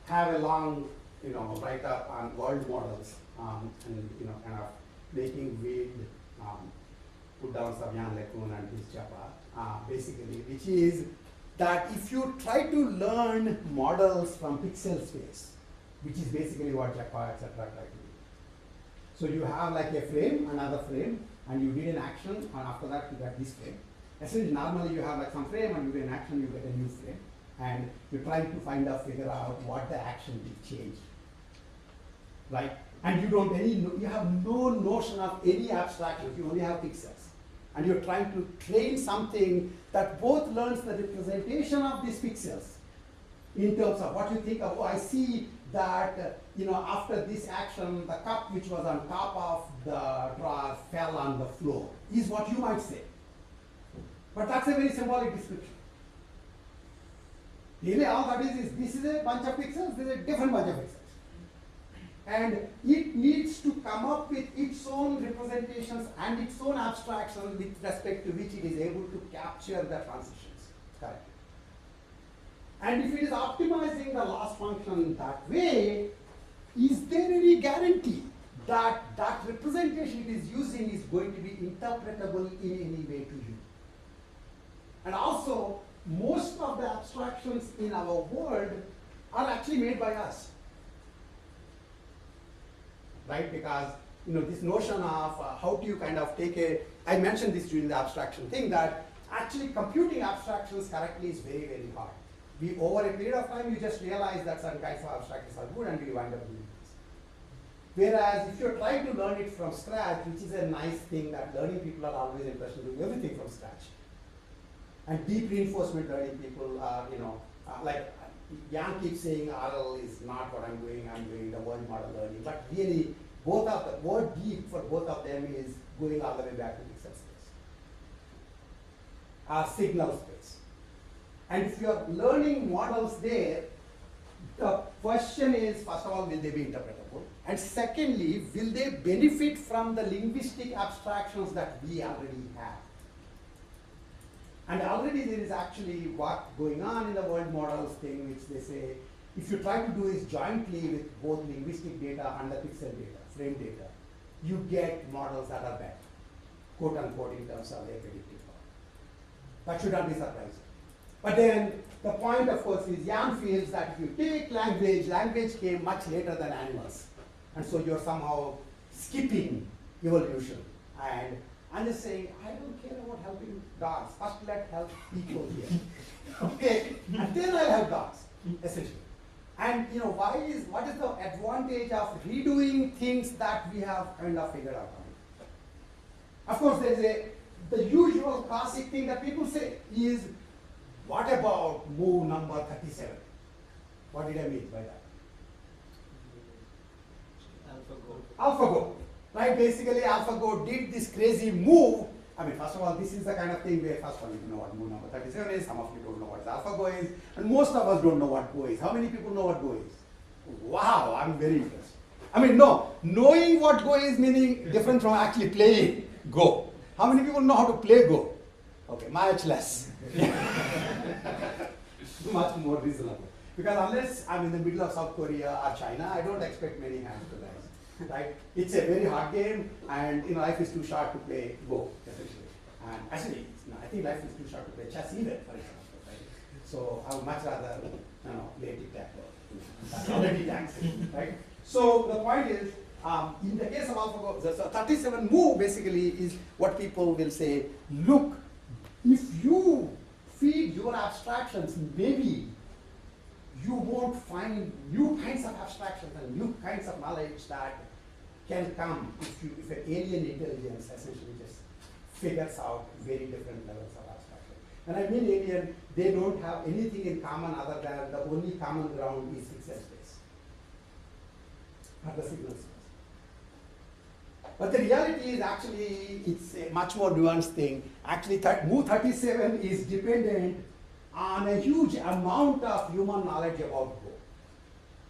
have a long, write-up on world models, and, kind of making weird put-downs of Yann LeCun and his Japa, basically, which is that if you try to learn models from pixel space, which is basically what Japa, etc. try to do. So you have like a frame, another frame, and you did an action, and after that you get this frame. Essentially, normally you have like some frame, and you do an action, you get a new frame, and you're trying to figure out what the action did change, right? And you have no notion of any abstractions. You only have pixels. And you're trying to train something that both learns the representation of these pixels in terms of what you think of, I see that, after this action, the cup which was on top of the drawer fell on the floor, is what you might say. But that's a very symbolic description. Really, all that is this is a bunch of pixels, this is a different bunch of pixels. And it needs to come up with its own representations and its own abstractions with respect to which it is able to capture the transitions correctly. And if it is optimizing the loss function that way, is there any guarantee that that representation it is using is going to be interpretable in any way to you? And also, most of the abstractions in our world are actually made by us. Right, because this notion of how do you kind of take I mentioned this during the abstraction thing, that actually computing abstractions correctly is very, very hard. Over a period of time, you just realize that certain kinds of abstractions are good and you wind up doing this. Whereas if you're trying to learn it from scratch, which is a nice thing that learning people are always interested in doing everything from scratch. And deep reinforcement learning people are, like Jan keeps saying RL is not what I'm doing the world model learning. But really, both of the word deep for both of them is going all the way back to pixel space. Signal space. And if you're learning models there, the question is, first of all, will they be interpretable? And secondly, will they benefit from the linguistic abstractions that we already have? And already there is actually what going on in the world models thing, which they say, if you try to do this jointly with both linguistic data and the pixel data, frame data, you get models that are better, quote unquote, in terms of their predictive power. That should not be surprising. But then the point, of course, is Jan feels that if you take language came much later than animals. And so you're somehow skipping evolution. And I'm just saying, I don't care about helping dogs. First, let's help people here. Okay? And then I'll help dogs, essentially. And what is the advantage of redoing things that we have kind of figured out? Of course, there's the usual classic thing that people say is, what about move number 37? What did I mean by that? AlphaGo. Right? Basically, AlphaGo did this crazy move. I mean, first of all, this is the kind of thing where, first of all, you know what move number 37 is. Some of you don't know what AlphaGo is. And most of us don't know what Go is. How many people know what Go is? Wow, I'm very impressed. I mean, no, knowing what Go is meaning different from actually playing Go. How many people know how to play Go? Okay, much less. Much more reasonable. Because unless I'm in the middle of South Korea or China, I don't expect many hands to rise. Right? It's a very hard game, and life is too short to play Go, essentially. And actually, I think life is too short to play chess even, for example. Right? So I would much rather play tic-tac-toe. That's already taxing, right? So the point is, in the case of AlphaGo, the 37 move basically is what people will say, look, if you feed your abstractions, maybe you won't find new kinds of abstractions and new kinds of knowledge that can come if an alien intelligence essentially just figures out very different levels of abstraction. And I mean alien, they don't have anything in common other than the only common ground is pixel space, or the signal space. But the reality is actually, it's a much more nuanced thing. Actually, move 37 is dependent on a huge amount of human knowledge about Go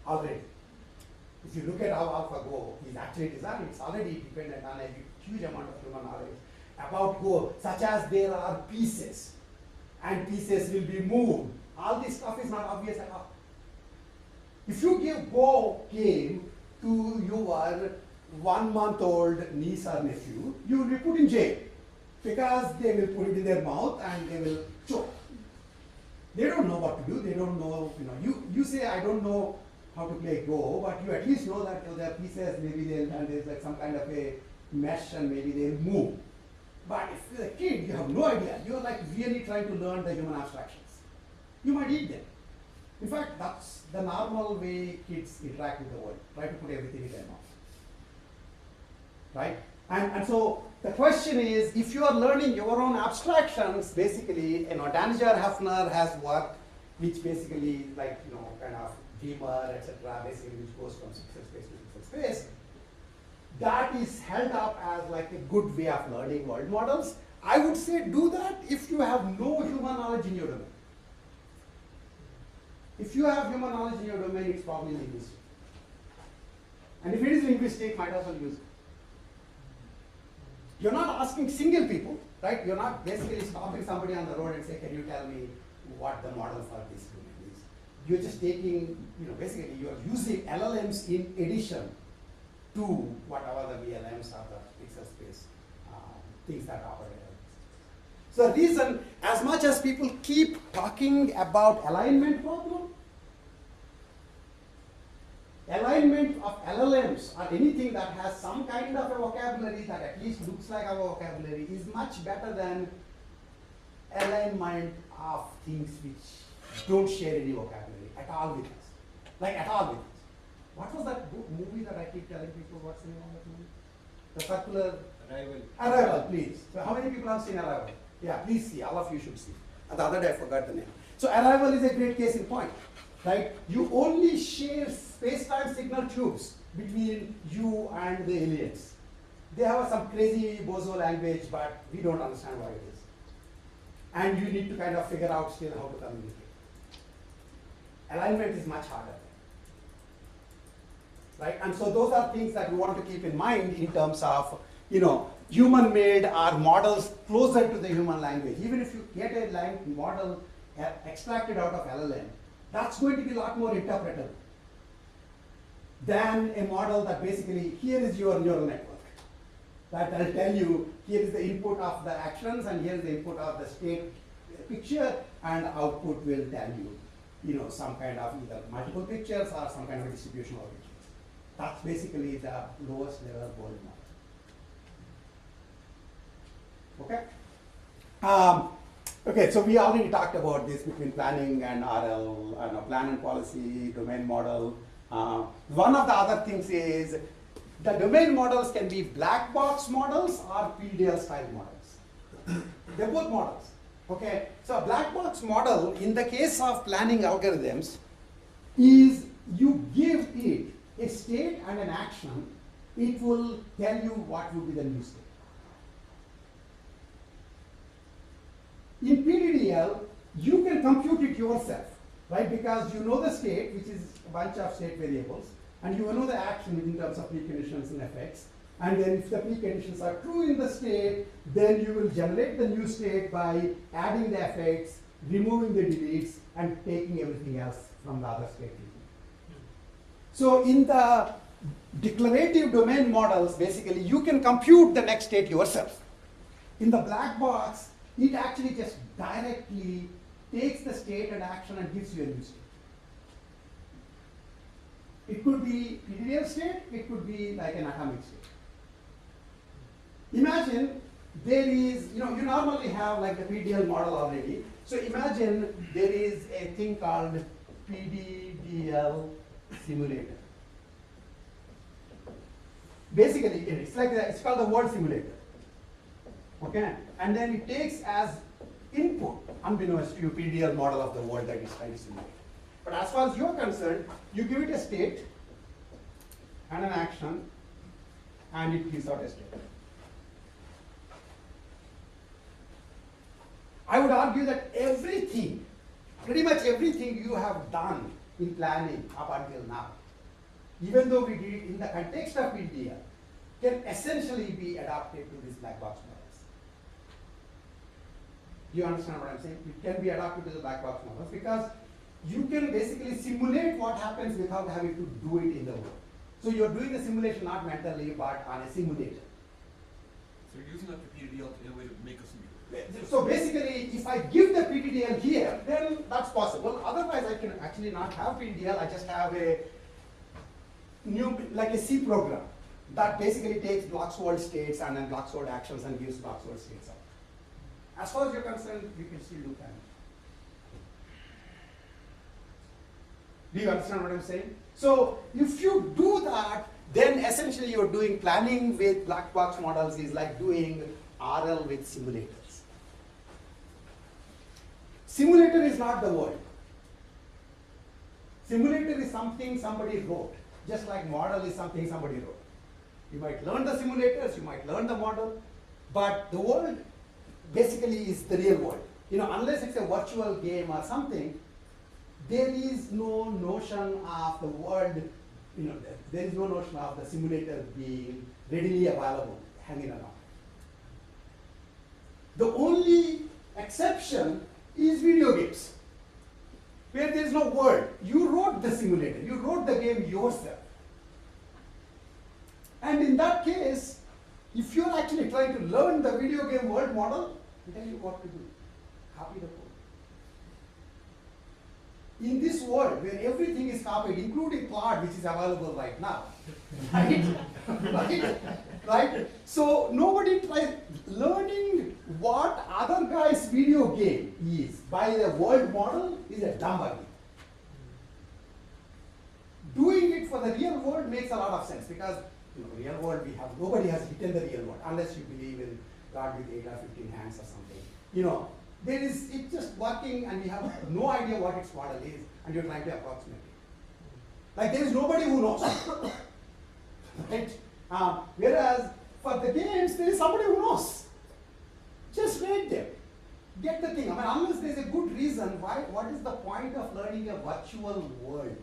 already. If you look at how AlphaGo is actually designed, it's already dependent on a huge amount of human knowledge about Go, such as there are pieces, and pieces will be moved. All this stuff is not obvious at all. If you give Go game to your 1-month-old niece or nephew, you will be put in jail because they will put it in their mouth and they will choke. They don't know what to do. They don't know, you say, I don't know how to play Go, but you at least know that there are pieces, maybe there's like some kind of a mesh and maybe they'll move. But if you're a kid, you have no idea. You're like really trying to learn the human abstractions. You might eat them. In fact, that's the normal way kids interact with the world. Try to put everything in their mouth. Right? And so the question is, if you are learning your own abstractions, basically, Daniger Hafner has work which basically like, kind of Dreamer, etc., basically which goes from pixel space to pixel space. That is held up as like a good way of learning world models. I would say do that if you have no human knowledge in your domain. If you have human knowledge in your domain, it's probably linguistic. And if it is linguistic, might as well use it. You're not asking single people, right? You're not basically stopping somebody on the road and say, can you tell me what the model for this domain is? You're just taking, basically you're using LLMs in addition to whatever the VLMs or the pixel space things that operate. So the reason, as much as people keep talking about alignment problem, alignment of LLMs or anything that has some kind of a vocabulary that at least looks like our vocabulary is much better than alignment of things which don't share any vocabulary at all with us. Like at all with us. What was that movie that I keep telling people? What's the name of that movie? The circular Arrival. Arrival, please. So how many people have seen Arrival? Yeah, please see. All of you should see. And the other day I forgot the name. So Arrival is a great case in point, right? You only share space-time signal tubes between you and the aliens. They have some crazy bozo language, but we don't understand what it is. And you need to kind of figure out still how to communicate. Alignment is much harder. Right? And so those are things that we want to keep in mind in terms of, human-made or models closer to the human language. Even if you get a model extracted out of LLM, that's going to be a lot more interpretable than a model that basically, here is your neural network. That will tell you, here is the input of the actions and here is the input of the state picture, and output will tell you, some kind of either multiple pictures or some kind of a distribution of pictures. That's basically the lowest level world model. Okay? Okay, so we already talked about this between planning and RL, plan and policy, domain model. One of the other things is the domain models can be black box models or PDL style models. They're both models. Okay, so a black box model in the case of planning algorithms is you give it a state and an action, it will tell you what would be the new state. In PDDL, you can compute it yourself, right? Because you know the state, which is a bunch of state variables, and you know the action in terms of preconditions and effects. And then if the preconditions are true in the state, then you will generate the new state by adding the effects, removing the deletes, and taking everything else from the other state. So in the declarative domain models, basically, you can compute the next state yourself. In the black box, it actually just directly takes the state and action and gives you a new state. It could be PDDL state, it could be like an atomic state. Imagine there is, you normally have like the PDL model already. So imagine there is a thing called PDDL simulator. Basically, it's called the word simulator. Okay, and then it takes as input, unbeknownst to you, PDL model of the world that it's trying to simulate. But as far as you're concerned, you give it a state and an action, and it gives out a state. I would argue that everything, pretty much everything you have done in planning up until now, even though we did it in the context of PDL, can essentially be adapted to these black box models. Do you understand what I'm saying? It can be adapted to the black box models because you can basically simulate what happens without having to do it in the world. So you're doing the simulation not mentally, but on a simulator. So you're using like the PDDL in a way to make a simulator. So basically, if I give the PDDL here, then that's possible. Otherwise, I can actually not have PDDL. I just have a new, like a C program that basically takes Bloxworld states and then Bloxworld actions and gives Bloxworld states out. As far as you're concerned, you can still do planning. Do you understand what I'm saying? So if you do that, then essentially you're doing planning with black box models is like doing RL with simulators. Simulator is not the word. Simulator is something somebody wrote, just like model is something somebody wrote. You might learn the simulators, you might learn the model, but the world basically is the real world. Unless it's a virtual game or something, there is no notion of the world, there is no notion of the simulator being readily available, hanging around. The only exception is video games, where there is no world. You wrote the simulator, you wrote the game yourself. And in that case, if you're actually trying to learn the video game world model, I tell you what to do. Copy the code. In this world where everything is copied, including Claude, which is available right now, right? So nobody tries learning what other guy's video game is by the world model is a dumb idea. Doing it for for the real world makes a lot of sense because real world nobody has hidden the real world unless you believe in God with 8 or 15 hands or something. It's just working and we have no idea what its model is and you're trying to approximate it. Like there is nobody who knows. Right? Whereas for the games, there is somebody who knows. Just wait there. Get the thing. Unless there's a good reason why, what is the point of learning a virtual world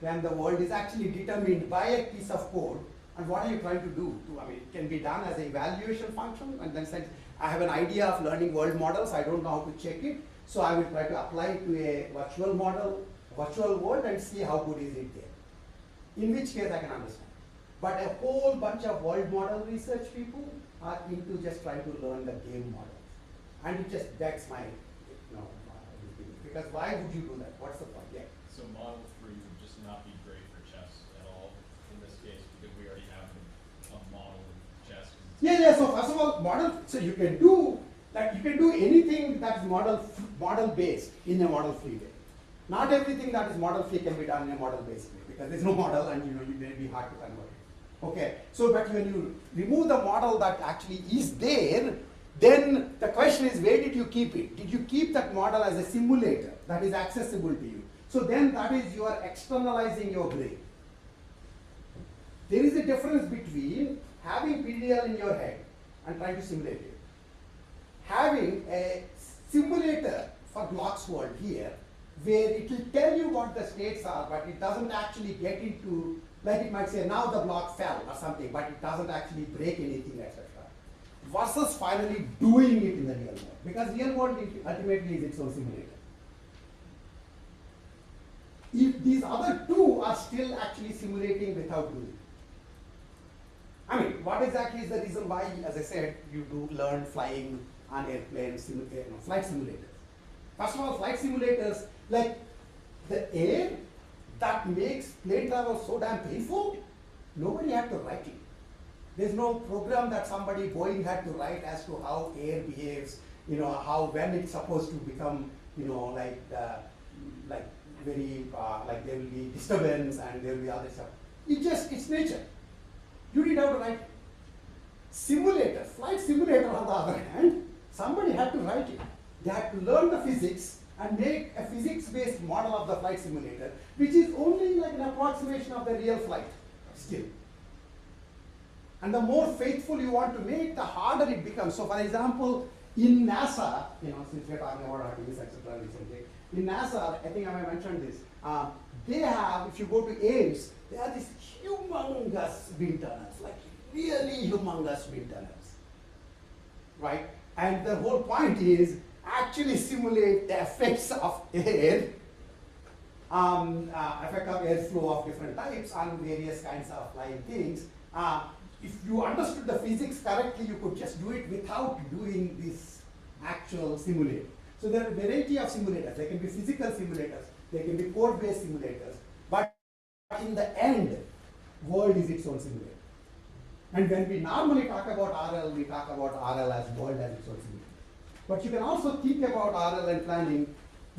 when the world is actually determined by a piece of code? And what are you trying to do? It can be done as an evaluation function, and then since I have an idea of learning world models, I don't know how to check it, so I will try to apply it to a virtual model, virtual world, and see how good is it there. In which case I can understand. But a whole bunch of world model research people are into just trying to learn the game models. And it just begs my, because why would you do that? What's the point? Yeah. So model 3 would just not be great for chess at all in this case because we already have a model of chess. Yeah. So first of all, model. So you can do anything that's model based in a model free way. Not everything that is model free can be done in a model based way because there's no model and it may be hard to convert it. Okay. So but when you remove the model that actually is there, then the question is, where did you keep it? Did you keep that model as a simulator that is accessible to you? So then that is you are externalizing your brain. There is a difference between having PDL in your head and trying to simulate it. Having a simulator for blocks world here, where it will tell you what the states are, but it doesn't actually get into, like it might say, now the block fell or something, but it doesn't actually break anything, etc. Versus finally doing it in the real world. Because real world ultimately is its own simulator. If these other two are still actually simulating without doing it. What exactly is the reason why, as I said, you do learn flying on airplanes, flight simulators? First of all, flight simulators, like the air that makes plane travel so damn painful, nobody had to write it. There's no program that somebody Boeing had to write as to how air behaves, when it's supposed to become, like very, like there will be disturbance and there will be other stuff. It's nature. You didn't have to write it. Simulator, flight simulator on the other hand, somebody had to write it. They had to learn the physics and make a physics-based model of the flight simulator, which is only like an approximation of the real flight still. And the more faithful you want to make, the harder it becomes. So for example, in NASA, since we're talking about Artemis, etc. recently, in NASA, I think I may mention this, they have, if you go to Ames, they have these humongous wind tunnels, like really humongous wind tunnels, right? And the whole point is actually simulate the effects of air, effect of airflow of different types on various kinds of flying things. If you understood the physics correctly, you could just do it without doing this actual simulator. So there are a variety of simulators. They can be physical simulators, they can be code-based simulators, but in the end, world is its own simulator. And when we normally talk about RL, we talk about RL as world as its own simulator. But you can also think about RL and planning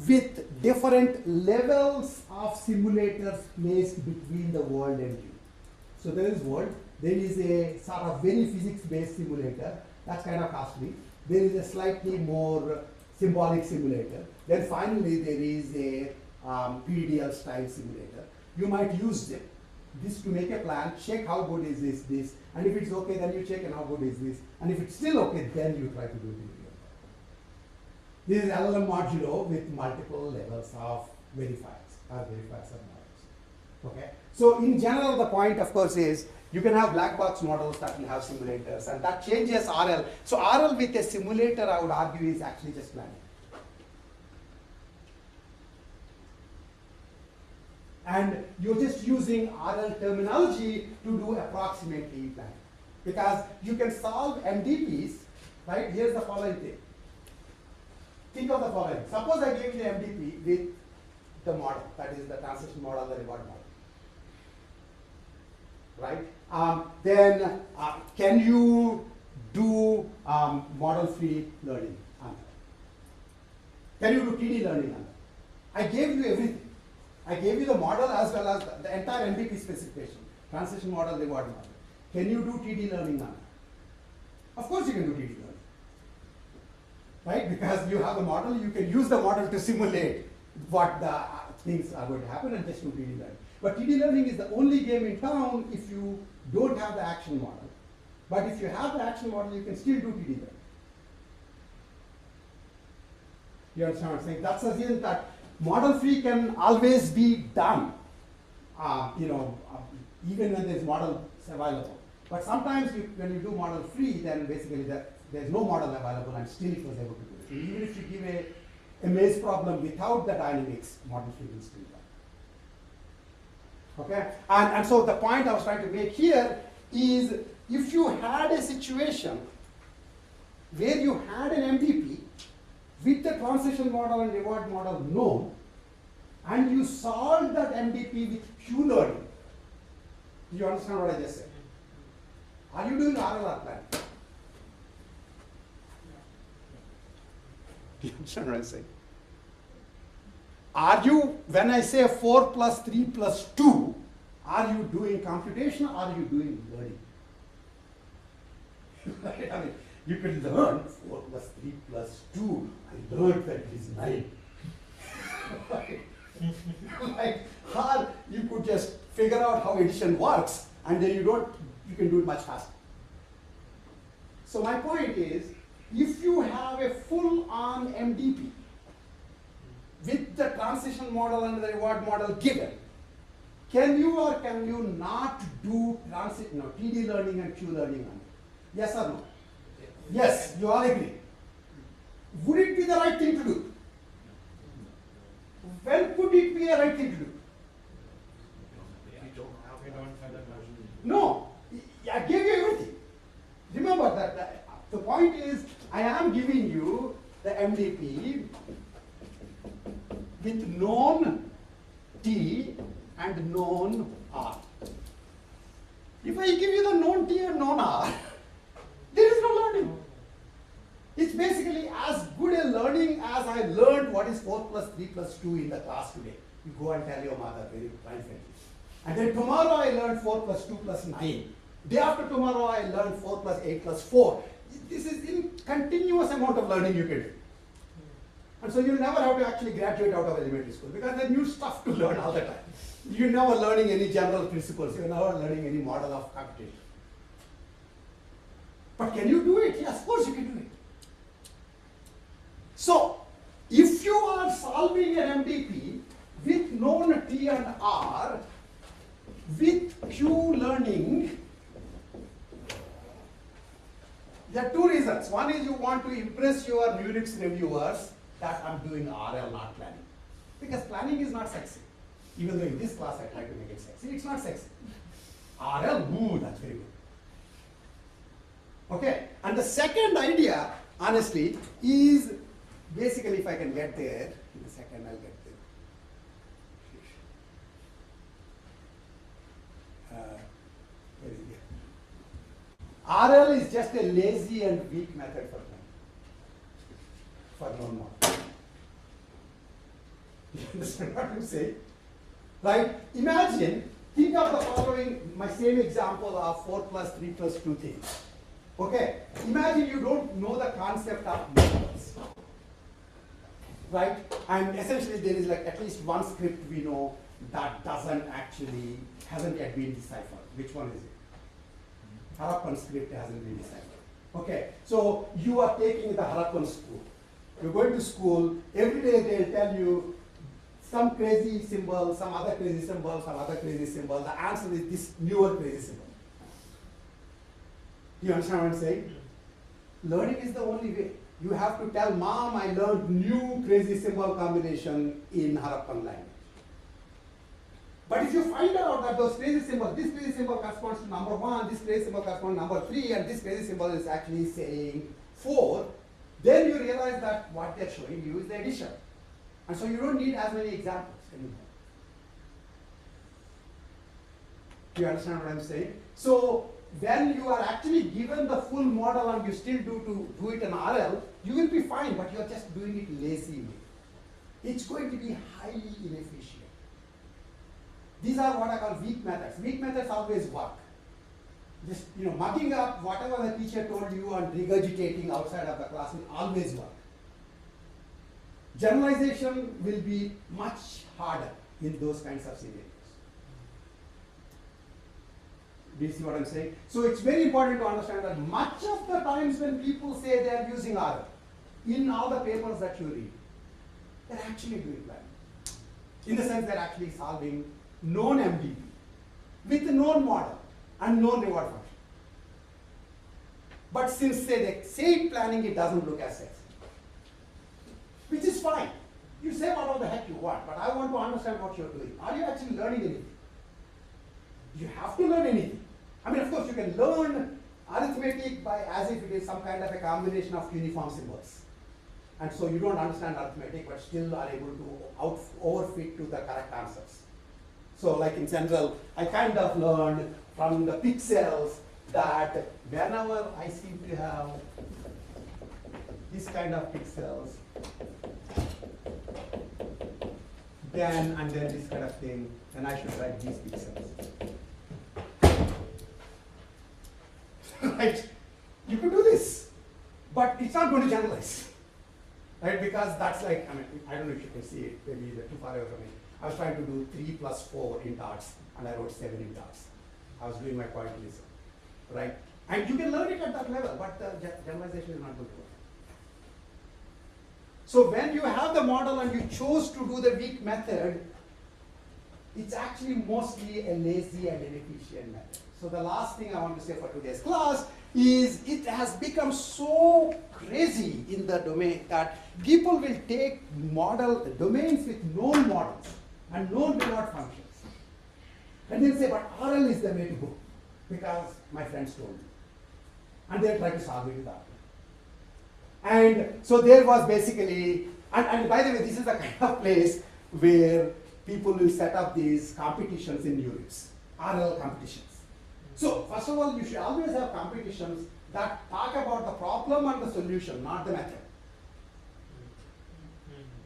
with different levels of simulators placed between the world and you. So there is world. There is a sort of very physics-based simulator. That's kind of costly. There is a slightly more symbolic simulator. Then finally, there is a PDL style simulator. You might use them. This to make a plan, check how good is this, and if it's okay, then you check and how good is this, and if it's still okay, then you try to do it in real world. This is LLM modulo with multiple levels of verifiers or verifiers of models. Okay. So in general, the point, of course, is you can have black box models that will have simulators, and that changes RL. So RL with a simulator, I would argue, is actually just planning. And you're just using RL terminology to do approximately planning. Because you can solve MDPs, right? Here's the following thing. Think of the following. Suppose I gave you the MDP with the model, that is the transition model, the reward model. Right? Then can you do model-free learning on that? Can you do TD learning on that? I gave you everything. I gave you the model as well as the entire MDP specification, transition model, reward model. Can you do TD learning on that? Of course you can do TD learning. Right? Because you have the model, you can use the model to simulate what the things are going to happen and just do TD learning. But TD learning is the only game in town if you don't have the action model. But if you have the action model, you can still do TD learning. You understand what I'm saying? That's assumes that model free can always be done, even when there's models available. But sometimes when you do model free, then basically there's no model available and still it was able to do it. So even if you give a maze problem without the dynamics, model free will still done. Okay? And so the point I was trying to make here is if you had a situation where you had an MVP with the transition model and reward model known, and you solved that MVP with Q learning. Do you understand what I just said? Are you doing RLR plan? Do you understand what I'm saying? Are you, when I say 4 plus 3 plus 2, are you doing computation or are you doing learning? I mean, you can learn 4 plus 3 plus 2. I learned that it is 9. Like, or you could just figure out how addition works and then you can do it much faster. So my point is, if you have a full-on MDP with the transition model and the reward model given, can you or can you not do TD learning and Q learning on it? Yes or no? Yes, you all agree. Would it be the right thing to do? When could it be a right thing to do? No, I gave you everything. Remember that the point is, I am giving you the MDP with known T and known R. If I give you the known T and known R, there is no learning. It's basically as good a learning as I learned what is 4 plus 3 plus 2 in the class today. You go and tell your mother very triumphantly. And then tomorrow I learned 4 plus 2 plus 9. Day after tomorrow I learned 4 plus 8 plus 4. This is a continuous amount of learning you can do. And so you'll never have to actually graduate out of elementary school because there's new stuff to learn all the time. You're never learning any general principles. You're never learning any model of computation. But can you do it? Yes, of course you can do it. So, if you are solving an MDP with known T and R, with Q learning, there are two reasons. One is you want to impress your Unix reviewers that I'm doing RL, not planning. Because planning is not sexy. Even though in this class I try to make it sexy, it's not sexy. RL, ooh, that's very good. Okay, and the second idea, honestly, is basically, if I can get there, in a second I'll get there. Where is it? RL is just a lazy and weak method for known model. You understand what I'm saying? Right? Imagine, think of the following, my same example of 4 plus 3 plus 2 things. Okay, imagine you don't know the concept of numbers. Right? And essentially there is like at least one script we know that hasn't yet been deciphered. Which one is it? Harappan script hasn't been deciphered. Okay, so you are taking the Harappan school. You're going to school, every day they'll tell you some crazy symbol, some other crazy symbol, some other crazy symbol. The answer is this newer crazy symbol. Do you understand what I'm saying? Learning is the only way. You have to tell mom I learned new crazy symbol combination in Harappan language. But if you find out that those crazy symbols, this crazy symbol corresponds to number 1, this crazy symbol corresponds to number 3, and this crazy symbol is actually saying 4, then you realize that what they're showing you is the addition. And so you don't need as many examples anymore. Do you understand what I'm saying? So when you are actually given the full model and you still do it in RL, you will be fine, but you're just doing it lazily. It's going to be highly inefficient. These are what I call weak methods. Weak methods always work. Just mugging up whatever the teacher told you and regurgitating outside of the class will always work. Generalization will be much harder in those kinds of scenarios. Do you see what I'm saying? So it's very important to understand that much of the times when people say they are using R, in all the papers that you read, they're actually doing planning. In the sense they're actually solving known MDP with a known model and known reward function. But since they say planning, it doesn't look as sexy. Which is fine. You say whatever the heck you want, but I want to understand what you're doing. Are you actually learning anything? You have to learn anything. I mean, of course, you can learn arithmetic by as if it is some kind of a combination of uniform symbols. And so you don't understand arithmetic, but still are able to overfit to the correct answers. So like in general, I kind of learned from the pixels that whenever I seem to have this kind of pixels, then and then this kind of thing, then I should write these pixels. Right? You could do this, but it's not going to generalize. Right? Because that's like, I don't know if you can see it, maybe they're too far away from me. I was trying to do 3 plus 4 in darts, and I wrote 7 in darts. I was doing my pointillism. Right? And you can learn it at that level, but the generalization is not going to work. So when you have the model and you chose to do the weak method, it's actually mostly a lazy and inefficient method. So the last thing I want to say for today's class is it has become so crazy in the domain that people will take domains with known models and known reward functions. And they'll say, but RL is the way to go because my friends told me. And they'll try to solve it with RL. And so there was basically, and by the way, this is the kind of place where people will set up these competitions in units, RL competitions. So first of all, you should always have competitions that talk about the problem and the solution, not the method.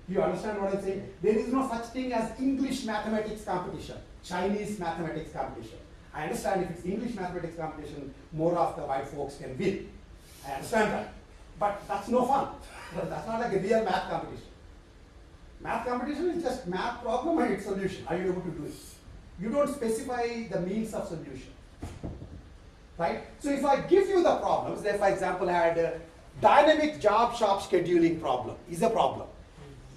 You understand what I'm saying? There is no such thing as English mathematics competition, Chinese mathematics competition. I understand if it's English mathematics competition, more of the white folks can win. I understand that. But that's no fun. That's not like a real math competition. Math competition is just math problem and its solution. Are you able to do it? You don't specify the means of solution. Right? So if I give you the problems, there for example I had a dynamic job shop scheduling problem is a problem.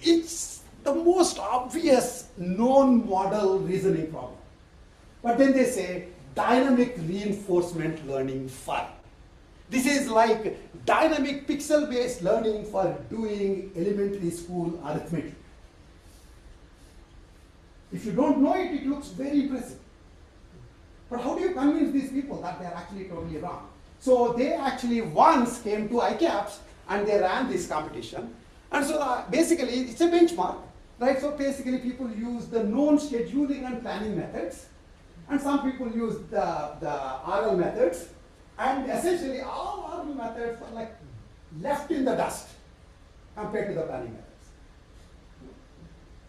It's the most obvious known model reasoning problem. But then they say dynamic reinforcement learning for. This is like dynamic pixel-based learning for doing elementary school arithmetic. If you don't know it, it looks very impressive. But how do you convince these people that they're actually totally wrong? So they actually once came to ICAPS and they ran this competition. And so basically it's a benchmark, right? So basically people use the known scheduling and planning methods, and some people use the RL methods, and essentially all RL methods are like left in the dust compared to the planning methods.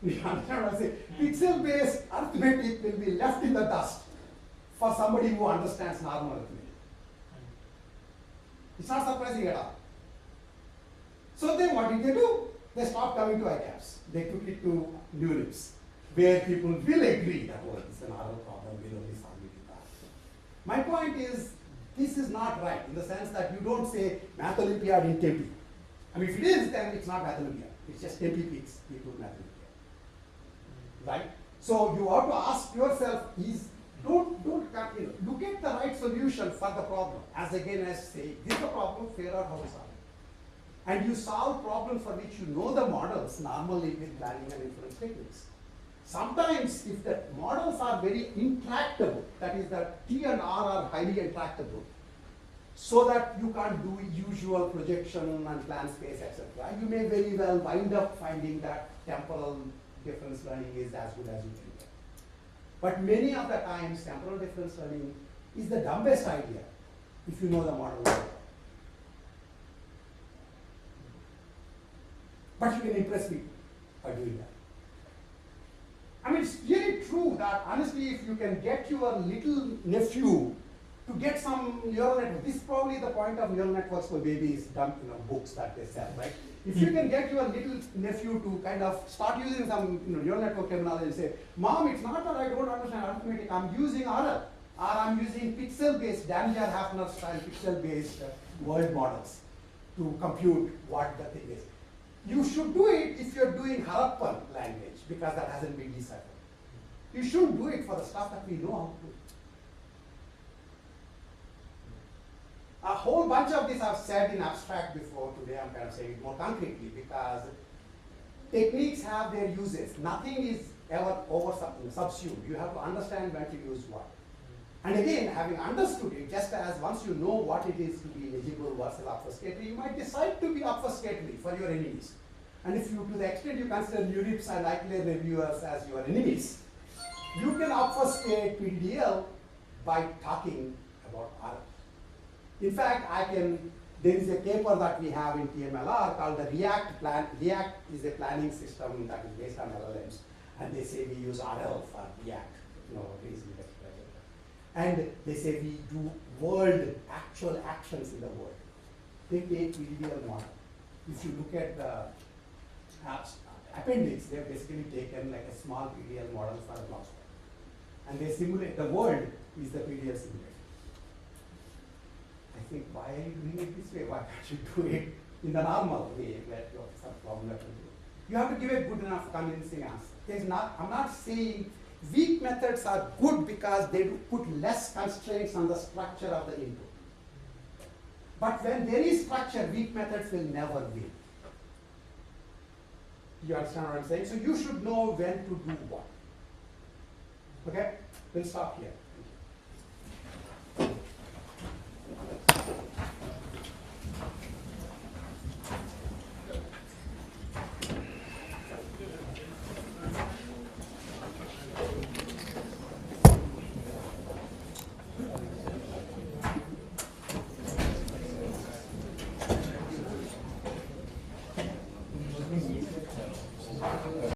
You understand what I'm saying? Pixel-based arithmetic will be left in the dust for somebody who understands normal arithmetic. It's not surprising at all. So then what did they do? They stopped coming to ICAPS. They took it to NeurIPS, where people will agree that, oh, it's an RL problem, we'll only solve it with that. My point is, this is not right in the sense that you don't say Math Olympiad in Tempe. I mean, if it is, then it's not Math Olympiad. It's just Tempe Peaks people Math Olympiad. Right? So you have to ask yourself, don't look at the right solution for the problem. As again as say, this is the problem, figure out how to solve it. And you solve problems for which you know the models normally with planning and inference techniques. Sometimes if the models are very intractable, that is the T and R are highly intractable, so that you can't do usual projection and plan space, etc., you may very well wind up finding that temporal difference learning is as good as you can get. But many of the times, temporal difference learning is the dumbest idea if you know the model well. But you can impress people by doing that. I mean, it's really true. true that honestly, if you can get your little nephew to get some neural network, this is probably the point of neural networks for babies, dump, books that they sell, right? If you can get your little nephew to kind of start using some neural network terminology and say, Mom, it's not that I don't understand arithmetic, I'm using RL, or I'm using pixel-based, Daniger Hafner style pixel-based word models to compute what the thing is. You should do it if you're doing Harappan language, because that hasn't been deciphered. You shouldn't do it for the stuff that we know how to do. A whole bunch of this I've said in abstract before. Today I'm kind of saying it more concretely, because techniques have their uses. Nothing is ever subsumed. You have to understand when to use what. And again, having understood it, just as once you know what it is to be legible versus obfuscatory, you might decide to be obfuscatory for your enemies. And if you, to the extent you consider NeurIPS and ICLR reviewers as your enemies, you can obfuscate PDDL by talking about RL. In fact, there is a paper that we have in TMLR called the REACT plan. REACT is a planning system that is based on LLMs. And they say we use RL for REACT, reasoning expression. And they say we do actual actions in the world. They take PDDL model. If you look at the appendix, they've basically taken like a small PDL model for a block. And they simulate, the world is the PDL simulation. I think, why are you doing it this way? Why can't you do it in the normal way where you have some problem that you do? You have to give a good enough convincing answer. I'm not saying weak methods are good because they do put less constraints on the structure of the input. But when there is structure, weak methods will never win. You understand what I'm saying? So you should know when to do what. Okay? We'll stop here.